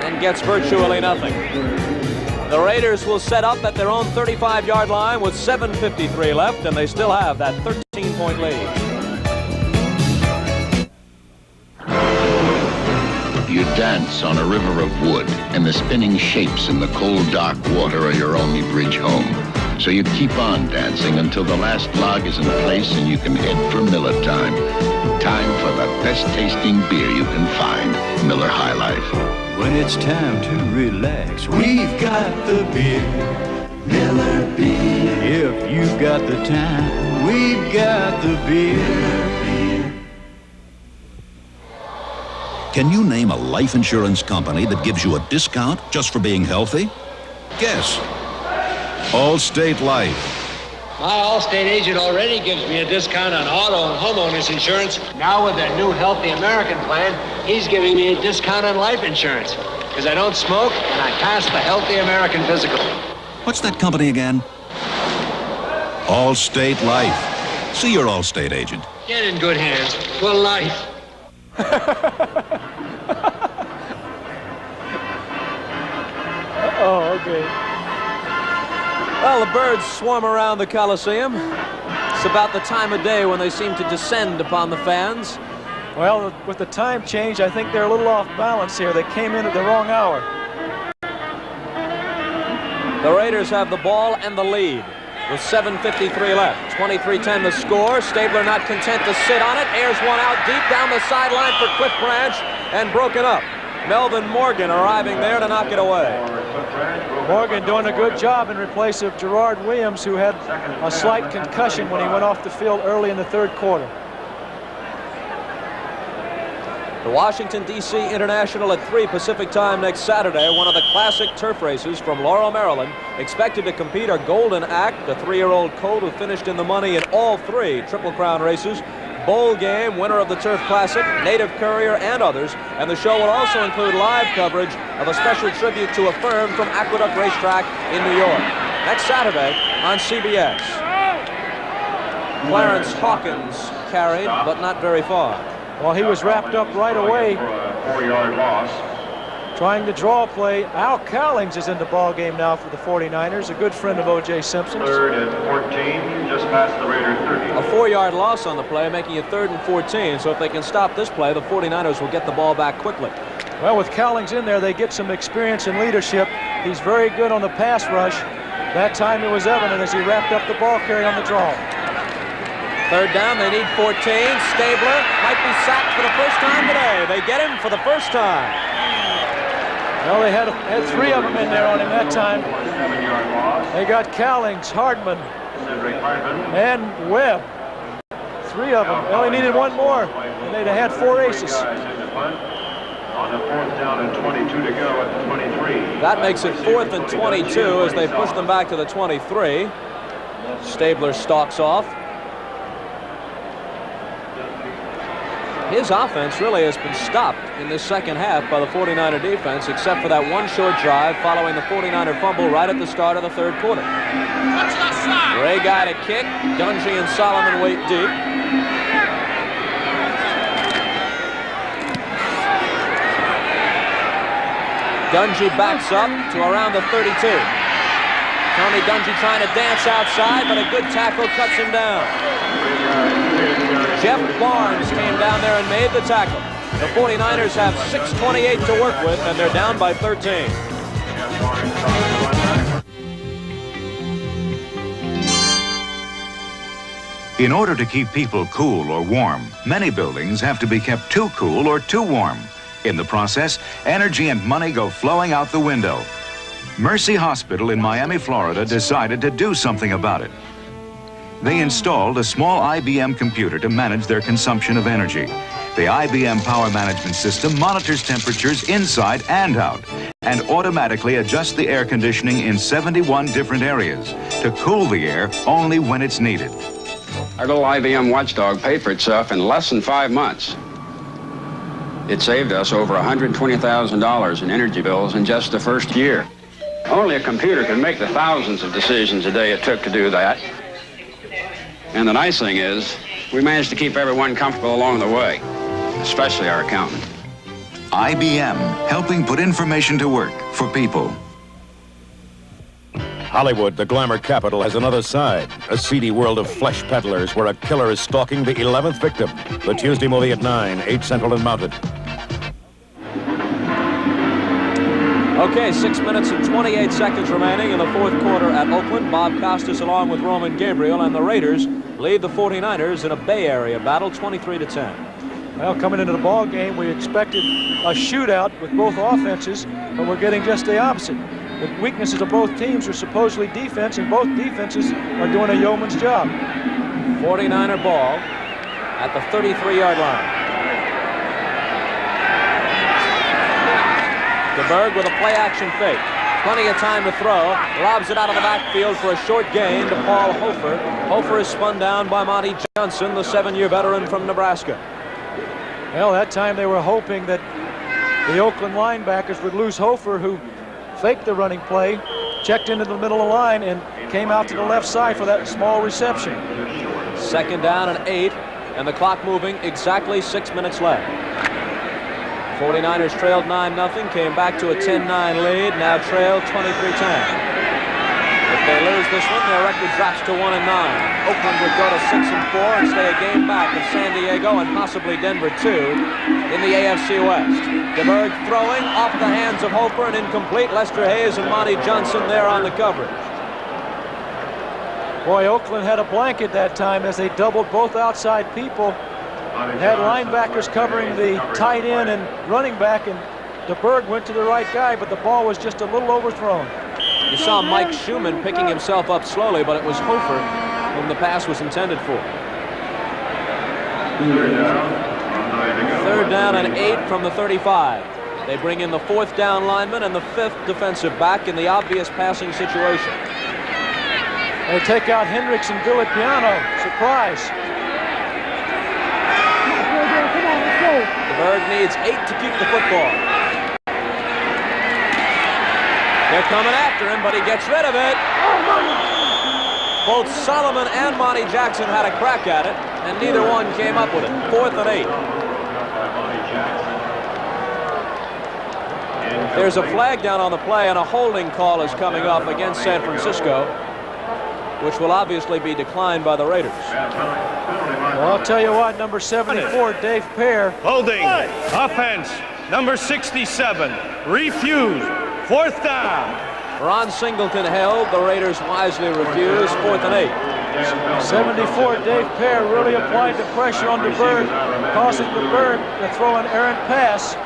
and gets virtually nothing. The Raiders will set up at their own 35-yard line with 7:53 left, and they still have that 13-point lead. You dance on a river of wood, and the spinning shapes in the cold, dark water are your only bridge home. So you keep on dancing until the last log is in place and you can head for Miller time. Time for the best-tasting beer you can find, Miller High Life. When it's time to relax, we've got the beer, Miller beer. If you've got the time, we've got the beer. Can you name a life insurance company that gives you a discount just for being healthy? Guess. Allstate Life. My Allstate agent already gives me a discount on auto and homeowners insurance. Now with their new Healthy American plan, he's giving me a discount on life insurance. Because I don't smoke and I pass the Healthy American physical. What's that company again? Allstate Life. See your Allstate agent. Get in good hands for life. Oh, okay. Well, the birds swarm around the Coliseum. It's about the time of day when they seem to descend upon the fans. Well, with the time change, I think they're a little off balance here. They came in at the wrong hour. The Raiders have the ball and the lead with 7:53 left. 23-10 the score. Stabler not content to sit on it. Airs one out deep down the sideline for Cliff Branch and broken up. Melvin Morgan arriving there to knock it away. Morgan doing a good job in replace of Gerard Williams, who had a slight concussion when he went off the field early in the third quarter. The Washington, D.C. International at 3 Pacific time next Saturday, one of the classic turf races from Laurel, Maryland. Expected to compete are Golden Act, the 3-year-old colt who finished in the money in all 3 Triple Crown races, Bowl Game, winner of the Turf Classic, Native Courier, and others. And the show will also include live coverage of a special tribute to a firm from Aqueduct Racetrack in New York. Next Saturday on CBS. Clarence Hawkins carried, but not very far. Well, he was wrapped up right away. 4-yard loss. Trying to draw a play. Al Cowlings is in the ball game now for the 49ers, a good friend of O.J. Simpson's. 3rd and 14, just past the Raider 30. A 4-yard loss on the play, making it 3rd and 14. So if they can stop this play, the 49ers will get the ball back quickly. Well, with Cowlings in there, they get some experience and leadership. He's very good on the pass rush. That time it was evident as he wrapped up the ball carry on the draw. 3rd down, they need 14. Stabler might be sacked for the first time today. They get him for the first time. Well, they had 3 of them in there on him that time. They got Cowlings, Hardman, and Webb. 3 of them. They only needed 1 more, and they'd have had 4 aces. On the 4th down and 22 to go at the 23. That makes it 4th and 22 as they push them back to the 23. Stabler stalks off. His offense really has been stopped in this second half by the 49er defense, except for that one short drive following the 49er fumble right at the start of the third quarter. Ray got a kick. Dungy and Solomon wait deep. Dungy backs up to around the 32. Tony Dungy trying to dance outside, but a good tackle cuts him down. Jeff Barnes came down there and made the tackle. The 49ers have 6:28 to work with, and they're down by 13. In order to keep people cool or warm, many buildings have to be kept too cool or too warm. In the process, energy and money go flowing out the window. Mercy Hospital in Miami, Florida decided to do something about it. They installed a small IBM computer to manage their consumption of energy. The IBM power management system monitors temperatures inside and out and automatically adjusts the air conditioning in 71 different areas to cool the air only when it's needed. Our little IBM watchdog paid for itself in less than 5 months. It saved us over $120,000 in energy bills in just the first year. Only a computer can make the thousands of decisions a day it took to do that. And the nice thing is, we managed to keep everyone comfortable along the way, especially our accountant. IBM, helping put information to work for people. Hollywood, the glamour capital, has another side. A seedy world of flesh peddlers where a killer is stalking the 11th victim. The Tuesday movie at 9, 8 Central and Mountain. Okay, 6 minutes and 28 seconds remaining in the fourth quarter at Oakland. Bob Costas along with Roman Gabriel, and the Raiders lead the 49ers in a Bay Area battle 23-10. Well, coming into the ball game, we expected a shootout with both offenses, but we're getting just the opposite. The weaknesses of both teams are supposedly defense, and both defenses are doing a yeoman's job. 49er ball at the 33-yard line. DeBerg with a play-action fake. Plenty of time to throw. Lobs it out of the backfield for a short gain to Paul Hofer. Hofer is spun down by Monty Johnson, the 7-year veteran from Nebraska. Well, that time they were hoping that the Oakland linebackers would lose Hofer, who faked the running play, checked into the middle of the line, and came out to the left side for that small reception. 2nd down and 8, and the clock moving, exactly 6 minutes left. 49ers trailed 9-0, came back to a 10-9 lead, now trail 23-10. If they lose this one, their record drops to 1-9. Oakland would go to 6-4 and stay a game back of San Diego and possibly Denver too in the AFC West. DeBerg throwing off the hands of Hofer and incomplete. Lester Hayes and Monty Johnson there on the coverage. Boy, Oakland had a blanket that time as they doubled both outside people. Had linebackers covering the tight end and running back, and DeBerg went to the right guy, but the ball was just a little overthrown. You saw Mike Schumann picking himself up slowly, but it was Hofer whom the pass was intended for. 3rd down and 8 from the 35. They bring in the 4th down lineman and the 5th defensive back in the obvious passing situation. They take out Hendricks and Villapiano. Surprise. DeBerg needs 8 to keep the football. They're coming after him, but he gets rid of it. Both Solomon and Monty Jackson had a crack at it, and neither one came up with it. 4th and 8. There's a flag down on the play, and a holding call is coming up against San Francisco, which will obviously be declined by the Raiders. Well, I'll tell you what, number 74, Dave Pear. Holding. Offense. Number 67. Refused. 4th down. Ron Singleton held. The Raiders wisely refused. 4th and 8. 74, Dave Pear really applied the pressure on DeBerg, causing DeBerg to throw an errant pass.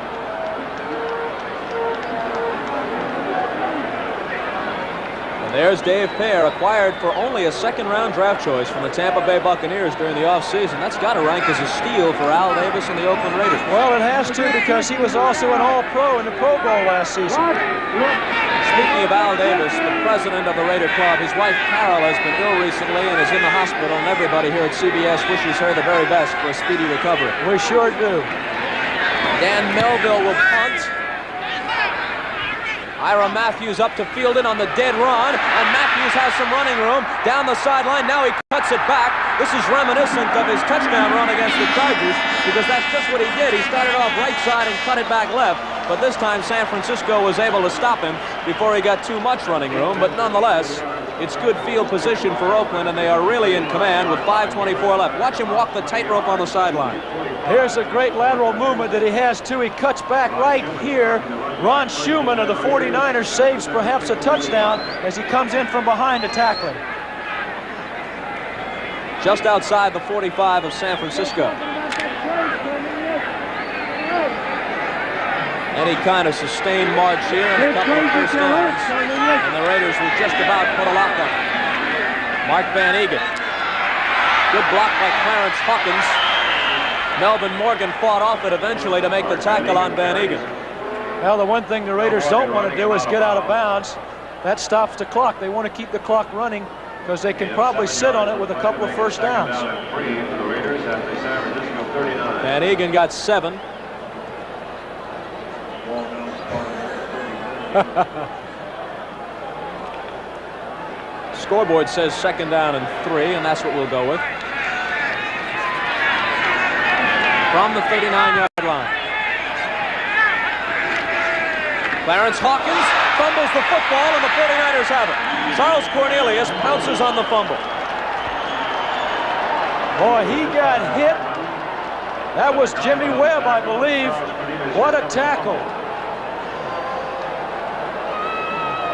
There's Dave Pear, acquired for only a 2nd-round draft choice from the Tampa Bay Buccaneers during the offseason. That's got to rank as a steal for Al Davis and the Oakland Raiders. Well, it has to, because he was also an All-Pro in the Pro Bowl last season. Speaking of Al Davis, the president of the Raider Club, his wife Carol has been ill recently and is in the hospital, and everybody here at CBS wishes her the very best for a speedy recovery. We sure do. Dan Melville will punt. Ira Matthews up to field it on the dead run, and Matthews has some running room down the sideline. Now he cuts it back. This is reminiscent of his touchdown run against the Chargers, because that's just what he did. He started off right side and cut it back left, but this time San Francisco was able to stop him before he got too much running room. But nonetheless, it's good field position for Oakland, and they are really in command with 5:24 left. Watch him walk the tightrope on the sideline. Here's a great lateral movement that he has, too. He cuts back right here. Ron Schumann of the 49ers saves perhaps a touchdown as he comes in from behind to tackle him. Just outside the 45 of San Francisco. Any kind of sustained march here and a couple of first downs, and the Raiders will just about put a lock on it. Mark Van Egan. Good block by Clarence Hawkins. Melvin Morgan fought off it eventually to make the tackle on Van Egan. Well, the one thing the Raiders don't want to do is get out of bounds. That stops the clock. They want to keep the clock running because they can probably sit on it with a couple of first downs. Van Egan got 7. Scoreboard says 2nd down and 3, and that's what we'll go with. From the 39-yard line. Clarence Hawkins fumbles the football, and the 49ers have it. Charles Cornelius pounces on the fumble. Boy, he got hit. That was Jimmy Webb, I believe. What a tackle.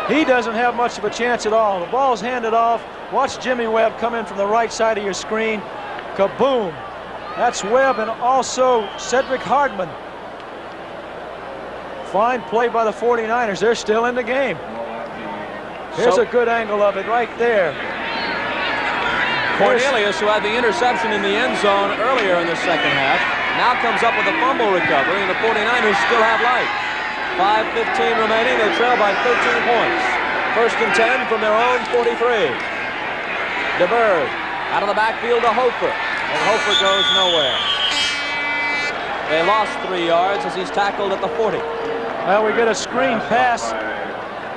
He doesn't have much of a chance at all. The ball's handed off. Watch Jimmy Webb come in from the right side of your screen. Kaboom. That's Webb and also Cedric Hardman. Fine play by the 49ers. They're still in the game. Here's a good angle of it right there. Cornelius, who had the interception in the end zone earlier in the second half, now comes up with a fumble recovery, and the 49ers still have life. 5:15 remaining. They trail by 13 points. 1st and 10 from their own 43. DeBerg out of the backfield to Hofer, and Hofer goes nowhere. They lost 3 yards as he's tackled at the 40. Well, we get a screen pass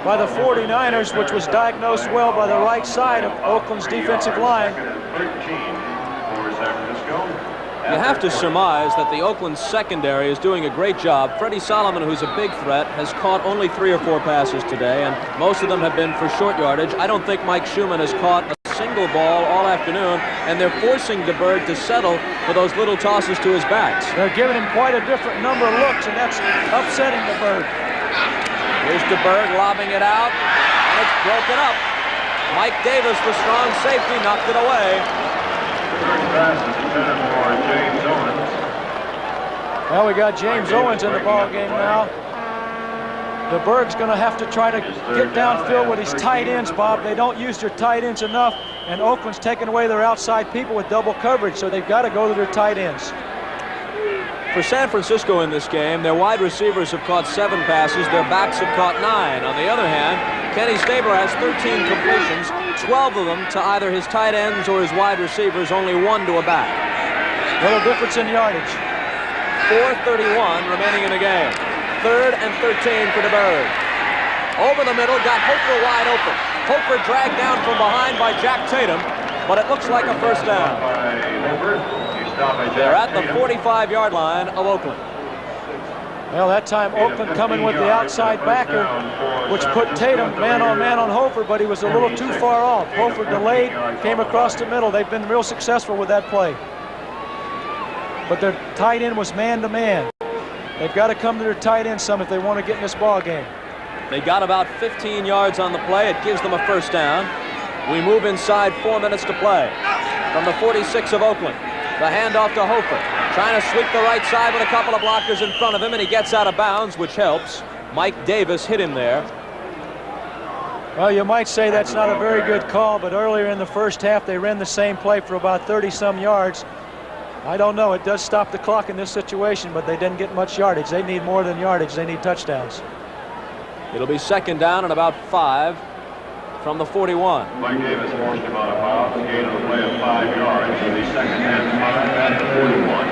by the 49ers, which was diagnosed well by the right side of Oakland's defensive line. You have to surmise that the Oakland secondary is doing a great job. Freddie Solomon, who's a big threat, has caught only 3 or 4 passes today, and most of them have been for short yardage. I don't think Mike Schumann has caught a single ball all afternoon, and they're forcing DeBerg to settle for those little tosses to his backs. They're giving him quite a different number of looks, and that's upsetting DeBerg. Here's DeBerg lobbing it out, and it's broken up. Mike Davis, the strong safety, knocked it away. Well, we got James Owens in the ball game now. DeBerg's going to have to try to get downfield with his tight ends, Bob. They don't use their tight ends enough, and Oakland's taking away their outside people with double coverage, so they've got to go to their tight ends. For San Francisco in this game, their wide receivers have caught 7 passes. Their backs have caught 9. On the other hand, Kenny Stabler has 13 completions, 12 of them to either his tight ends or his wide receivers, only 1 to a back. Little difference in yardage. 4:31 remaining in the game. 3rd and 13 for DeBerg. Over the middle, got Hofer wide open. Hofer dragged down from behind by Jack Tatum, but it looks like a first down. They're at the 45-yard line of Oakland. Well, that time Oakland coming with the outside backer, which put Tatum man-on-man on Hofer, but he was a little too far off. Hofer delayed, came across the middle. They've been real successful with that play. But their tight end was man-to-man. They've got to come to their tight end some if they want to get in this ball game. They got about 15 yards on the play. It gives them a first down. We move inside, 4 minutes to play. From the 46 of Oakland, the handoff to Hofer. Trying to sweep the right side with a couple of blockers in front of him, and he gets out of bounds, which helps. Mike Davis hit him there. Well, you might say that's not a very good call, but earlier in the first half, they ran the same play for about 30-some yards. I don't know. It does stop the clock in this situation, but they didn't get much yardage. They need more than yardage. They need touchdowns. It'll be 2nd down and about 5 from the 41. Mike Davis forced him out of bounds, gain of the play of 5 yards, so the 2nd and 5 at the 41.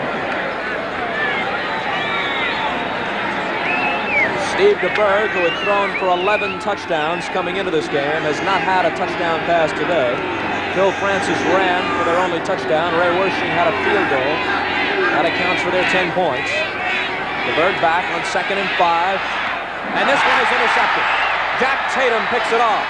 Steve DeBerg, who had thrown for 11 touchdowns coming into this game, has not had a touchdown pass today. Phil Francis ran for their only touchdown. Ray Wersching had a field goal. That accounts for their 10 points. DeBerg back on 2nd and 5. And this one is intercepted. Jack Tatum picks it off.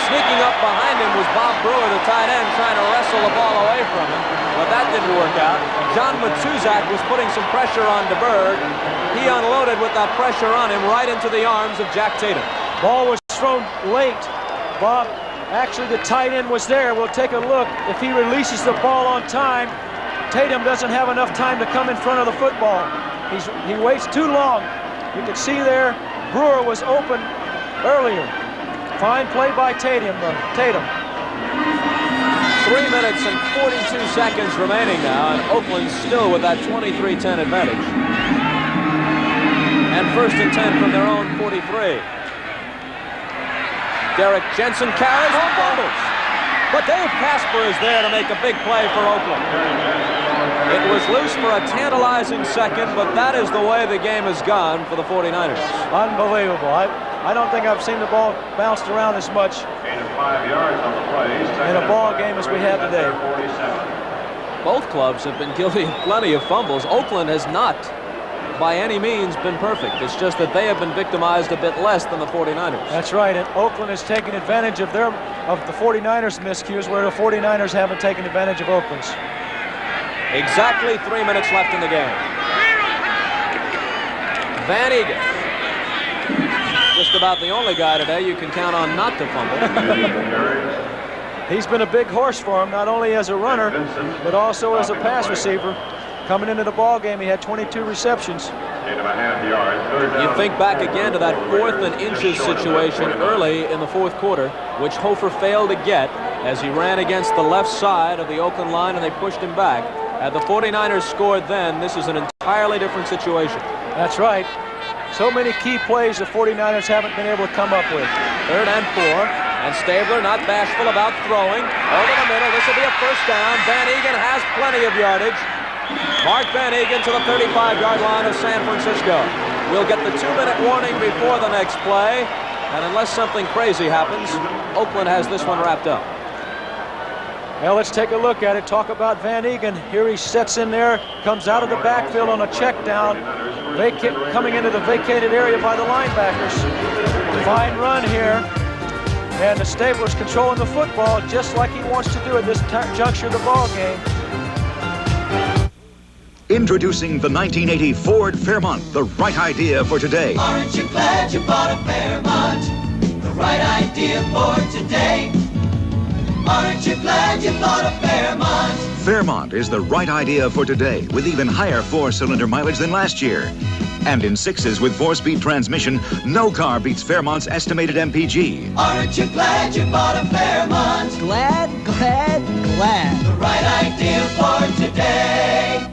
Sneaking up behind him was Bob Brewer, the tight end, trying to wrestle the ball away from him. But that didn't work out. John Matuzak was putting some pressure on DeBerg. He unloaded with that pressure on him right into the arms of Jack Tatum. Ball was thrown late, Bob. Actually, the tight end was there. We'll take a look. If he releases the ball on time, Tatum doesn't have enough time to come in front of the football. He waits too long. You can see there, Brewer was open earlier. Fine play by Tatum. 3 minutes and 42 seconds remaining now, and Oakland still with that 23-10 advantage. And 1st and 10 from their own 43. Derek Jensen carries and fumbles. But Dave Casper is there to make a big play for Oakland. It was loose for a tantalizing second, but that is the way the game has gone for the 49ers. Unbelievable. I don't think I've seen the ball bounced around as much Gain of 5 yards on the play. in a ball game as we have today. Both clubs have been guilty of plenty of fumbles. Oakland has not, by any means, been perfect. It's just that they have been victimized a bit less than the 49ers. That's right, and Oakland has taken advantage of the 49ers' miscues, where the 49ers haven't taken advantage of Oakland's. Exactly 3 minutes left in the game. Van Eeghen, just about the only guy today you can count on not to fumble. He's been a big horse for him, not only as a runner, but also as a pass receiver. Coming into the ball game, he had 22 receptions. You think back again to that 4th and inches situation early in the 4th quarter, which Hofer failed to get as he ran against the left side of the Oakland line and they pushed him back. Had the 49ers scored then, this is an entirely different situation. That's right. So many key plays the 49ers haven't been able to come up with. 3rd and 4. And Stabler not bashful about throwing. Over the middle. This will be a first down. Van Egan has plenty of yardage. Mark Van Egan to the 35-yard line of San Francisco. We'll get the 2-minute warning before the next play. And unless something crazy happens, Oakland has this one wrapped up. Well, let's take a look at it. Talk about Van Egan. Here he sets in there, comes out of the backfield on a check down, coming into the vacated area by the linebackers. Fine run here. And the Stabler's controlling the football just like he wants to do at this juncture of the ball game. Introducing the 1980 Ford Fairmont, the right idea for today. Aren't you glad you bought a Fairmont? The right idea for today. Aren't you glad you bought a Fairmont? Fairmont is the right idea for today, with even higher 4-cylinder mileage than last year. And in 6s with 4-speed transmission, no car beats Fairmont's estimated MPG. Aren't you glad you bought a Fairmont? Glad, glad, glad. The right idea for today.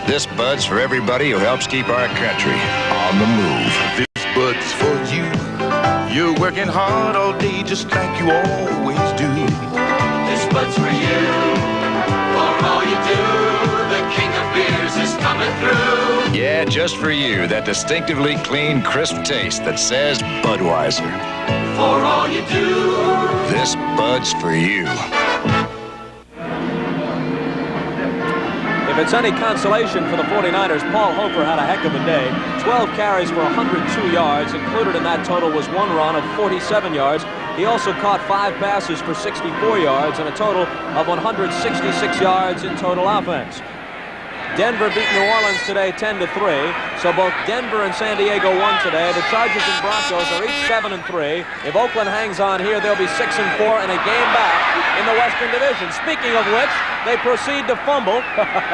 This bud's for everybody who helps keep our country on the move. This bud's for you. You're working hard all day just like you always do. This bud's for you. For all you do, the king of beers is coming through. Yeah, just for you, that distinctively clean, crisp taste that says Budweiser. For all you do. This bud's for you. If it's any consolation for the 49ers, Paul Hofer had a heck of a day. 12 carries for 102 yards. Included in that total was one run of 47 yards. He also caught 5 passes for 64 yards and a total of 166 yards in total offense. Denver beat New Orleans today 10-3, so both Denver and San Diego won today. The Chargers and Broncos are each 7-3. If Oakland hangs on here, they'll be 6-4 and a game back in the Western Division. Speaking of which, they proceed to fumble.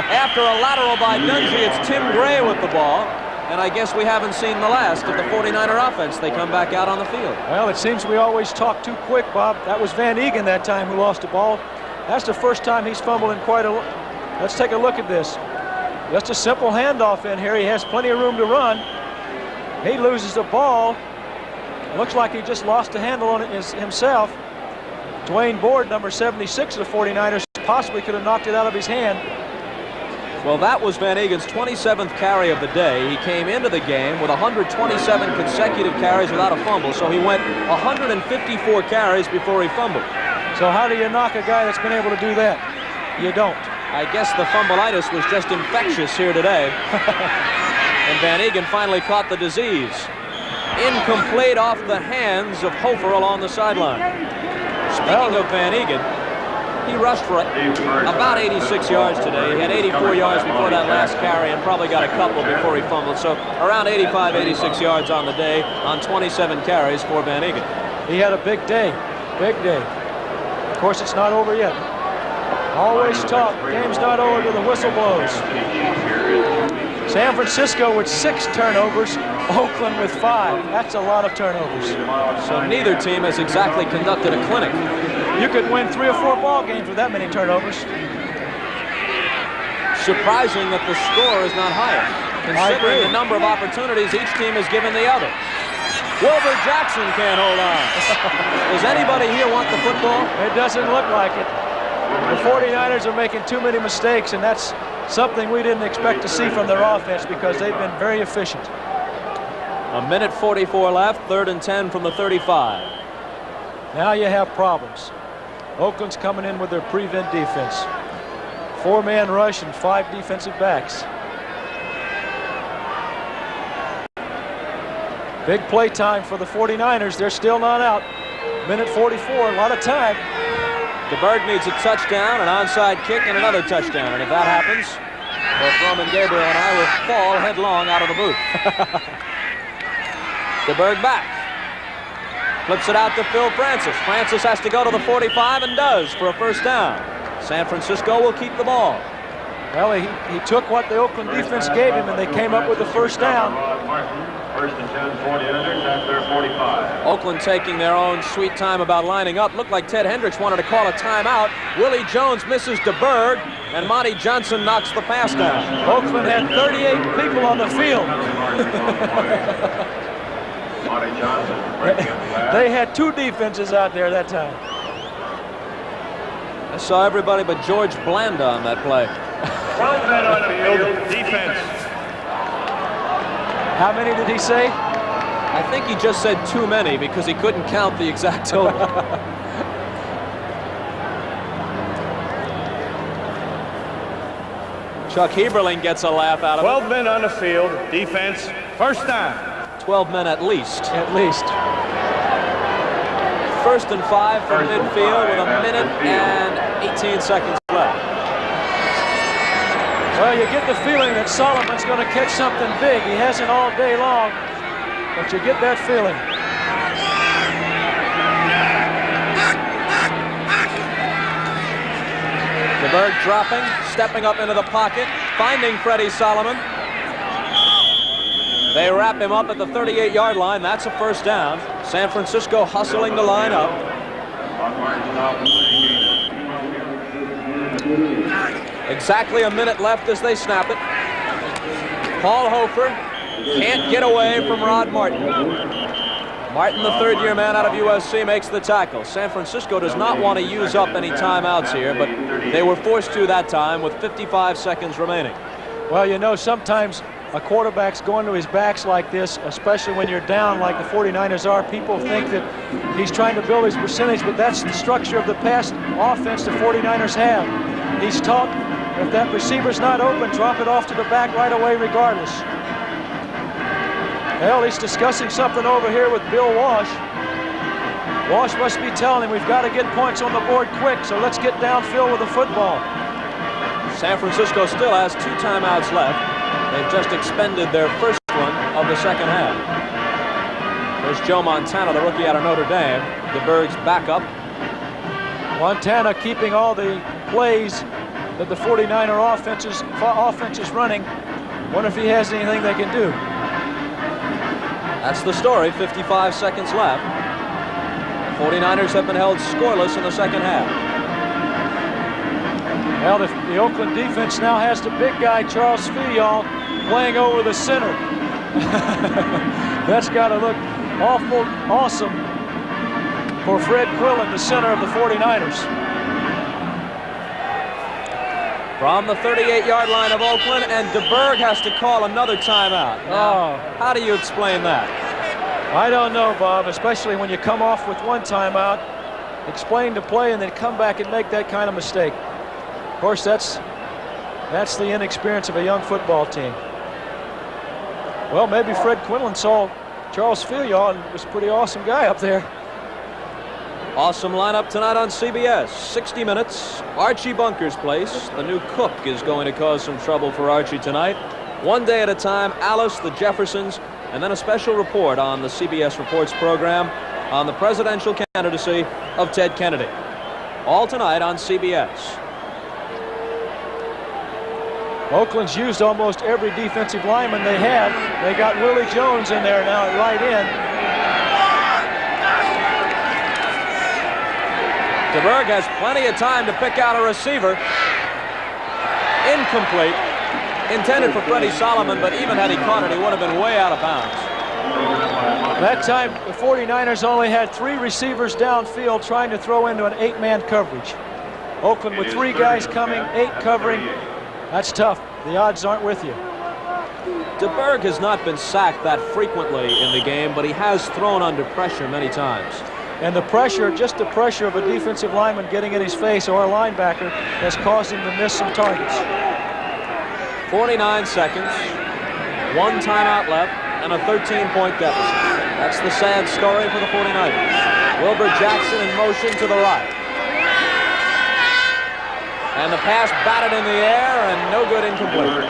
After a lateral by Dungy, it's Tim Gray with the ball. And I guess we haven't seen the last of the 49er offense. They come back out on the field. Well, it seems we always talk too quick, Bob. That was Van Egan that time who lost the ball. That's the first time he's fumbled in quite a... Let's take a look at this. Just a simple handoff in here. He has plenty of room to run. He loses the ball. Looks like he just lost the handle on it himself. Dwayne Board, number 76 of the 49ers, possibly could have knocked it out of his hand. Well, that was Van Egan's 27th carry of the day. He came into the game with 127 consecutive carries without a fumble, so he went 154 carries before he fumbled. So how do you knock a guy that's been able to do that? You don't. I guess the fumbleitis was just infectious here today. And Van Egan finally caught the disease. Incomplete off the hands of Hofer along the sideline. Speaking of Van Egan, he rushed for about 86 yards today. He had 84 yards before that last carry and probably got a couple before he fumbled. So around 85, 86 yards on the day on 27 carries for Van Egan. He had a big day. Big day. Of course, it's not over yet. Always talk. Game's not over till the whistle blows. San Francisco with 6 turnovers. Oakland with 5. That's a lot of turnovers. So neither team has exactly conducted a clinic. You could win 3 or 4 ball games with that many turnovers. Surprising that the score is not higher, considering the number of opportunities each team has given the other. Wilbur Jackson can't hold on. Does anybody here want the football? It doesn't look like it. The 49ers are making too many mistakes, and that's something we didn't expect to see from their offense because they've been very efficient. A minute 44 left, 3rd and 10 from the 35. Now you have problems. Oakland's coming in with their prevent defense. 4-man rush and 5 defensive backs. Big play time for the 49ers. They're still not out. Minute 44, a lot of time. DeBerg needs a touchdown, an onside kick, and another touchdown. And if that happens, both Roman Gabriel and I will fall headlong out of the booth. DeBerg back. Flips it out to Phil Francis. Francis has to go to the 45 and does for a first down. San Francisco will keep the ball. Well, he took what the Oakland defense gave him, and they came up with the first down. First and 10, 49ers at their 45. Oakland taking their own sweet time about lining up. Looked like Ted Hendricks wanted to call a timeout. Willie Jones misses DeBerg, and Monty Johnson knocks the pass down. Oakland had 38 people on the field. Monty Johnson breaking up the pass. They had 2 defenses out there that time. I saw everybody but George Blanda on that play. 12 men on the field, defense. How many did he say? I think he just said too many because he couldn't count the exact total. Chuck Heberling gets a laugh out of 12 men on the field, defense, first down. 12 men at least. At least. First and 5 from midfield with a minute and 18 seconds left. Well, you get the feeling that Solomon's going to catch something big. He hasn't all day long, but you get that feeling. DeBerg dropping, stepping up into the pocket, finding Freddie Solomon. They wrap him up at the 38-yard line. That's a first down. San Francisco hustling the line up. Exactly a minute left as they snap it. Paul Hofer can't get away from Rod Martin. Martin, the third-year man out of USC, makes the tackle. San Francisco does not want to use up any timeouts here, but they were forced to that time with 55 seconds remaining. Well, you know, sometimes a quarterback's going to his backs like this, especially when you're down like the 49ers are. People think that he's trying to build his percentage, but that's the structure of the pass offense the 49ers have. He's taught if that receiver's not open, drop it off to the back right away regardless. Hell, he's discussing something over here with Bill Walsh. Walsh must be telling him we've got to get points on the board quick, so let's get downfield with the football. San Francisco still has 2 timeouts left. They've just expended their first one of the second half. There's Joe Montana, the rookie out of Notre Dame, DeBerg's backup. Montana keeping all the plays that the 49er offense is running. Wonder if he has anything they can do. That's the story, 55 seconds left. The 49ers have been held scoreless in the second half. Well, the Oakland defense now has the big guy, Charles Filial, playing over the center. That's got to look awesome for Fred Quillen, the center of the 49ers. From the 38-yard line of Oakland, and DeBerg has to call another timeout. Now, how do you explain that? I don't know, Bob, especially when you come off with one timeout, explain the play, and then come back and make that kind of mistake. Of course, that's the inexperience of a young football team. Well, maybe Fred Quinlan saw Charles Filial and was a pretty awesome guy up there. Awesome lineup tonight on CBS. 60 minutes, Archie Bunker's place. The new cook is going to cause some trouble for Archie tonight. One day at a time, Alice, the Jeffersons, and then a special report on the CBS Reports program on the presidential candidacy of Ted Kennedy. All tonight on CBS. Oakland's used almost every defensive lineman they had. They got Willie Jones in there now at right end. DeBerg has plenty of time to pick out a receiver. Incomplete. Intended for Freddie Solomon, but even had he caught it, he would have been way out of bounds. That time, the 49ers only had 3 receivers downfield trying to throw into an 8-man coverage. Oakland with 3 guys coming, 8 covering. That's tough. The odds aren't with you. DeBerg has not been sacked that frequently in the game, but he has thrown under pressure many times. And the pressure, just the pressure of a defensive lineman getting in his face or a linebacker has caused him to miss some targets. 49 seconds, 1 timeout left, and a 13-point deficit. That's the sad story for the 49ers. Wilbur Jackson in motion to the right. And the pass batted in the air and no good, incomplete.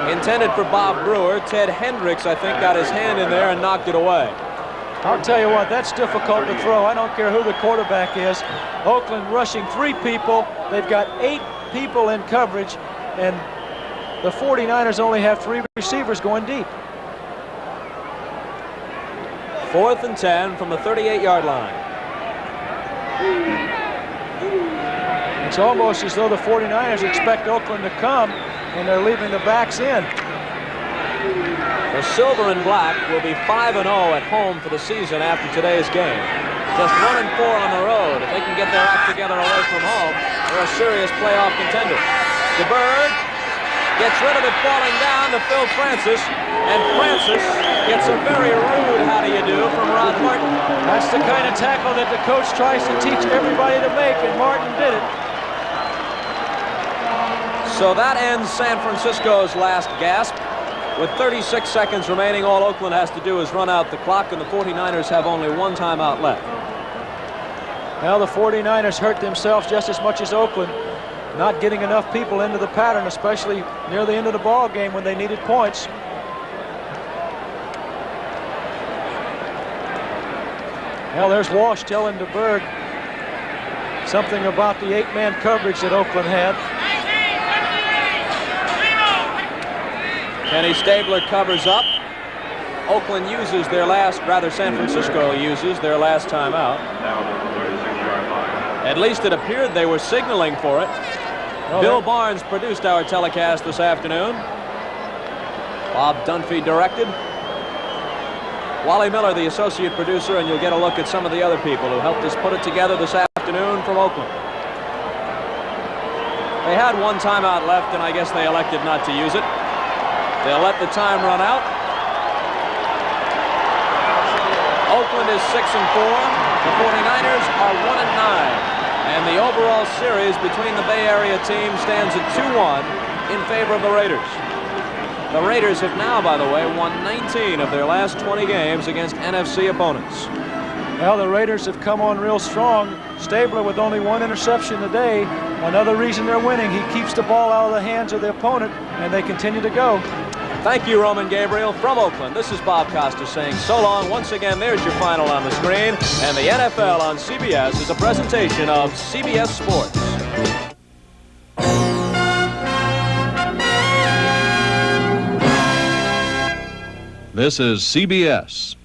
Intended for Bob Brewer. Ted Hendricks, I think, got his hand in there and knocked it away. I'll tell you what, that's difficult to throw. I don't care who the quarterback is. Oakland rushing 3 people. They've got 8 people in coverage, and the 49ers only have 3 receivers going deep. 4th and 10 from the 38-yard line. It's almost as though the 49ers expect Oakland to come, and they're leaving the backs in. The Silver and Black will be 5-0 at home for the season after today's game. Just 1-4 on the road. If they can get their act together away from home, they're a serious playoff contender. DeBerg gets rid of it falling down to Phil Francis, and Francis gets a very rude how do you do from Ron Martin. That's the kind of tackle that the coach tries to teach everybody to make, and Martin did it. So that ends San Francisco's last gasp. With 36 seconds remaining, all Oakland has to do is run out the clock, and the 49ers have only one timeout left. Well, the 49ers hurt themselves just as much as Oakland, not getting enough people into the pattern, especially near the end of the ball game when they needed points. Well, there's Walsh telling DeBerg something about the 8-man coverage that Oakland had. Kenny Stabler covers up. Oakland uses their last, rather San Francisco uses their last timeout. At least it appeared they were signaling for it. Bill Barnes produced our telecast this afternoon. Bob Dunphy directed. Wally Miller, the associate producer, and you'll get a look at some of the other people who helped us put it together this afternoon from Oakland. They had one timeout left, and I guess they elected not to use it. They'll let the time run out. Oakland is 6-4. The 49ers are 1-9. And the overall series between the Bay Area teams stands at 2-1 in favor of the Raiders. The Raiders have now, by the way, won 19 of their last 20 games against NFC opponents. Well, the Raiders have come on real strong. Stabler with only one interception today. Another reason they're winning. He keeps the ball out of the hands of the opponent, and they continue to go. Thank you, Roman Gabriel. From Oakland, this is Bob Costa saying so long. Once again, there's your final on the screen. And the NFL on CBS is a presentation of CBS Sports. This is CBS.